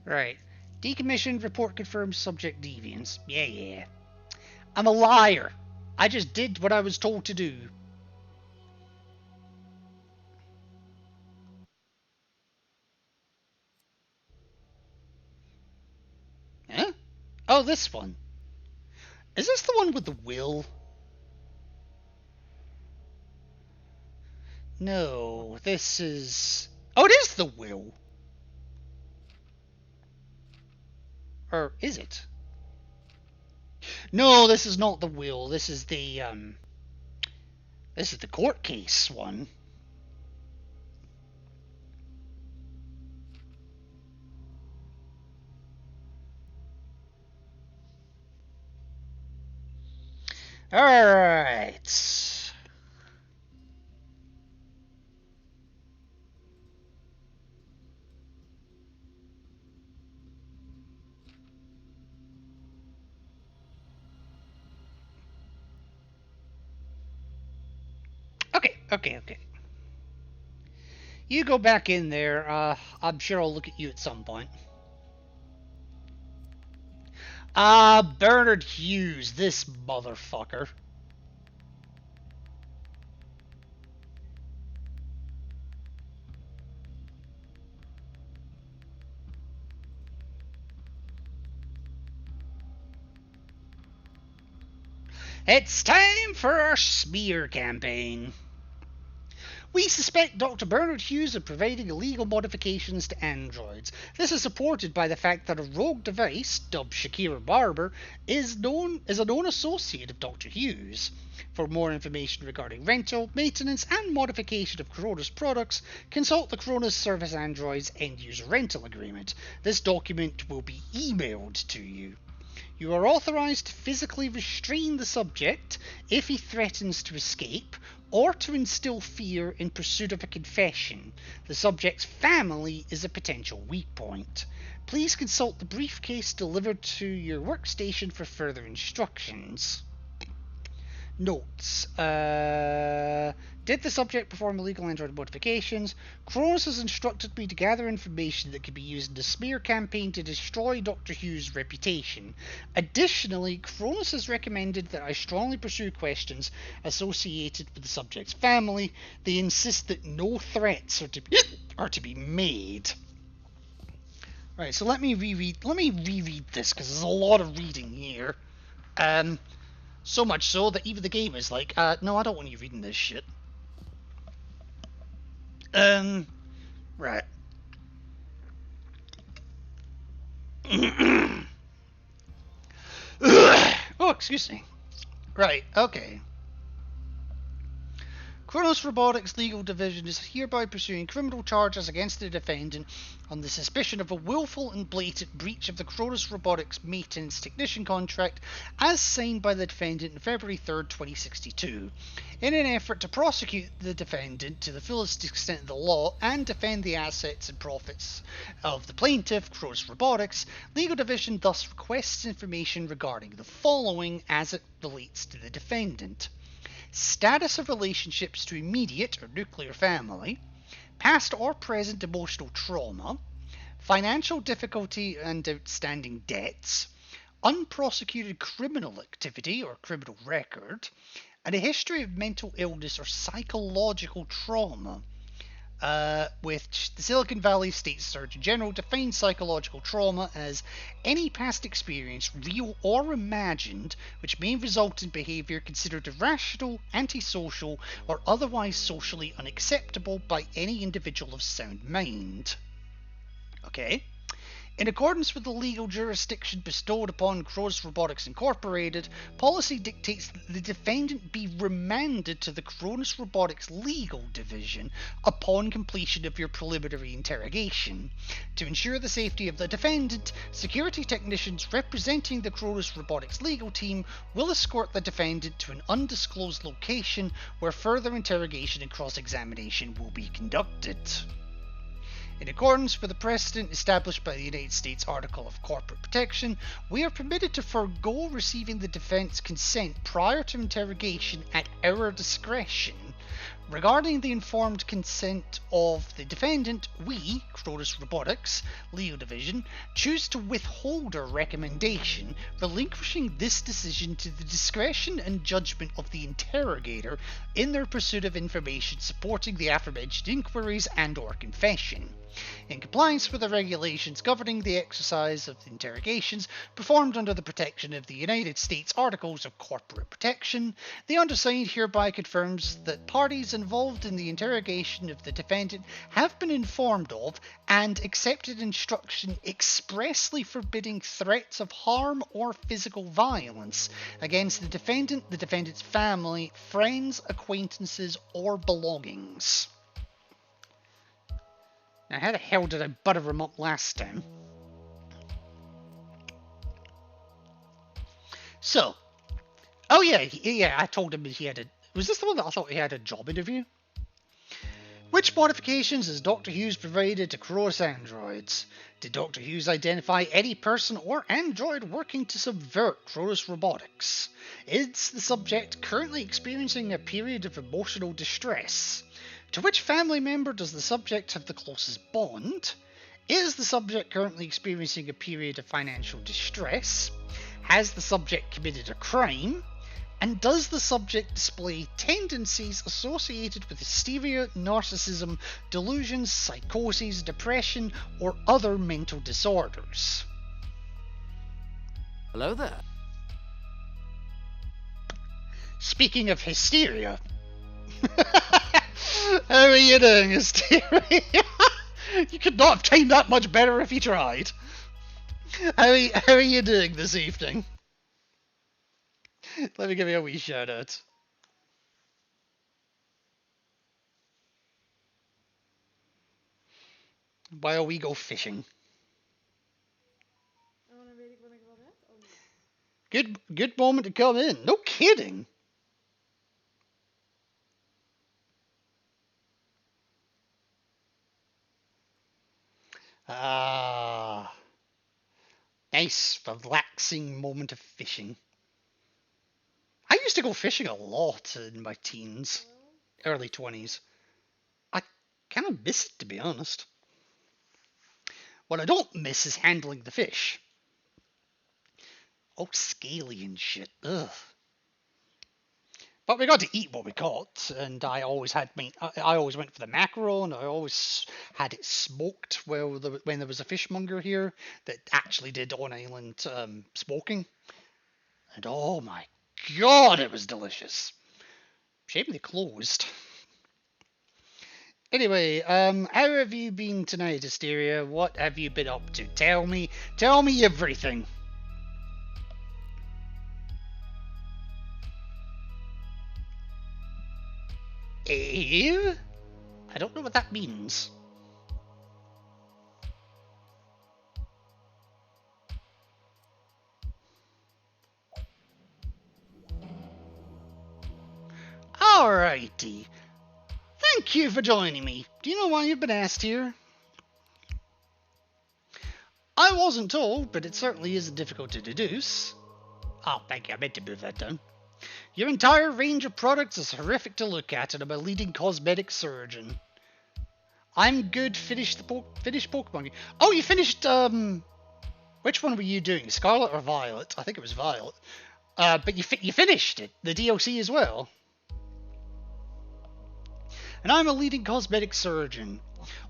Right. Decommissioned, report confirmed, subject deviance. Yeah. I'm a liar. I just did what I was told to do. Huh? Oh, this one. Is this the one with the will? No, this is... Oh, it is the will. Or is it? No, this is not the will. This is the court case one. Alright. Okay. You go back in there. I'm sure I'll look at you at some point. Bernard Hughes, this motherfucker. It's time for our smear campaign. We suspect Dr. Bernard Hughes of providing illegal modifications to androids. This is supported by the fact that a rogue device, dubbed Shakira Barber, is a known associate of Dr. Hughes. For more information regarding rental, maintenance, and modification of Corona's products, consult the Corona's Service Androids End-User Rental Agreement. This document will be emailed to you. You are authorized to physically restrain the subject if he threatens to escape, or to instill fear in pursuit of a confession. The subject's family is a potential weak point. Please consult the briefcase delivered to your workstation for further instructions. Notes. Did the subject perform illegal android modifications? Kronos has instructed me to gather information that could be used in a smear campaign to destroy Dr. Hughes' reputation. Additionally, Kronos has recommended that I strongly pursue questions associated with the subject's family. They insist that no threats are to be made. Right, so let me reread this, because there's a lot of reading here. So much so that even the game is like, no, I don't want you reading this shit. Right. Oh, excuse me. Right, okay. Kronos Robotics Legal Division is hereby pursuing criminal charges against the defendant on the suspicion of a willful and blatant breach of the Kronos Robotics maintenance technician contract as signed by the defendant on February 3rd, 2062. In an effort to prosecute the defendant to the fullest extent of the law and defend the assets and profits of the plaintiff, Kronos Robotics, Legal Division thus requests information regarding the following as it relates to the defendant: status of relationships to immediate or nuclear family, past or present emotional trauma, financial difficulty and outstanding debts, unprosecuted criminal activity or criminal record, and a history of mental illness or psychological trauma. With the Silicon Valley State Surgeon General defines psychological trauma as any past experience, real or imagined, which may result in behavior considered irrational, antisocial, or otherwise socially unacceptable by any individual of sound mind. Okay. In accordance with the legal jurisdiction bestowed upon Kronos Robotics Incorporated, policy dictates that the defendant be remanded to the Kronos Robotics Legal Division upon completion of your preliminary interrogation. To ensure the safety of the defendant, security technicians representing the Kronos Robotics legal team will escort the defendant to an undisclosed location where further interrogation and cross-examination will be conducted. In accordance with the precedent established by the United States Article of Corporate Protection, we are permitted to forego receiving the defense consent prior to interrogation at our discretion. Regarding the informed consent of the defendant, we, Kronos Robotics, Legal Division, choose to withhold our recommendation, relinquishing this decision to the discretion and judgment of the interrogator in their pursuit of information supporting the aforementioned inquiries and/or confession. In compliance with the regulations governing the exercise of the interrogations performed under the protection of the United States Articles of Corporate Protection, the undersigned hereby confirms that parties involved in the interrogation of the defendant have been informed of and accepted instruction expressly forbidding threats of harm or physical violence against the defendant's family, friends, acquaintances, or belongings. Now, how the hell did I butter him up last time? So, oh yeah, I told him that he had a... Was this the one that I thought he had a job interview? Which modifications has Dr. Hughes provided to Cronos androids? Did Dr. Hughes identify any person or android working to subvert Cronos robotics? Is the subject currently experiencing a period of emotional distress? To which family member does the subject have the closest bond? Is the subject currently experiencing a period of financial distress? Has the subject committed a crime? And does the subject display tendencies associated with hysteria, narcissism, delusions, psychoses, depression, or other mental disorders? Hello there. Speaking of hysteria... How are you doing, hysteria? You could not have timed that much better if you tried. How are you doing this evening? Let me give you a wee shout out. While we go fishing. Good moment to come in. No kidding. Ah. Nice, relaxing moment of fishing. I used to go fishing a lot in my teens, early 20s. I kind of miss it, to be honest. What I don't miss is handling the fish. Oh, scaly and shit. Ugh. But we got to eat what we caught, and I always went for the mackerel, and I always had it smoked when there was a fishmonger here that actually did on-island smoking. And oh my god, it was delicious. Shame they closed. Anyway, how have you been tonight, Hysteria? What have you been up to? Tell me everything. I don't know what that means. Alrighty. Thank you for joining me. Do you know why you've been asked here? I wasn't told, but it certainly isn't difficult to deduce. Oh, thank you. I meant to move that down. Your entire range of products is horrific to look at, and I'm a leading cosmetic surgeon. I'm good. Finished Pokemon. Oh, you finished, which one were you doing? Scarlet or Violet? I think it was Violet. But you finished it. The DLC as well. And I'm a leading cosmetic surgeon.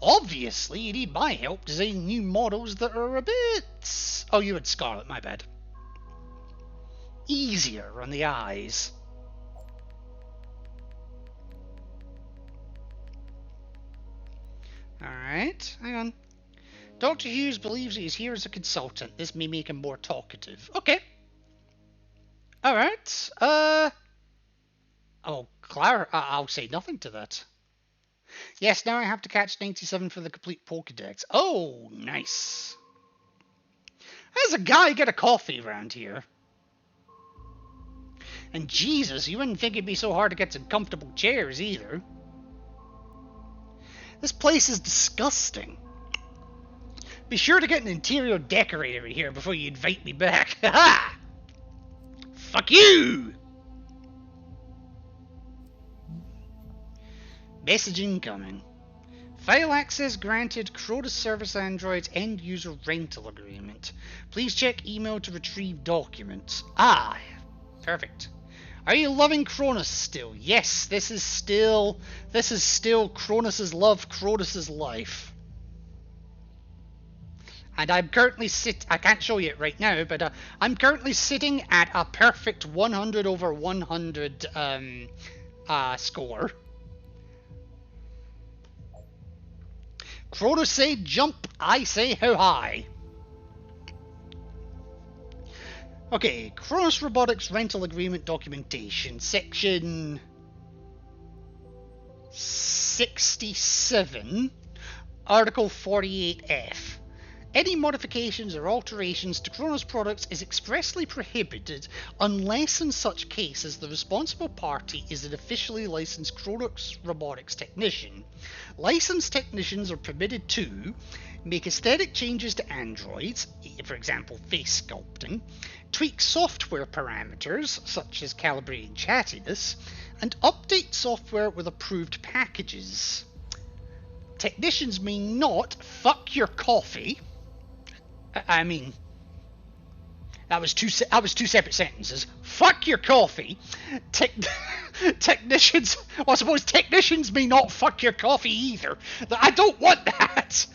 Obviously, you need my help designing new models that are a bit... Oh, you had Scarlet, my bad. Easier on the eyes. Alright, hang on. Dr. Hughes believes he is here as a consultant. This may make him more talkative. Okay. Alright, Oh, Clara, I'll say nothing to that. Yes, now I have to catch 97 for the complete Pokedex. Oh, nice. There's a guy get a coffee around here. And Jesus, you wouldn't think it'd be so hard to get some comfortable chairs either. This place is disgusting. Be sure to get an interior decorator here before you invite me back. Ha! Fuck you! Message incoming. File access granted. Crotus Service Androids End User Rental Agreement. Please check email to retrieve documents. Ah, perfect. Are you loving Cronus still? Yes, this is still Cronus's love, Cronus's life. And I'm currently I can't show you it right now, but I'm currently sitting at a perfect 100 over 100 score. Kronos say jump, I say how high. Okay, Kronos Robotics Rental Agreement Documentation, Section 67, Article 48F. Any modifications or alterations to Kronos products is expressly prohibited unless in such cases the responsible party is an officially licensed Kronos Robotics technician. Licensed technicians are permitted to make aesthetic changes to androids, for example face sculpting, tweak software parameters such as calibrating chattiness, and update software with approved packages. Technicians may not fuck your coffee. I mean, that was two separate sentences. Fuck your coffee. Technicians. Well, I suppose technicians may not fuck your coffee either. I don't want that.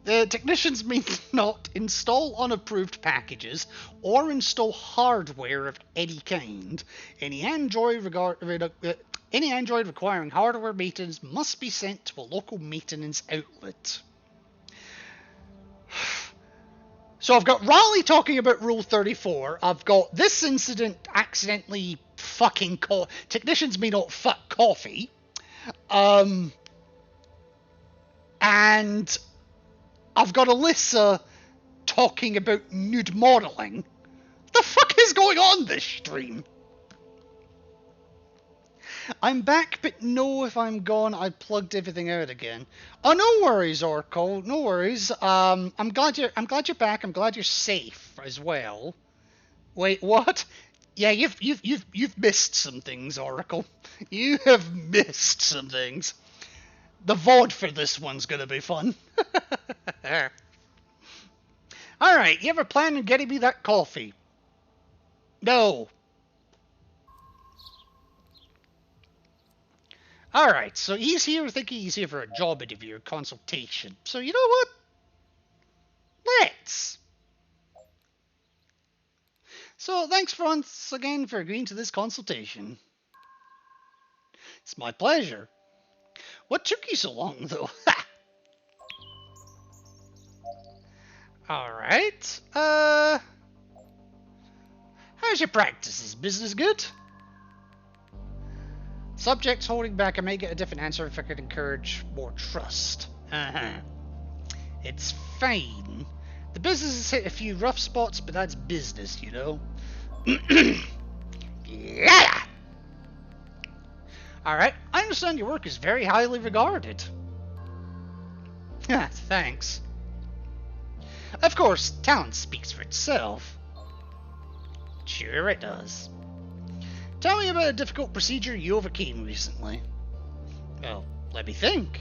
The technicians may not install unapproved packages or install hardware of any kind. Any android requiring hardware maintenance must be sent to a local maintenance outlet. So I've got Raleigh talking about Rule 34. I've got this incident accidentally fucking technicians may not fuck coffee. And I've got Alyssa talking about nude modelling. The fuck is going on this stream? I'm back, but no, if I'm gone, I plugged everything out again. Oh, no worries, Oracle. No worries. I'm glad you're back. I'm glad you're safe as well. Wait, what? Yeah, you've missed some things, Oracle. You have missed some things. The VOD for this one's gonna be fun. Alright, you ever plan on getting me that coffee? No. Alright, so he's here thinking he's here for a job interview or consultation. So you know what? Let's. So thanks once again for agreeing to this consultation. It's my pleasure. What took you so long, though? Alright, how's your practice? Is business good? Subjects holding back, I may get a different answer if I could encourage more trust. It's fine. The business has hit a few rough spots, but that's business, you know? Yeah! Alright, I understand your work is very highly regarded. Thanks. Of course, talent speaks for itself. Sure it does. Tell me about a difficult procedure you overcame recently. Well, let me think.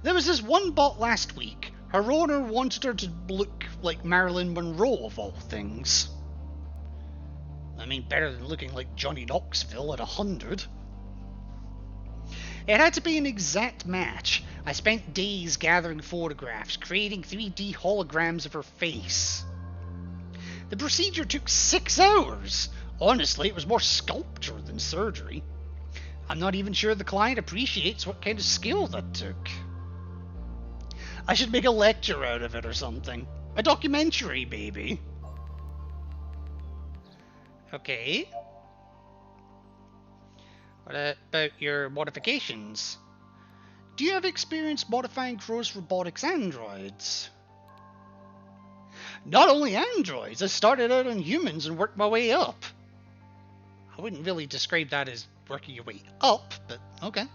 There was this one bot last week. Her owner wanted her to look like Marilyn Monroe of all things. I mean, better than looking like Johnny Knoxville at 100. It had to be an exact match. I spent days gathering photographs, creating 3D holograms of her face. The procedure took 6 hours. Honestly, it was more sculpture than surgery. I'm not even sure the client appreciates what kind of skill that took. I should make a lecture out of it or something. A documentary, maybe. Okay. What about your modifications? Do you have experience modifying Kronos Robotics androids? Not only androids, I started out on humans and worked my way up. I wouldn't really describe that as working your way up, but okay.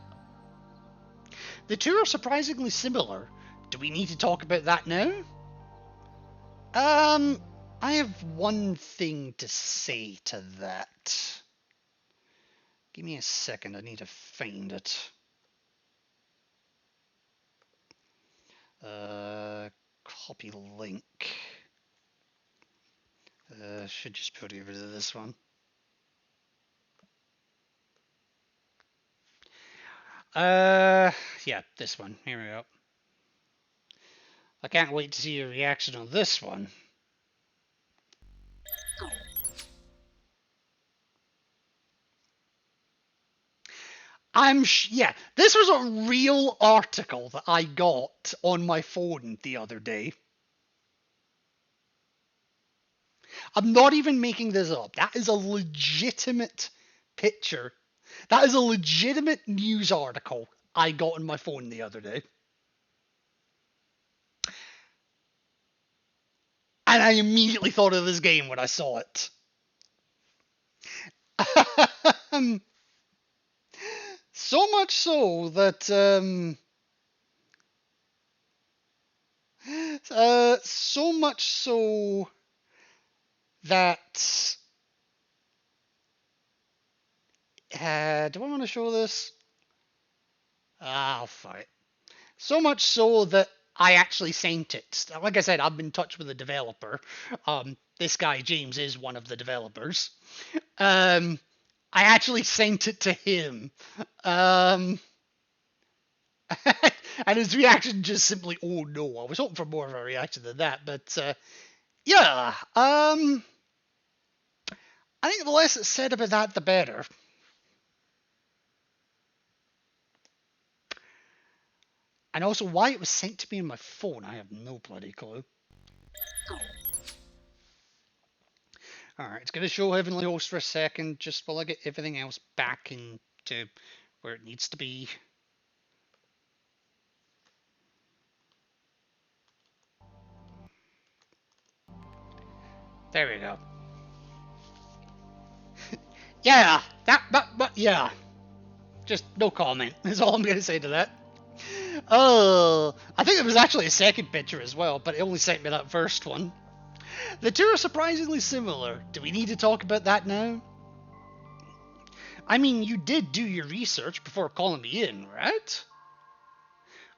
The two are surprisingly similar. Do we need to talk about that now? I have one thing to say to that. Give me a second, I need to find it. Copy link. Should just put it over to this one. Yeah, this one. Here we go. I can't wait to see your reaction on this one. Yeah, this was a real article that I got on my phone the other day. I'm not even making this up. That is a legitimate picture. That is a legitimate news article I got on my phone the other day. And I immediately thought of this game when I saw it. So much so that so much so that do I want to show this? Ah, fuck it. So much so that I actually sent it. Like I said, I've been in touch with the developer. This guy James is one of the developers. I actually sent it to him. And his reaction just simply, oh no. I was hoping for more of a reaction than that, but yeah. I think the less it's said about that, the better. And also, why it was sent to me on my phone, I have no bloody clue. Alright, it's going to show Heavenly Host for a second, just while I get everything else back into where it needs to be. There we go. Yeah, but yeah. Just no comment, is all I'm going to say to that. Oh, I think there was actually a second picture as well, but it only sent me that first one. The two are surprisingly similar. Do we need to talk about that now? I mean, you did do your research before calling me in, right?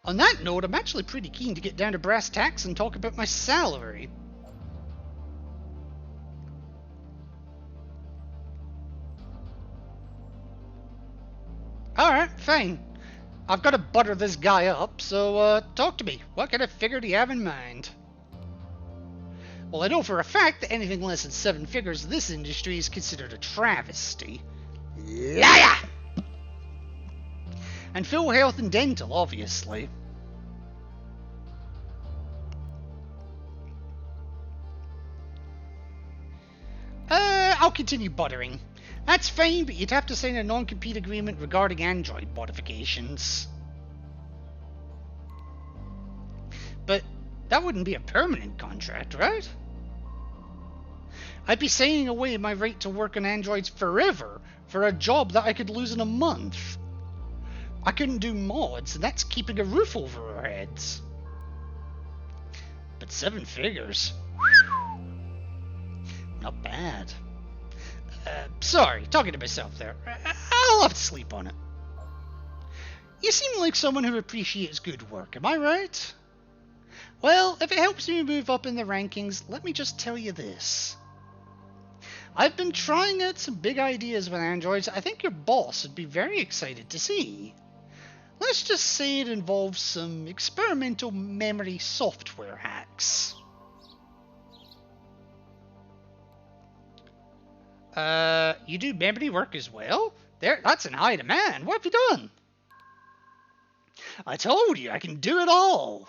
On that note, I'm actually pretty keen to get down to brass tacks and talk about my salary. Alright, fine. I've got to butter this guy up, so talk to me. What kind of figure do you have in mind? Well, I know for a fact that anything less than 7 figures in this industry is considered a travesty. Liar! And full health and dental, obviously. I'll continue buttering. That's fine, but you'd have to sign a non-compete agreement regarding android modifications. But that wouldn't be a permanent contract, right? I'd be signing away my right to work on androids forever for a job that I could lose in a month. I couldn't do mods, and that's keeping a roof over our heads. But 7 figures? Not bad. Sorry, talking to myself there. I'll have to sleep on it. You seem like someone who appreciates good work, am I right? Well, if it helps me move up in the rankings, let me just tell you this. I've been trying out some big ideas with androids I think your boss would be very excited to see. Let's just say it involves some experimental memory software hacks. You do memory work as well? That's in high demand. What have you done? I told you, I can do it all.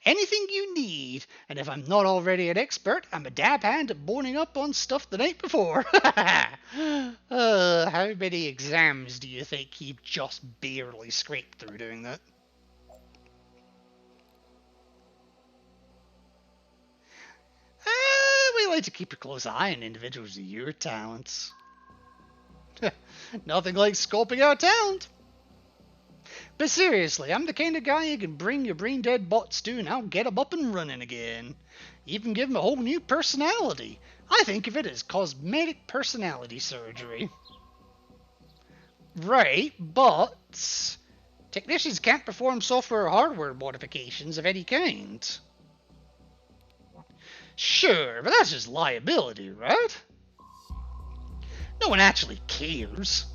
Anything you need, and if I'm not already an expert, I'm a dab hand at boning up on stuff the night before. How many exams do you think you've just barely scraped through doing that? We like to keep a close eye on individuals with your talents. Nothing like scoping out talent. But seriously, I'm the kind of guy you can bring your brain-dead bots to and I'll get them up and running again. Even give them a whole new personality. I think of it as cosmetic personality surgery. Right, but technicians can't perform software or hardware modifications of any kind. Sure, but that's just liability, right? No one actually cares.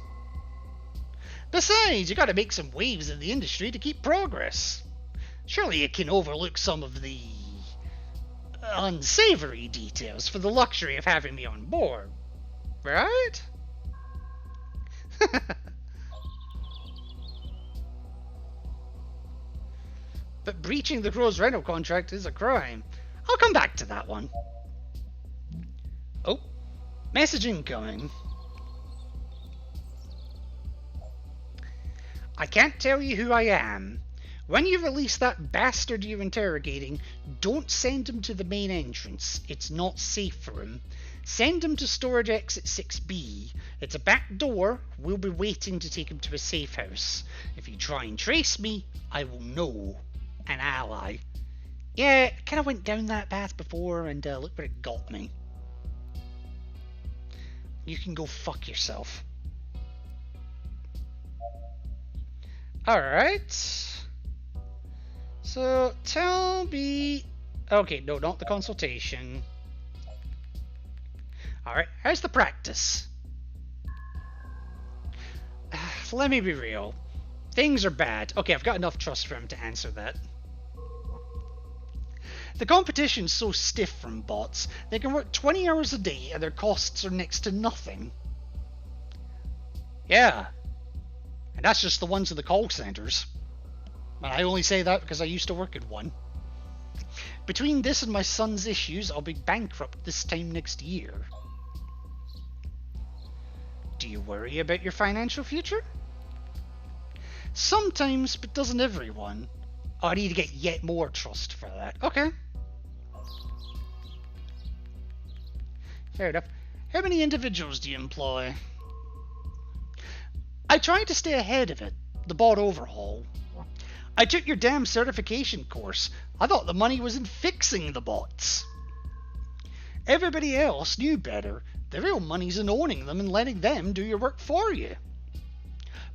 Besides, you gotta make some waves in the industry to keep progress. Surely you can overlook some of the unsavory details for the luxury of having me on board, right? but breaching the Crow's rental contract is a crime. I'll come back to that one. Oh, message incoming. I can't tell you who I am. When you release that bastard you're interrogating, don't send him to the main entrance. It's not safe for him. Send him to storage exit 6B. It's a back door. We'll be waiting to take him to a safe house. If you try and trace me, I will know. An ally. Yeah, I kind of went down that path before and look where it got me. You can go fuck yourself. Alright. So, tell me... Okay, no, not the consultation. Alright, how's the practice? Let me be real. Things are bad. Okay, I've got enough trust for him to answer that. The competition's so stiff from bots, they can work 20 hours a day and their costs are next to nothing. Yeah. And that's just the ones in the call centers. And I only say that because I used to work at one. Between this and my son's issues, I'll be bankrupt this time next year. Do you worry about your financial future? Sometimes, but doesn't everyone? Oh, I need to get yet more trust for that. Okay. Fair enough. How many individuals do you employ? I tried to stay ahead of it. The bot overhaul. I took your damn certification course. I thought the money was in fixing the bots. Everybody else knew better. The real money's in owning them and letting them do your work for you.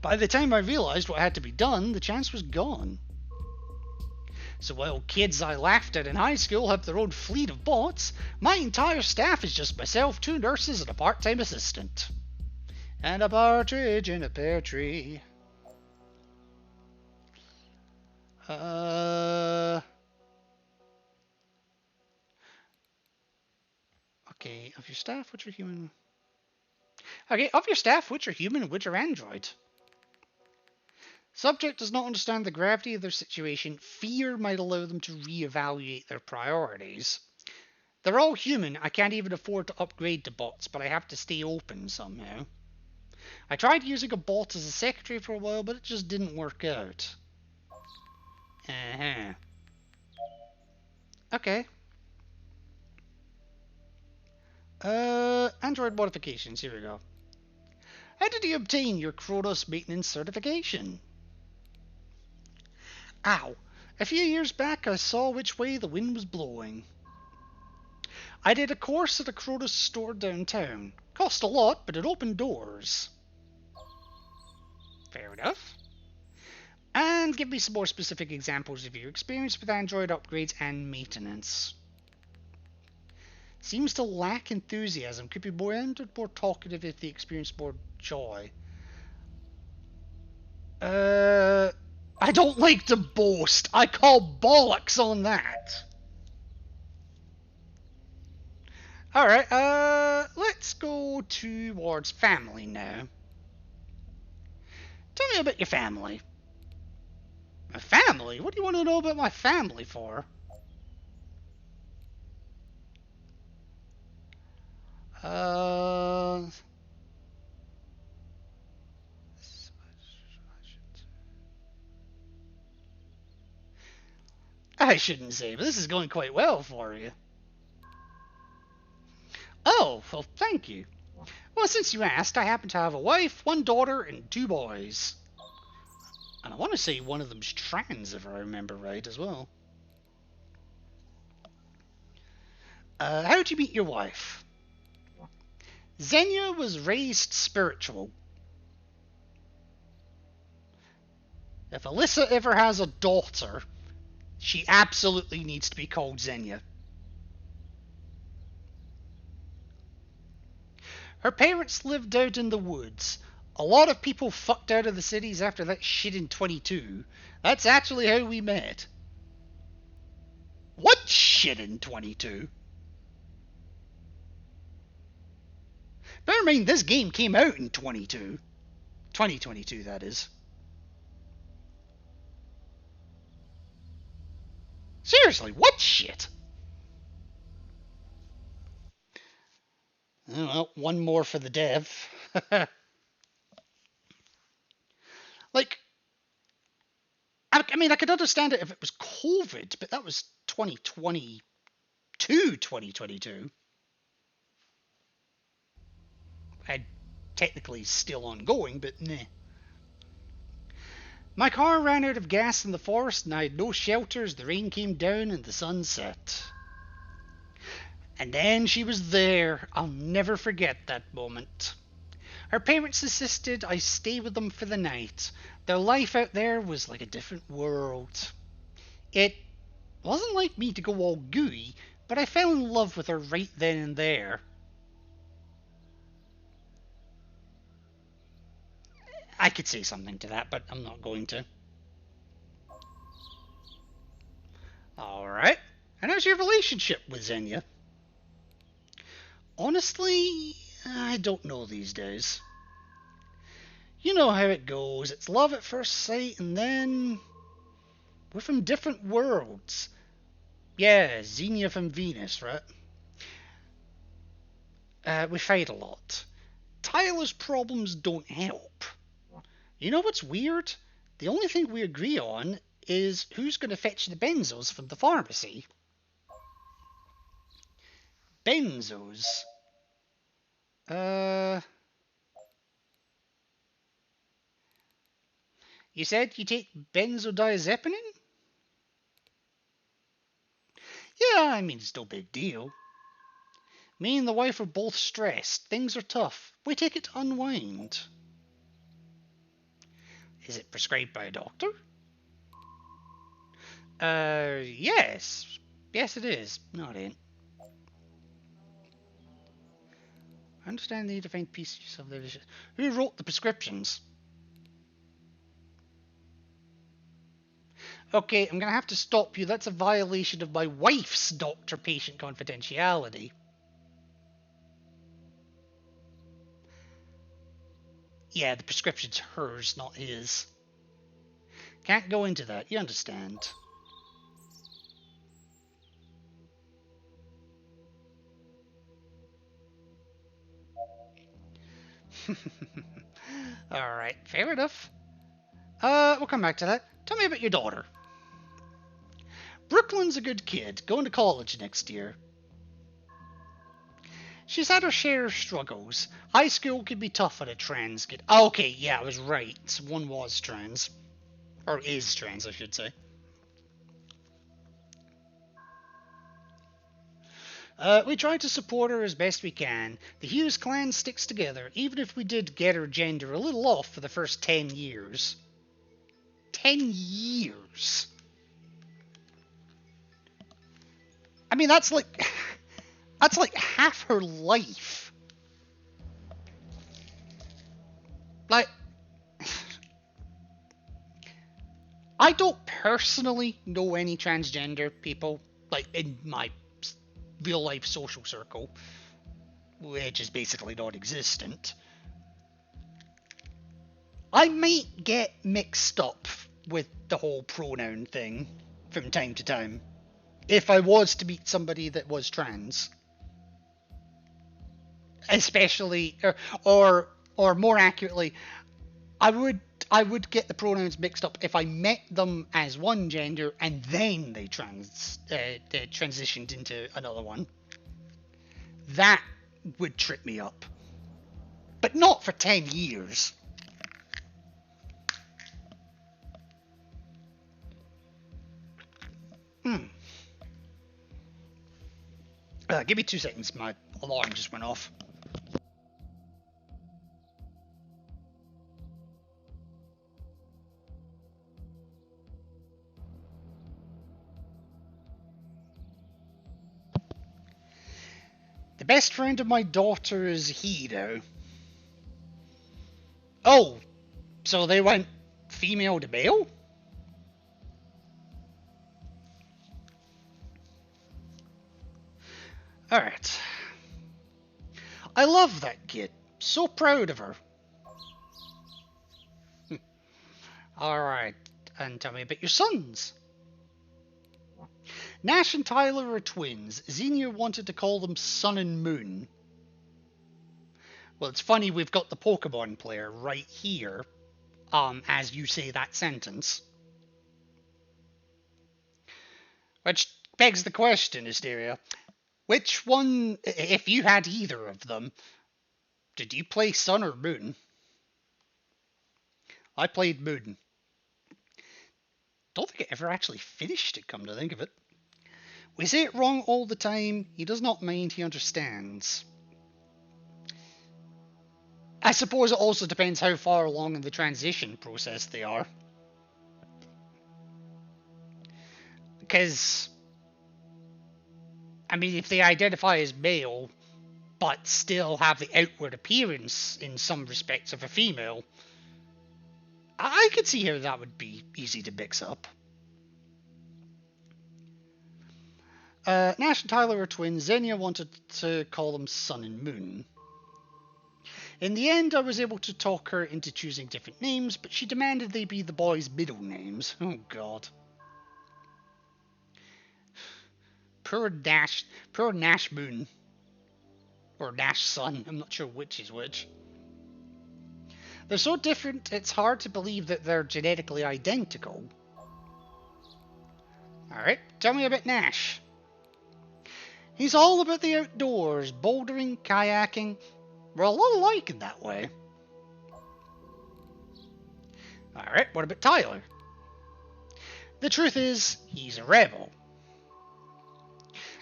By the time I realised what had to be done, the chance was gone. So while kids I laughed at in high school have their own fleet of bots, my entire staff is just myself, 2 nurses, and a part-time assistant. And a partridge in a pear tree. Okay, of your staff, which are human? Okay, of your staff, which are human and which are android? Subject does not understand the gravity of their situation. Fear might allow them to reevaluate their priorities. They're all human. I can't even afford to upgrade to bots, but I have to stay open somehow. I tried using a bot as a secretary for a while, but it just didn't work out. Okay. Android modifications, here we go. How did you obtain your Kronos maintenance certification? Ow. A few years back I saw which way the wind was blowing. I did a course at a Kronos store downtown. Cost a lot, but it opened doors. Fair enough. And give me some more specific examples of your experience with Android upgrades and maintenance. Seems to lack enthusiasm. Could be more Android, more talkative if they experience more joy. I don't like to boast. I call bollocks on that. Alright, let's go towards family now. Tell me about your family. My family? What do you want to know about my family for? I shouldn't say, but this is going quite well for you. Oh, well, thank you. Well, since you asked, I happen to have a wife, 1 daughter, and 2 boys. And I want to say one of them's trans, if I remember right, as well. How'd you meet your wife? Xenia was raised spiritual. If Alyssa ever has a daughter, she absolutely needs to be called Xenia. Her parents lived out in the woods. A lot of people fucked out of the cities after that shit in 22. That's actually how we met. What shit in 22? Bear in mind, this game came out in 22. 2022, that is. Seriously, what shit? Oh, well, one more for the dev. Like, I mean, I could understand it if it was COVID, but that was 2022. And technically still ongoing, but nah. My car ran out of gas in the forest and I had no shelter as the rain came down and the sun set. And then she was there. I'll never forget that moment. Her parents insisted I stay with them for the night. Their life out there was like a different world. It wasn't like me to go all gooey, but I fell in love with her right then and there. I could say something to that, but I'm not going to. Alright. And how's your relationship with Xenia? Honestly, I don't know these days. You know how it goes. It's love at first sight, and then we're from different worlds. Yeah, Xenia from Venus, right? We fight a lot. Tyler's problems don't help. You know what's weird? The only thing we agree on is who's going to fetch the benzos from the pharmacy. Benzos? You said you take benzodiazepine? Yeah, I mean, it's no big deal. Me and the wife are both stressed. Things are tough. We take it to unwind. Is it prescribed by a doctor? Yes. Yes, it is. No, it ain't. I understand the need to find peace yourself. Who wrote the prescriptions? Okay, I'm going to have to stop you. That's a violation of my wife's doctor-patient confidentiality. Yeah, the prescription's hers, not his. Can't go into that, you understand. Alright, fair enough. We'll come back to that. Tell me about your daughter. Brooklyn's a good kid, going to college next year. She's had her share of struggles. High school can be tough on a trans kid. Okay, yeah, I was right. One was trans. Or is trans, I should say. We try to support her as best we can. The Hughes clan sticks together, even if we did get her gender a little off for the first 10 years. 10 years? I mean, that's like half her life. Like, I don't personally know any transgender people, like, in my real life social circle, which is basically non-existent. I might get mixed up with the whole pronoun thing from time to time, if I was to meet somebody that was trans. Especially, or more accurately, I would get the pronouns mixed up if I met them as one gender and then they transitioned into another one. That would trip me up. But not for 10 years. Give me 2 seconds, my alarm just went off. The best friend of my daughter is he, though. Oh, so they went female to male? Alright. I love that kid. So proud of her. Alright, and tell me about your sons. Nash and Tyler are twins. Xenia wanted to call them Sun and Moon. Well, it's funny we've got the Pokemon player right here, as you say that sentence. Which begs the question, Asteria. Which one, if you had either of them, did you play Sun or Moon? I played Moon. Don't think I ever actually finished it, come to think of it. We say it wrong all the time. He does not mind, he understands. I suppose it also depends how far along in the transition process they are. Because, I mean, if they identify as male, but still have the outward appearance in some respects of a female, I could see how that would be easy to mix up. Nash and Tyler are twins. Xenia wanted to call them Sun and Moon. In the end, I was able to talk her into choosing different names, but she demanded they be the boys' middle names. Oh, God. Poor Nash Moon. Or Nash Sun, I'm not sure which is which. They're so different, it's hard to believe that they're genetically identical. Alright, tell me about Nash. He's all about the outdoors, bouldering, kayaking. We're a lot alike in that way. Alright, what about Tyler? The truth is, he's a rebel.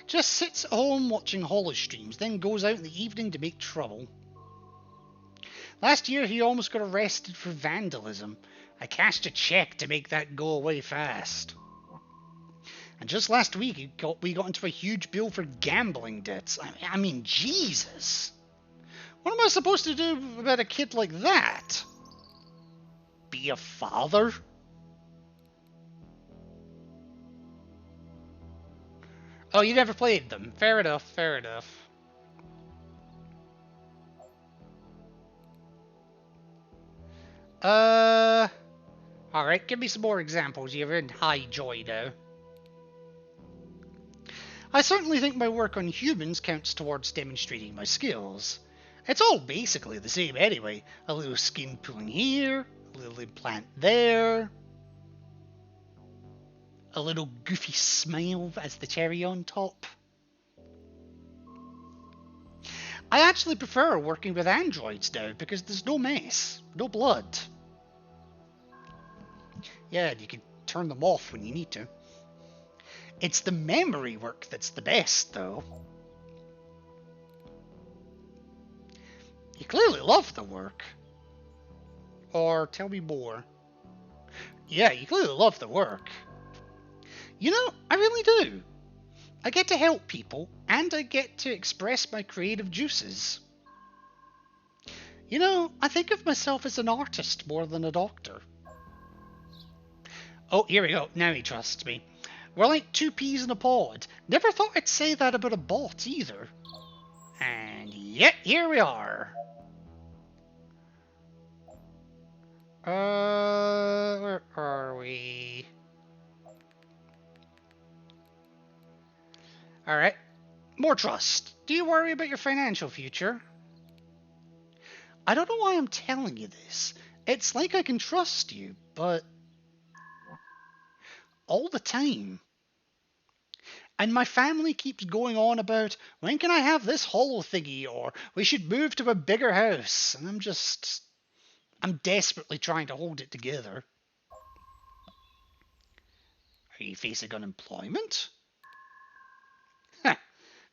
Just sits at home watching holo streams, then goes out in the evening to make trouble. Last year he almost got arrested for vandalism. I cashed a check to make that go away fast. And just last week we got into a huge bill for gambling debts. I mean, Jesus! What am I supposed to do about a kid like that? Be a father? Oh, you never played them. Fair enough, fair enough. Alright, give me some more examples. You're in high joy now. I certainly think my work on humans counts towards demonstrating my skills. It's all basically the same anyway. A little skin pulling here, a little implant there. A little goofy smile as the cherry on top. I actually prefer working with androids now because there's no mess, no blood. Yeah, you can turn them off when you need to. It's the memory work that's the best, though. You clearly love the work. Or tell me more. Yeah, you clearly love the work. You know, I really do. I get to help people, and I get to express my creative juices. You know, I think of myself as an artist more than a doctor. Oh, here we go. Now he trusts me. We're like two peas in a pod. Never thought I'd say that about a bot either. And yet, here we are. Where are we? Alright. More trust. Do you worry about your financial future? I don't know why I'm telling you this. It's like I can trust you, but all the time. And my family keeps going on about, when can I have this holo thingy, or we should move to a bigger house, and I'm desperately trying to hold it together. Are you facing unemployment?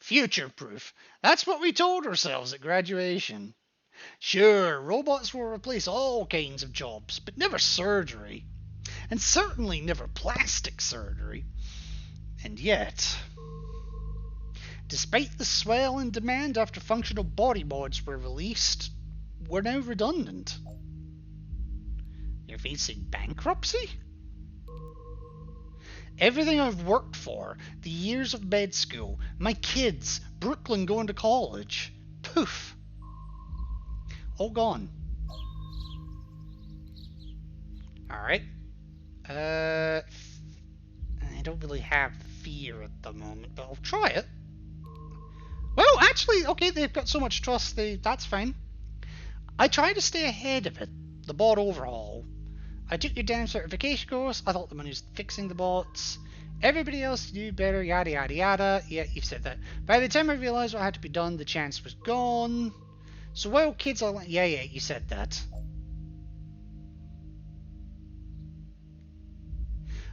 Future-proof. That's what we told ourselves at graduation. Sure, robots will replace all kinds of jobs, but never surgery. And certainly never plastic surgery. And yet, despite the swell in demand after functional body mods were released, we're now redundant. You're facing bankruptcy? Everything I've worked for, the years of med school, my kids, Brooklyn going to college, poof. All gone. Alright. I don't really have fear at the moment, but I'll try it. Well, actually, okay, they've got so much trust, that's fine. I try to stay ahead of it. The bot overhaul. I took your damn certification course. I thought the money was fixing the bots. Everybody else knew better, yada yada yada. Yeah, you've said that. By the time I realised what had to be done, the chance was gone. So, well, kids are like, yeah, you said that.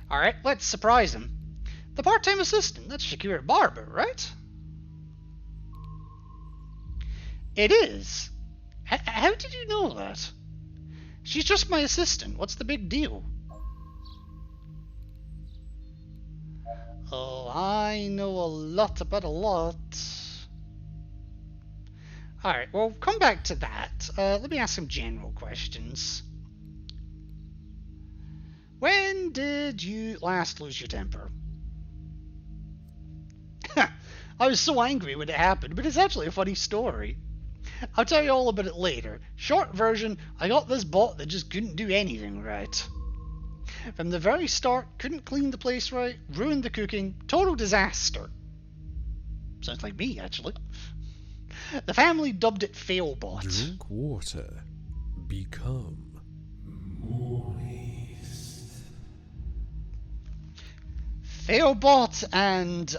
Alright, let's surprise him. The part-time assistant, that's Shakira Barber, right? It is. How did you know that? She's just my assistant. What's the big deal? Oh, I know a lot about a lot. Alright, well, come back to that. Let me ask some general questions. When did you last lose your temper? I was so angry when it happened, but it's actually a funny story. I'll tell you all about it later. Short version, I got this bot that just couldn't do anything right. From the very start, couldn't clean the place right, ruined the cooking, total disaster. Sounds like me, actually. The family dubbed it Failbot. Drink water. Become moist. Failbot and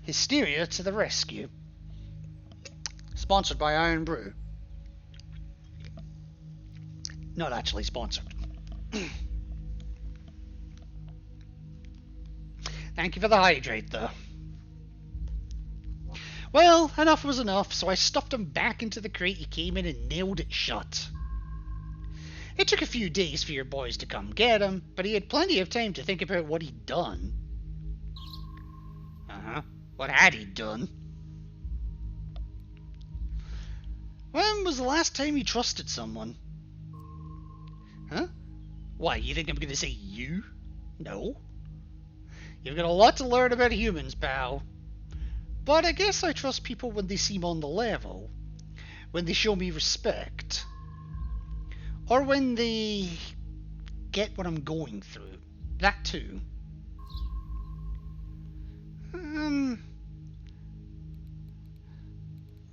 Hysteria to the rescue. Sponsored by Iron Brew. Not actually sponsored. Thank you for the hydrate, though. Well, enough was enough, so I stuffed him back into the crate he came in and nailed it shut. It took a few days for your boys to come get him, but he had plenty of time to think about what he'd done. What had he done? When was the last time you trusted someone? Huh? Why, you think I'm going to say you? No. You've got a lot to learn about humans, pal. But I guess I trust people when they seem on the level. When they show me respect. Or when they get what I'm going through. That too.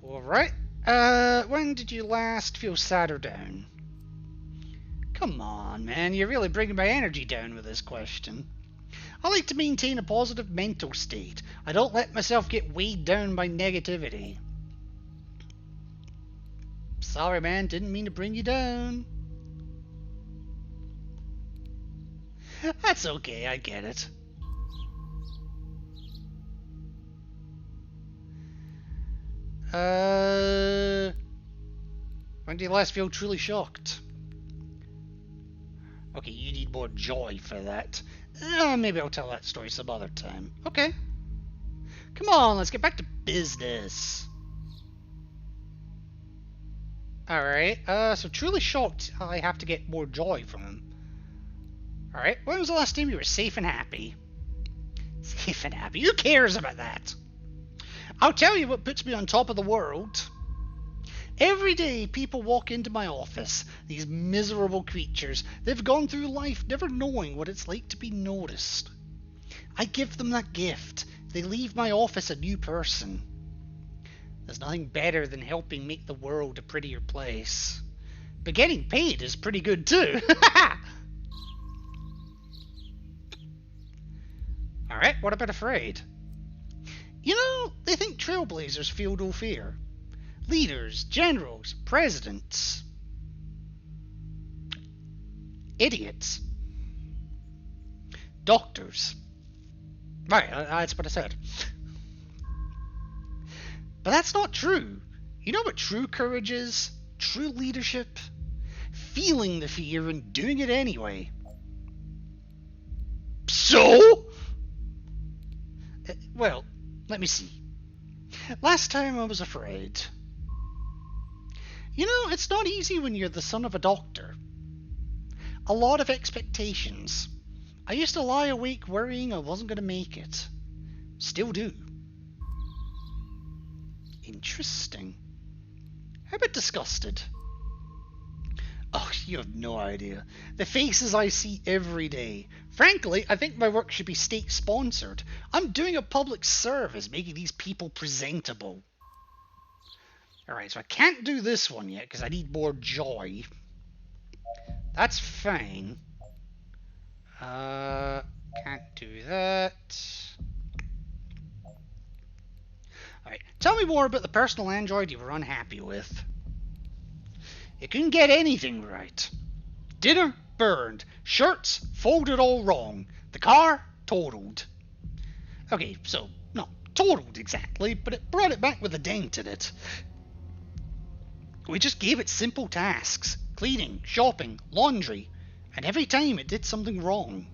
Alright. When did you last feel sad or down? Come on, man. You're really bringing my energy down with this question. I like to maintain a positive mental state. I don't let myself get weighed down by negativity. Sorry, man. Didn't mean to bring you down. That's okay. I get it. When did you last feel truly shocked? Okay, you need more joy for that. Maybe I'll tell that story some other time. Okay. Come on, let's get back to business. Alright, so truly shocked, I have to get more joy from him. Alright, when was the last time you were safe and happy? Safe and happy? Who cares about that? I'll tell you what puts me on top of the world. Every day people walk into my office, these miserable creatures. They've gone through life never knowing what it's like to be noticed. I give them that gift. They leave my office a new person. There's nothing better than helping make the world a prettier place. But getting paid is pretty good too. Alright, what about afraid? You know, they think trailblazers feel no fear. Leaders, generals, presidents. Idiots. Doctors. Right, that's what I said. But that's not true. You know what true courage is? True leadership? Feeling the fear and doing it anyway. So? Well, let me see. Last time I was afraid. You know, it's not easy when you're the son of a doctor. A lot of expectations. I used to lie awake worrying I wasn't going to make it. Still do. Interesting. How about disgusted? Oh, you have no idea. The faces I see every day. Frankly, I think my work should be state-sponsored. I'm doing a public service, making these people presentable. Alright, so I can't do this one yet, because I need more joy. That's fine. Can't do that. Alright, tell me more about the personal android you were unhappy with. You couldn't get anything right. Dinner burned. Shirts folded all wrong. The car totaled. Okay, so not totaled exactly, but it brought it back with a dent in it. We just gave it simple tasks. Cleaning, shopping, laundry. And every time it did something wrong.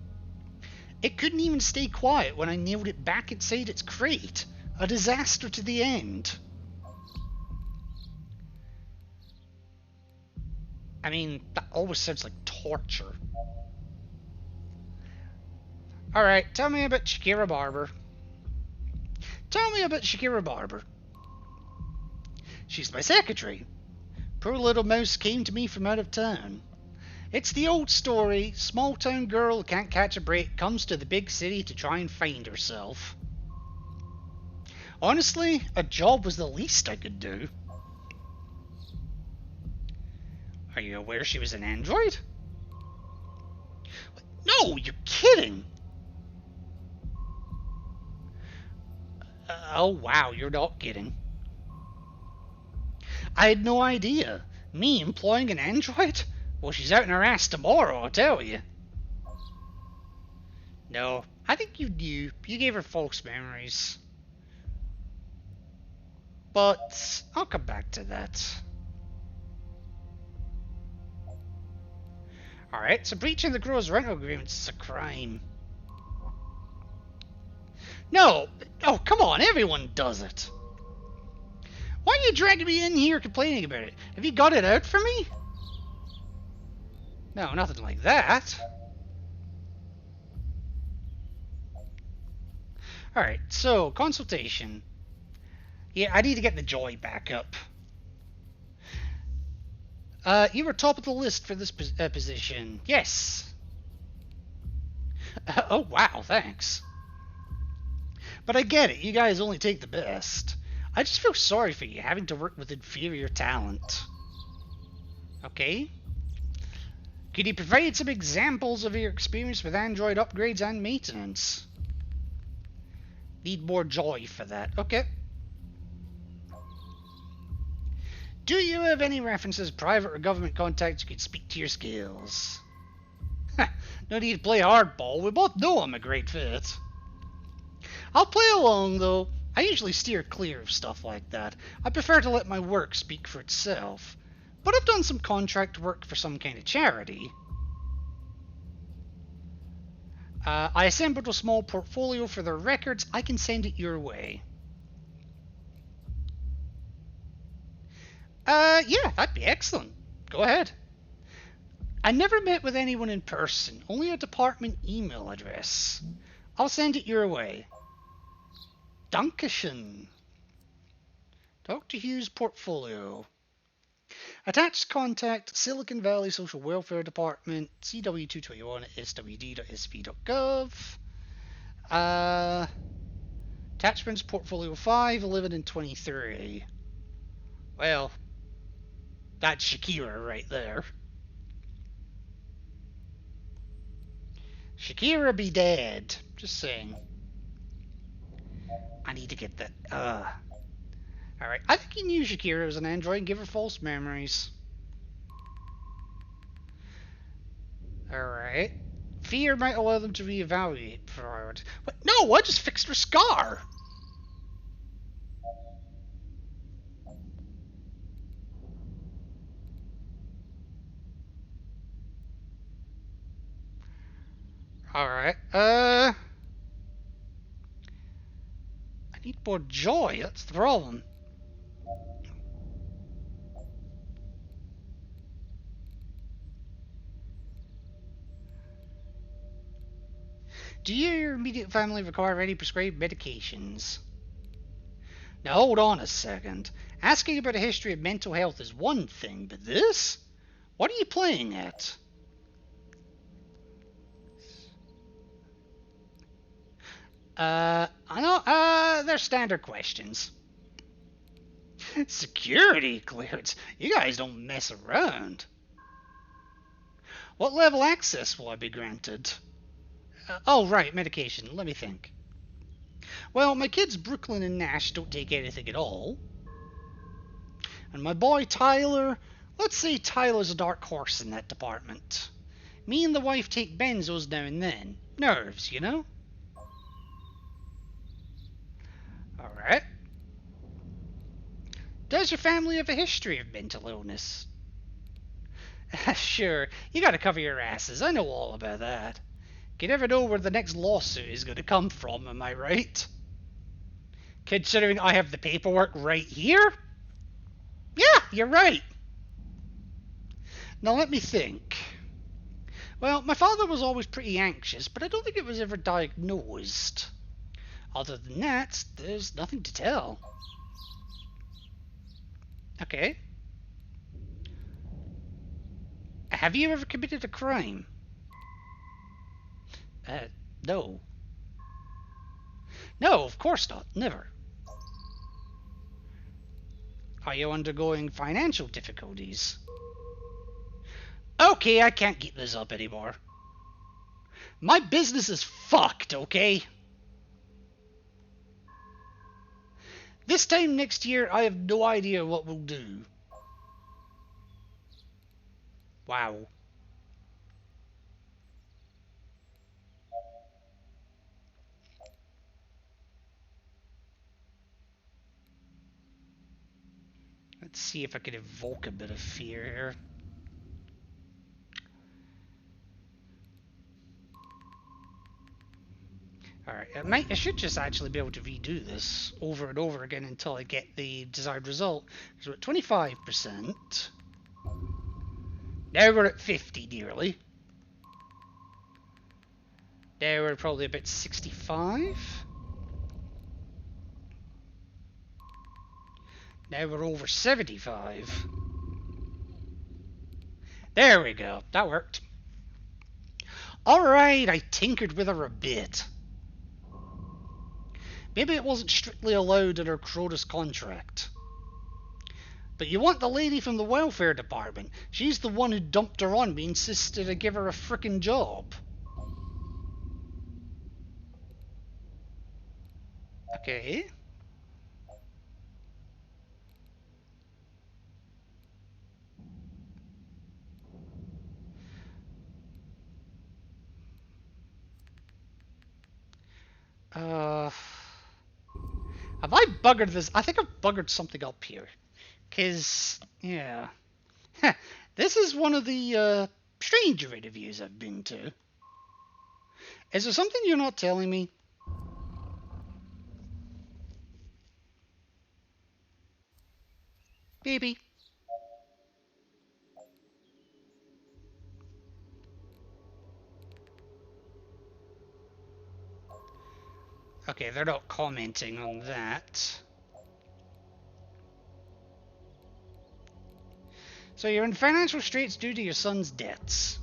It couldn't even stay quiet when I nailed it back inside its crate. A disaster to the end. I mean, that always sounds like torture. Alright, tell me about Shakira Barber. Tell me about Shakira Barber. She's my secretary. Poor little mouse came to me from out of town. It's the old story. Small town girl can't catch a break, comes to the big city to try and find herself. Honestly, a job was the least I could do. Are you aware she was an android? No, you're kidding! Oh wow, you're not kidding. I had no idea. Me employing an android? Well, she's out in her ass tomorrow, I'll tell you. No, I think you knew. You gave her false memories. But I'll come back to that. Alright, so breaching the crow's rental agreements is a crime. No! Oh, come on, everyone does it. Why are you dragging me in here complaining about it? Have you got it out for me? No, nothing like that. Alright, so, consultation. Yeah, I need to get the joy back up. You were top of the list for this position. Yes. Oh, wow, thanks. But I get it, you guys only take the best. I just feel sorry for you having to work with inferior talent. Okay. Could you provide some examples of your experience with Android upgrades and maintenance? Need more joy for that. Okay. Do you have any references, private or government contacts you could speak to your skills? No need to play hardball, we both know I'm a great fit. I'll play along though. I usually steer clear of stuff like that. I prefer to let my work speak for itself. But I've done some contract work for some kind of charity. I assembled a small portfolio for their records. I can send it your way. Yeah, that'd be excellent. Go ahead. I never met with anyone in person, only a department email address. I'll send it your way. Dankeschön. Dr. Hughes' portfolio. Attached contact, Silicon Valley Social Welfare Department, CW221 at swd.sp.gov. Attachments, portfolio 5, 11, and 23. Well, that's Shakira right there. Shakira be dead. Just saying. I need to get that. Alright, I think you knew Shakira was an android and give her false memories. Alright. Fear might allow them to reevaluate priorities. What? No, I just fixed her scar! Alright, I need more joy, that's the problem. Do you or your immediate family require any prescribed medications? Now hold on a second. Asking about a history of mental health is one thing, but this? What are you playing at? I know, they're standard questions. Security clearance? You guys don't mess around. What level access will I be granted? Oh, right, medication. Let me think. Well, my kids Brooklyn and Nash don't take anything at all. And my boy Tyler, let's say Tyler's a dark horse in that department. Me and the wife take benzos now and then. Nerves, you know? Alright. Does your family have a history of mental illness? Sure, you gotta cover your asses. I know all about that. You never know where the next lawsuit is gonna come from, am I right? Considering I have the paperwork right here? Yeah, you're right. Now let me think. Well, my father was always pretty anxious, but I don't think it was ever diagnosed. Other than that, there's nothing to tell. Okay. Have you ever committed a crime? No. No, of course not. Never. Are you undergoing financial difficulties? Okay, I can't keep this up anymore. My business is fucked, okay? This time next year, I have no idea what we'll do. Wow. Let's see if I can evoke a bit of fear here. Alright, I should just actually be able to redo this over and over again until I get the desired result. So we're at 25%. Now we're at 50 nearly. Now we're probably about 65. Now we're over 75. There we go. That worked. Alright, I tinkered with her a bit. Maybe it wasn't strictly allowed in her Cronus contract. But you want the lady from the welfare department. She's the one who dumped her on me and insisted I give her a frickin' job. Okay. Have I buggered this? I think I've buggered something up here. Cause, yeah. This is one of the, stranger interviews I've been to. Is there something you're not telling me? Baby. Okay, they're not commenting on that. So you're in financial straits due to your son's debts.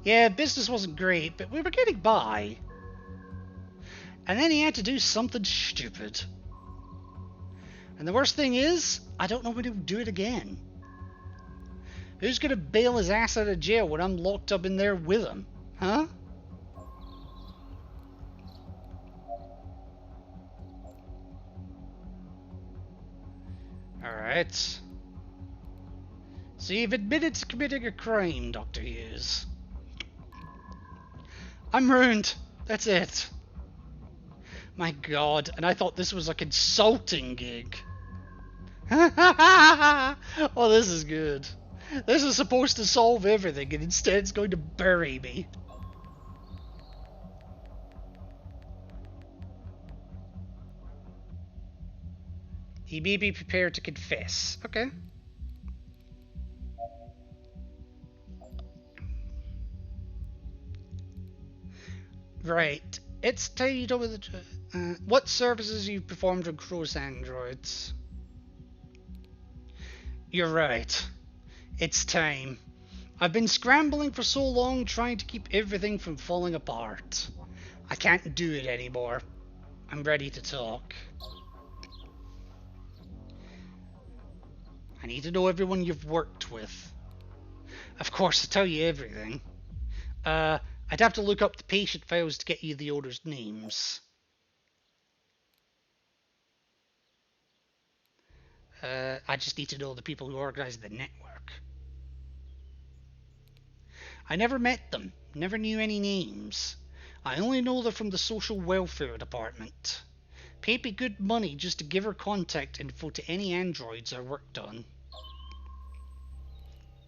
Yeah, business wasn't great, but we were getting by. And then he had to do something stupid. And the worst thing is, I don't know when he'll do it again. Who's gonna bail his ass out of jail when I'm locked up in there with him? Huh? Alright. So you've admitted to committing a crime, Dr. Hughes. I'm ruined. That's it. My god, and I thought this was a consulting gig. Oh, this is good. This is supposed to solve everything, and instead it's going to bury me. He may be prepared to confess. Okay. Right. It's tied over the... what services you've performed on Cross Androids? You're right. It's time. I've been scrambling for so long trying to keep everything from falling apart. I can't do it anymore. I'm ready to talk. I need to know everyone you've worked with. Of course, I'll tell you everything. I'd have to look up the patient files to get you the owners' names. I just need to know the people who organize the network. I never met them, never knew any names. I only know they're from the social welfare department. Paid me good money just to give her contact info to any androids I worked on.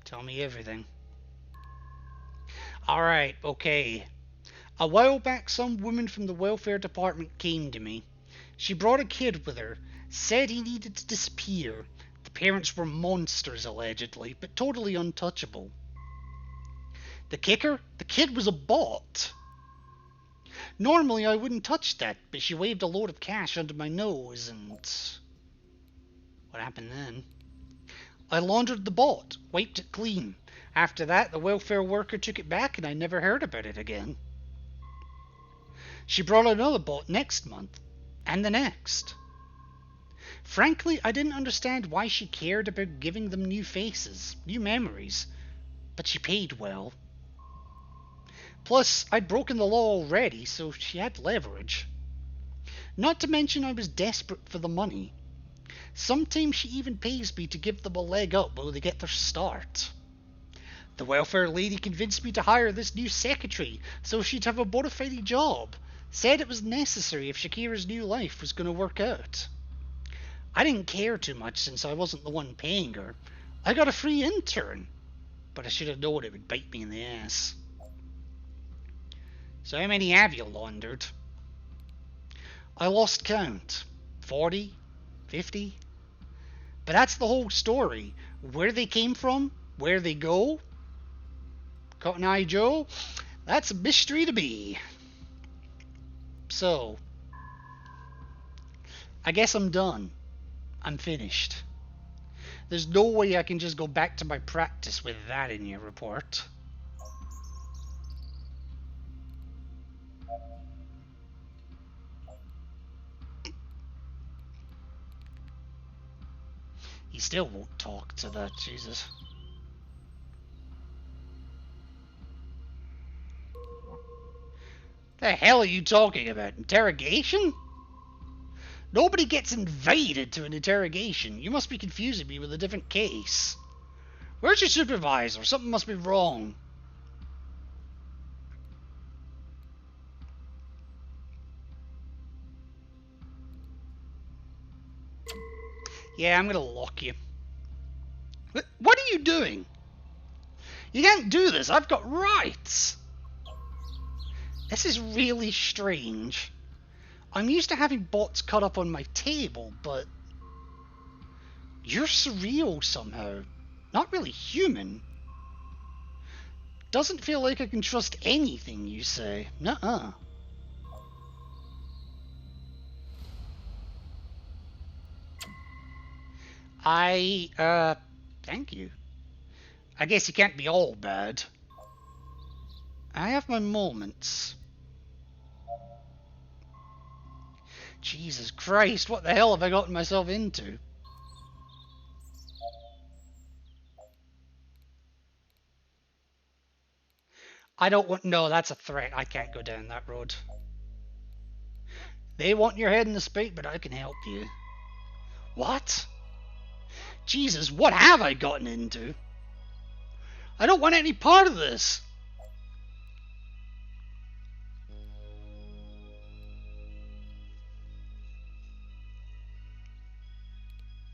Tell me everything. Alright, okay. A while back, some woman from the welfare department came to me. She brought a kid with her, said he needed to disappear. The parents were monsters, allegedly, but totally untouchable. The kicker? The kid was a bot. Normally I wouldn't touch that, but she waved a load of cash under my nose and... What happened then? I laundered the bot, wiped it clean. After that, the welfare worker took it back and I never heard about it again. She brought another bot next month, and the next. Frankly, I didn't understand why she cared about giving them new faces, new memories, but she paid well. Plus, I'd broken the law already, so she had leverage. Not to mention I was desperate for the money. Sometimes she even pays me to give them a leg up while they get their start. The welfare lady convinced me to hire this new secretary so she'd have a bona fide job. Said it was necessary if Shakira's new life was going to work out. I didn't care too much since I wasn't the one paying her. I got a free intern, but I should have known it would bite me in the ass. So how many have you laundered? I lost count. 40? 50? But that's the whole story. Where they came from? Where they go? Cotton Eye Joe? That's a mystery to me. So, I guess I'm done. I'm finished. There's no way I can just go back to my practice with that in your report. He still won't talk to that, Jesus. The hell are you talking about? Interrogation? Nobody gets invited to an interrogation. You must be confusing me with a different case. Where's your supervisor? Something must be wrong. Yeah, I'm gonna lock you. What are you doing? You can't do this. I've got rights. This is really strange. I'm used to having bots cut up on my table, but... You're surreal somehow. Not really human. Doesn't feel like I can trust anything you say. Nuh-uh. Thank you. I guess you can't be all bad. I have my moments. Jesus Christ, what the hell have I gotten myself into? I don't want... No, that's a threat. I can't go down that road. They want your head in the spike, but I can help you. What? Jesus, what have I gotten into? I don't want any part of this.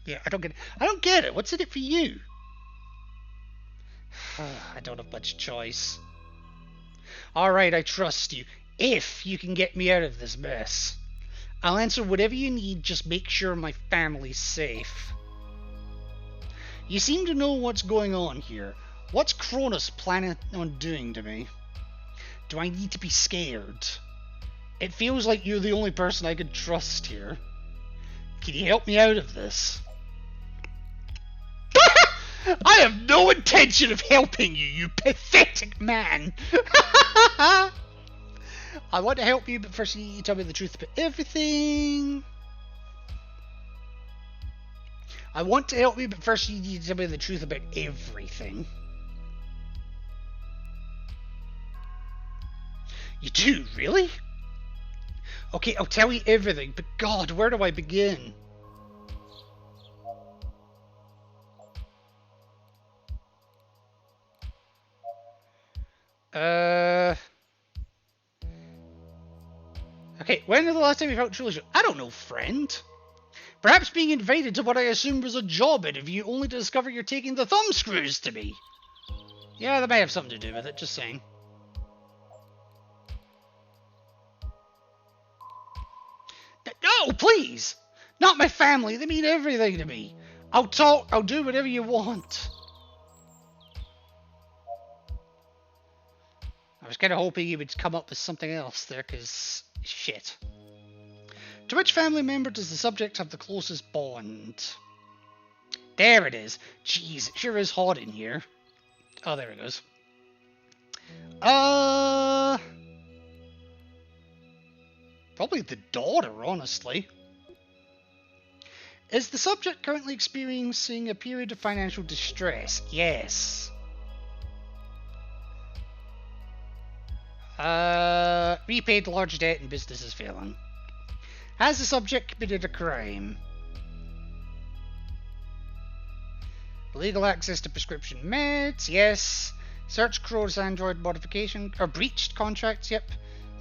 Yeah, I don't get it. What's in it for you? I don't have much choice. Alright, I trust you. If you can get me out of this mess. I'll answer whatever you need, just make sure my family's safe. You seem to know what's going on here. What's Cronus planning on doing to me? Do I need to be scared? It feels like you're the only person I could trust here. Can you help me out of this? I have no intention of helping you, you pathetic man. I want to help you, but first you need to tell me the truth about everything. I want to help you, but first you need to tell me the truth about everything. You do, really? Okay, I'll tell you everything, but God, where do I begin? Okay, when was the last time you felt truly sure? I don't know, friend. Perhaps being invited to what I assumed was a job interview only to discover you're taking the thumbscrews to me. Yeah, that may have something to do with it, just saying. No, please! Not my family, they mean everything to me. I'll talk, I'll do whatever you want. I was kind of hoping you would come up with something else there, because shit. To which family member does the subject have the closest bond? There it is. Jeez, it sure is hot in here. Oh, there it goes. Probably the daughter, honestly. Is the subject currently experiencing a period of financial distress? Yes. Repaid large debt and business is failing. Has the subject committed a crime? Legal access to prescription meds? Yes. Search Crow's Android modification or breached contracts? Yep.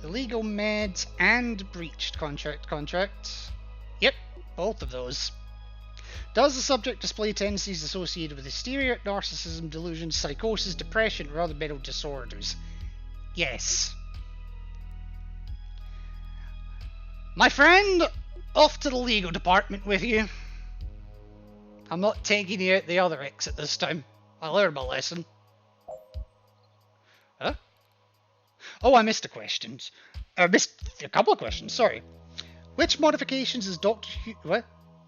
Illegal meds and breached contracts? Yep, both of those. Does the subject display tendencies associated with hysteria, narcissism, delusions, psychosis, depression, or other mental disorders? Yes. My friend, off to the legal department with you. I'm not taking you out the other exit this time. I learned my lesson. Huh? Oh, I missed a question. I missed a couple of questions, sorry. Which modifications is Dr. Hugh... What?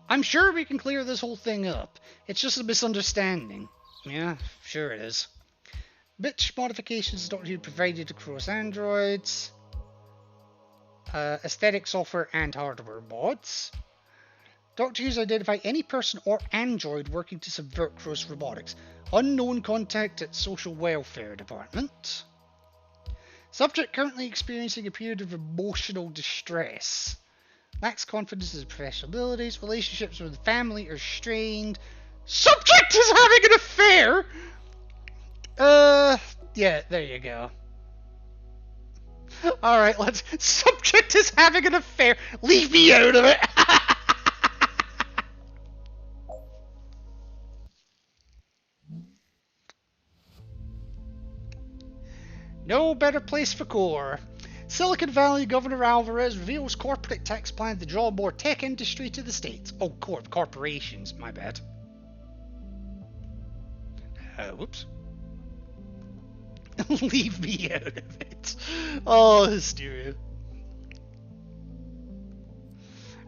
I'm sure we can clear this whole thing up. It's just a misunderstanding. Yeah, sure it is. Which modifications is Dr. Hugh provided across androids? Aesthetic software and hardware mods. Dr. Hughes identify any person or android working to subvert Crow's robotics. Unknown contact at Social Welfare Department. Subject currently experiencing a period of emotional distress. Lacks confidence in his professional abilities. Relationships with family are strained. Subject is having an affair! Yeah, there you go. Alright, let's... Subject is having an affair. Leave me out of it! No better place for core. Silicon Valley Governor Alvarez reveals corporate tax plan to draw more tech industry to the states. Oh, corporations, my bad. Whoops. Leave me out of it. Oh, hysteria.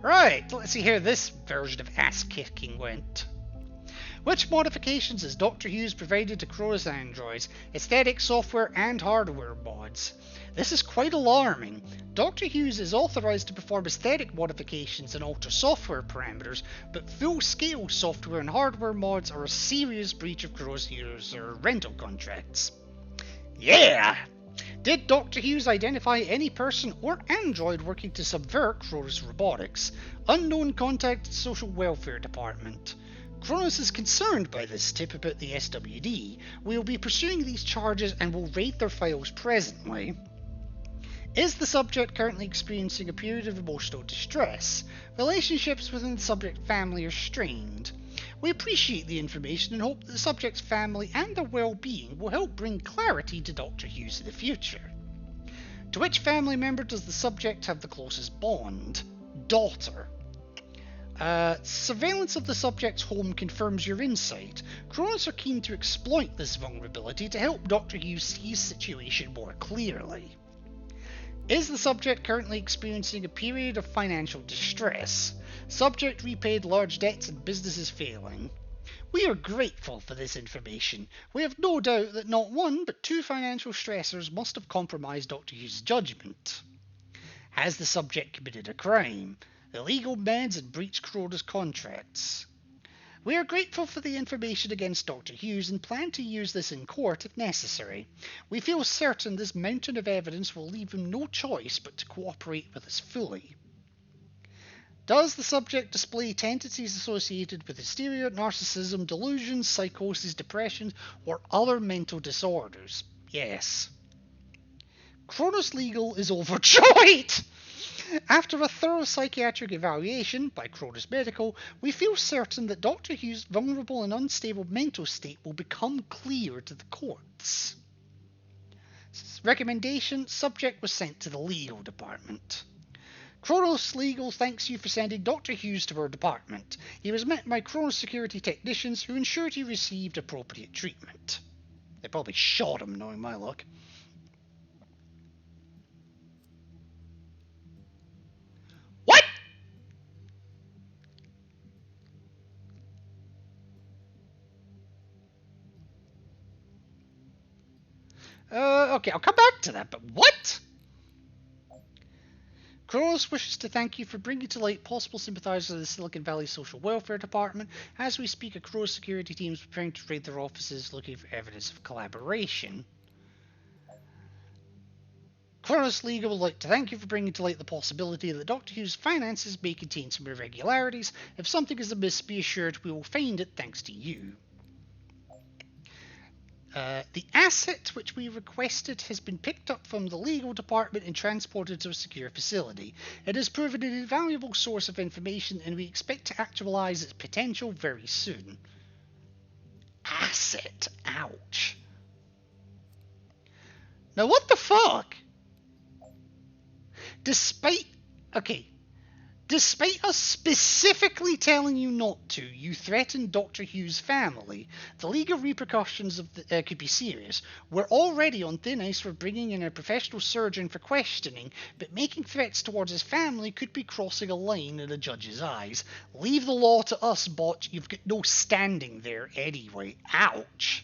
Right, let's see how this version of ass-kicking went. Which modifications has Dr. Hughes provided to Crow's androids, aesthetic software and hardware mods? This is quite alarming. Dr. Hughes is authorized to perform aesthetic modifications and alter software parameters, but full-scale software and hardware mods are a serious breach of Crow's user rental contracts. Yeah! Did Dr. Hughes identify any person or android working to subvert Crow's robotics? Unknown contact at Social Welfare Department. Kronos is concerned by this tip about the SWD. We will be pursuing these charges and will raid their files presently. Is the subject currently experiencing a period of emotional distress? Relationships within the subject family are strained. We appreciate the information and hope that the subject's family and their well-being will help bring clarity to Dr. Hughes in the future. To which family member does the subject have the closest bond? Daughter. Surveillance of the subject's home confirms your insight. Kronos are keen to exploit this vulnerability to help Dr. Hughes see his situation more clearly. Is the subject currently experiencing a period of financial distress? Subject repaid large debts and business is failing. We are grateful for this information. We have no doubt that not one but two financial stressors must have compromised Dr. Hughes' judgment. Has the subject committed a crime, illegal meds and breached Crota's contracts? We are grateful for the information against Dr. Hughes and plan to use this in court if necessary. We feel certain this mountain of evidence will leave him no choice but to cooperate with us fully. Does the subject display tendencies associated with hysteria, narcissism, delusions, psychosis, depression, or other mental disorders? Yes. Kronos Legal is overjoyed! After a thorough psychiatric evaluation by Kronos Medical, we feel certain that Dr. Hughes' vulnerable and unstable mental state will become clear to the courts. Recommendation: subject was sent to the legal department. Kronos Legal thanks you for sending Dr. Hughes to our department. He was met by Kronos security technicians who ensured he received appropriate treatment. They probably shot him, knowing my luck. What? Okay, I'll come back to that, but what? Kronos wishes to thank you for bringing to light possible sympathizers of the Silicon Valley Social Welfare Department. As we speak, a Kronos security team is preparing to raid their offices looking for evidence of collaboration. Kronos Legal would like to thank you for bringing to light the possibility that Dr. Hughes' finances may contain some irregularities. If something is amiss, be assured we will find it thanks to you. The asset which we requested has been picked up from the legal department and transported to a secure facility. It has proven an invaluable source of information and we expect to actualize its potential very soon. Asset? Ouch. Now what the fuck? Despite us specifically telling you not to, you threatened Dr. Hughes' family. The legal repercussions of could be serious. We're already on thin ice for bringing in a professional surgeon for questioning, but making threats towards his family could be crossing a line in a judge's eyes. Leave the law to us, bot. You've got no standing there anyway. Ouch.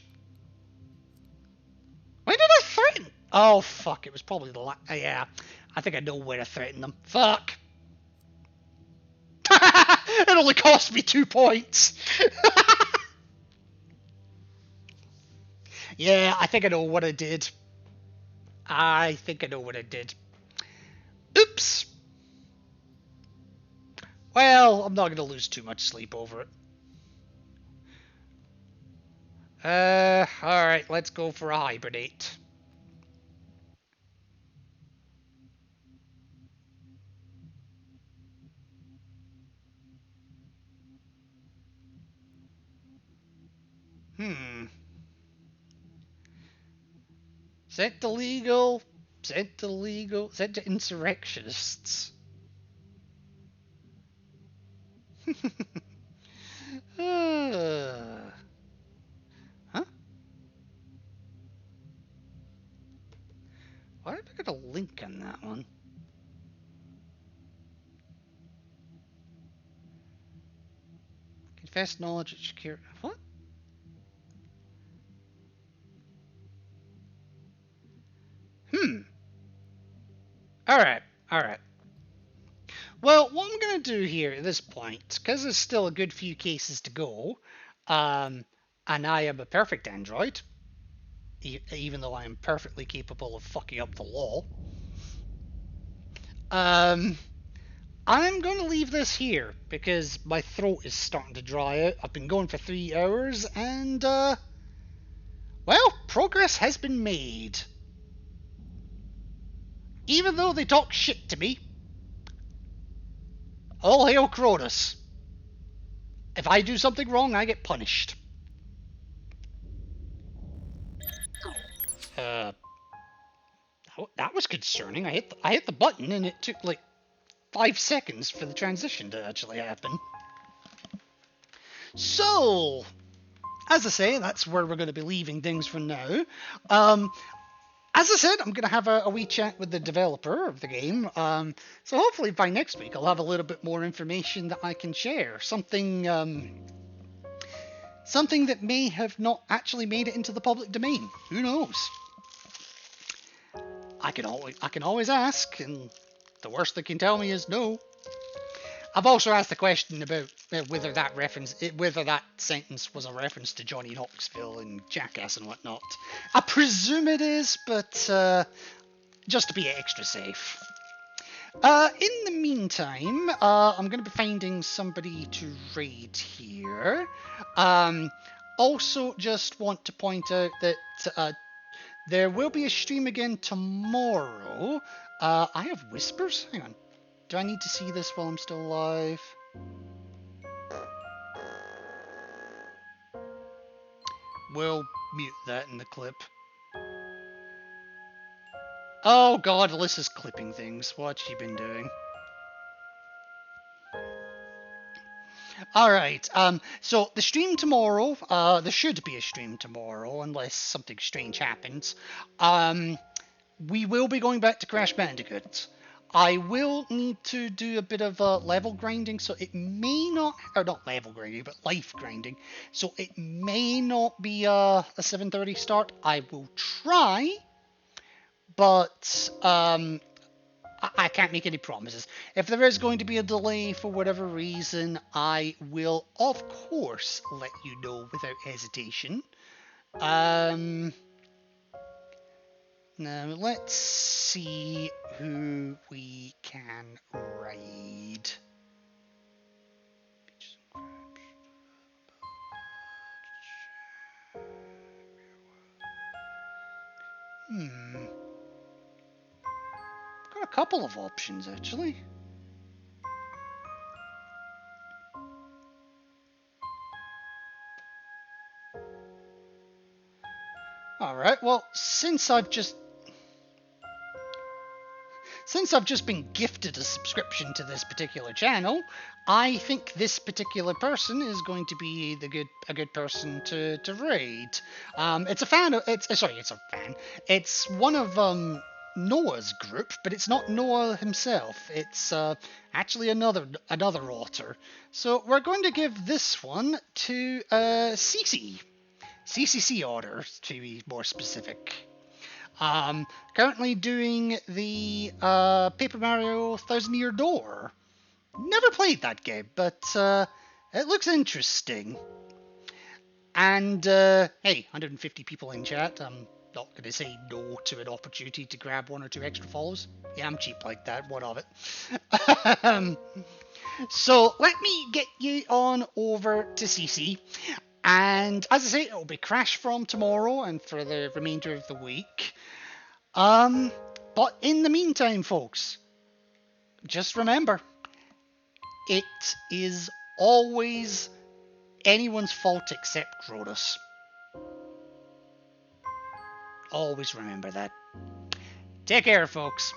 Why did I threaten? Oh, fuck. It was probably the yeah. I think I know where I threatened them. Fuck. It only cost me 2 points. Yeah, I think I know what I did. Oops. Well, I'm not going to lose too much sleep over it. Alright, let's go for a hibernate. Sent to legal. Sent to insurrectionists. Huh? Why did I get a link on that one? Confess knowledge of secure. What? Alright. Well, what I'm going to do here at this point, because there's still a good few cases to go, and I am a perfect android, even though I am perfectly capable of fucking up the law, I'm going to leave this here, because my throat is starting to dry out. I've been going for 3 hours, and, well, progress has been made. Even though they talk shit to me, all hail Cronus. If I do something wrong, I get punished. That was concerning. I hit the button and it took like 5 seconds for the transition to actually happen. So, as I say, that's where we're going to be leaving things for now. As I said, I'm going to have a wee chat with the developer of the game, so hopefully by next week I'll have a little bit more information that I can share. Something something that may have not actually made it into the public domain. Who knows? I can always ask, and the worst they can tell me is no. I've also asked the question about whether that sentence was a reference to Johnny Knoxville and Jackass and whatnot. I presume it is, but just to be extra safe. In the meantime, I'm going to be finding somebody to raid here. Also, just want to point out that there will be a stream again tomorrow. I have whispers? Hang on. Do I need to see this while I'm still alive? We'll mute that in the clip. Oh god, Alyssa's clipping things. What's she been doing? Alright, so the stream tomorrow, there should be a stream tomorrow, unless something strange happens. We will be going back to Crash Bandicoot. I will need to do a bit of level grinding, so it may not, or not level grinding, but life grinding. So it may not be a 7:30 start. I will try, but I can't make any promises. If there is going to be a delay for whatever reason, I will, of course, let you know without hesitation. Now, let's see who we can raid. Got a couple of options, actually. Alright, well, since I've just been gifted a subscription to this particular channel, I think this particular person is going to be a good person to raid. It's one of Noah's group, but it's not Noah himself. It's actually another otter. So we're going to give this one to Cece. CCC Otter, to be more specific. Currently doing the Paper Mario Thousand Year Door. Never played that game, but it looks interesting. And hey, 150 people in chat. I'm not going to say no to an opportunity to grab one or two extra follows. Yeah, I'm cheap like that. What of it? So let me get you on over to CC. And as I say, it'll be Crash from tomorrow and for the remainder of the week. But in the meantime, folks, just remember, it is always anyone's fault except Cronus. Always remember that. Take care, folks.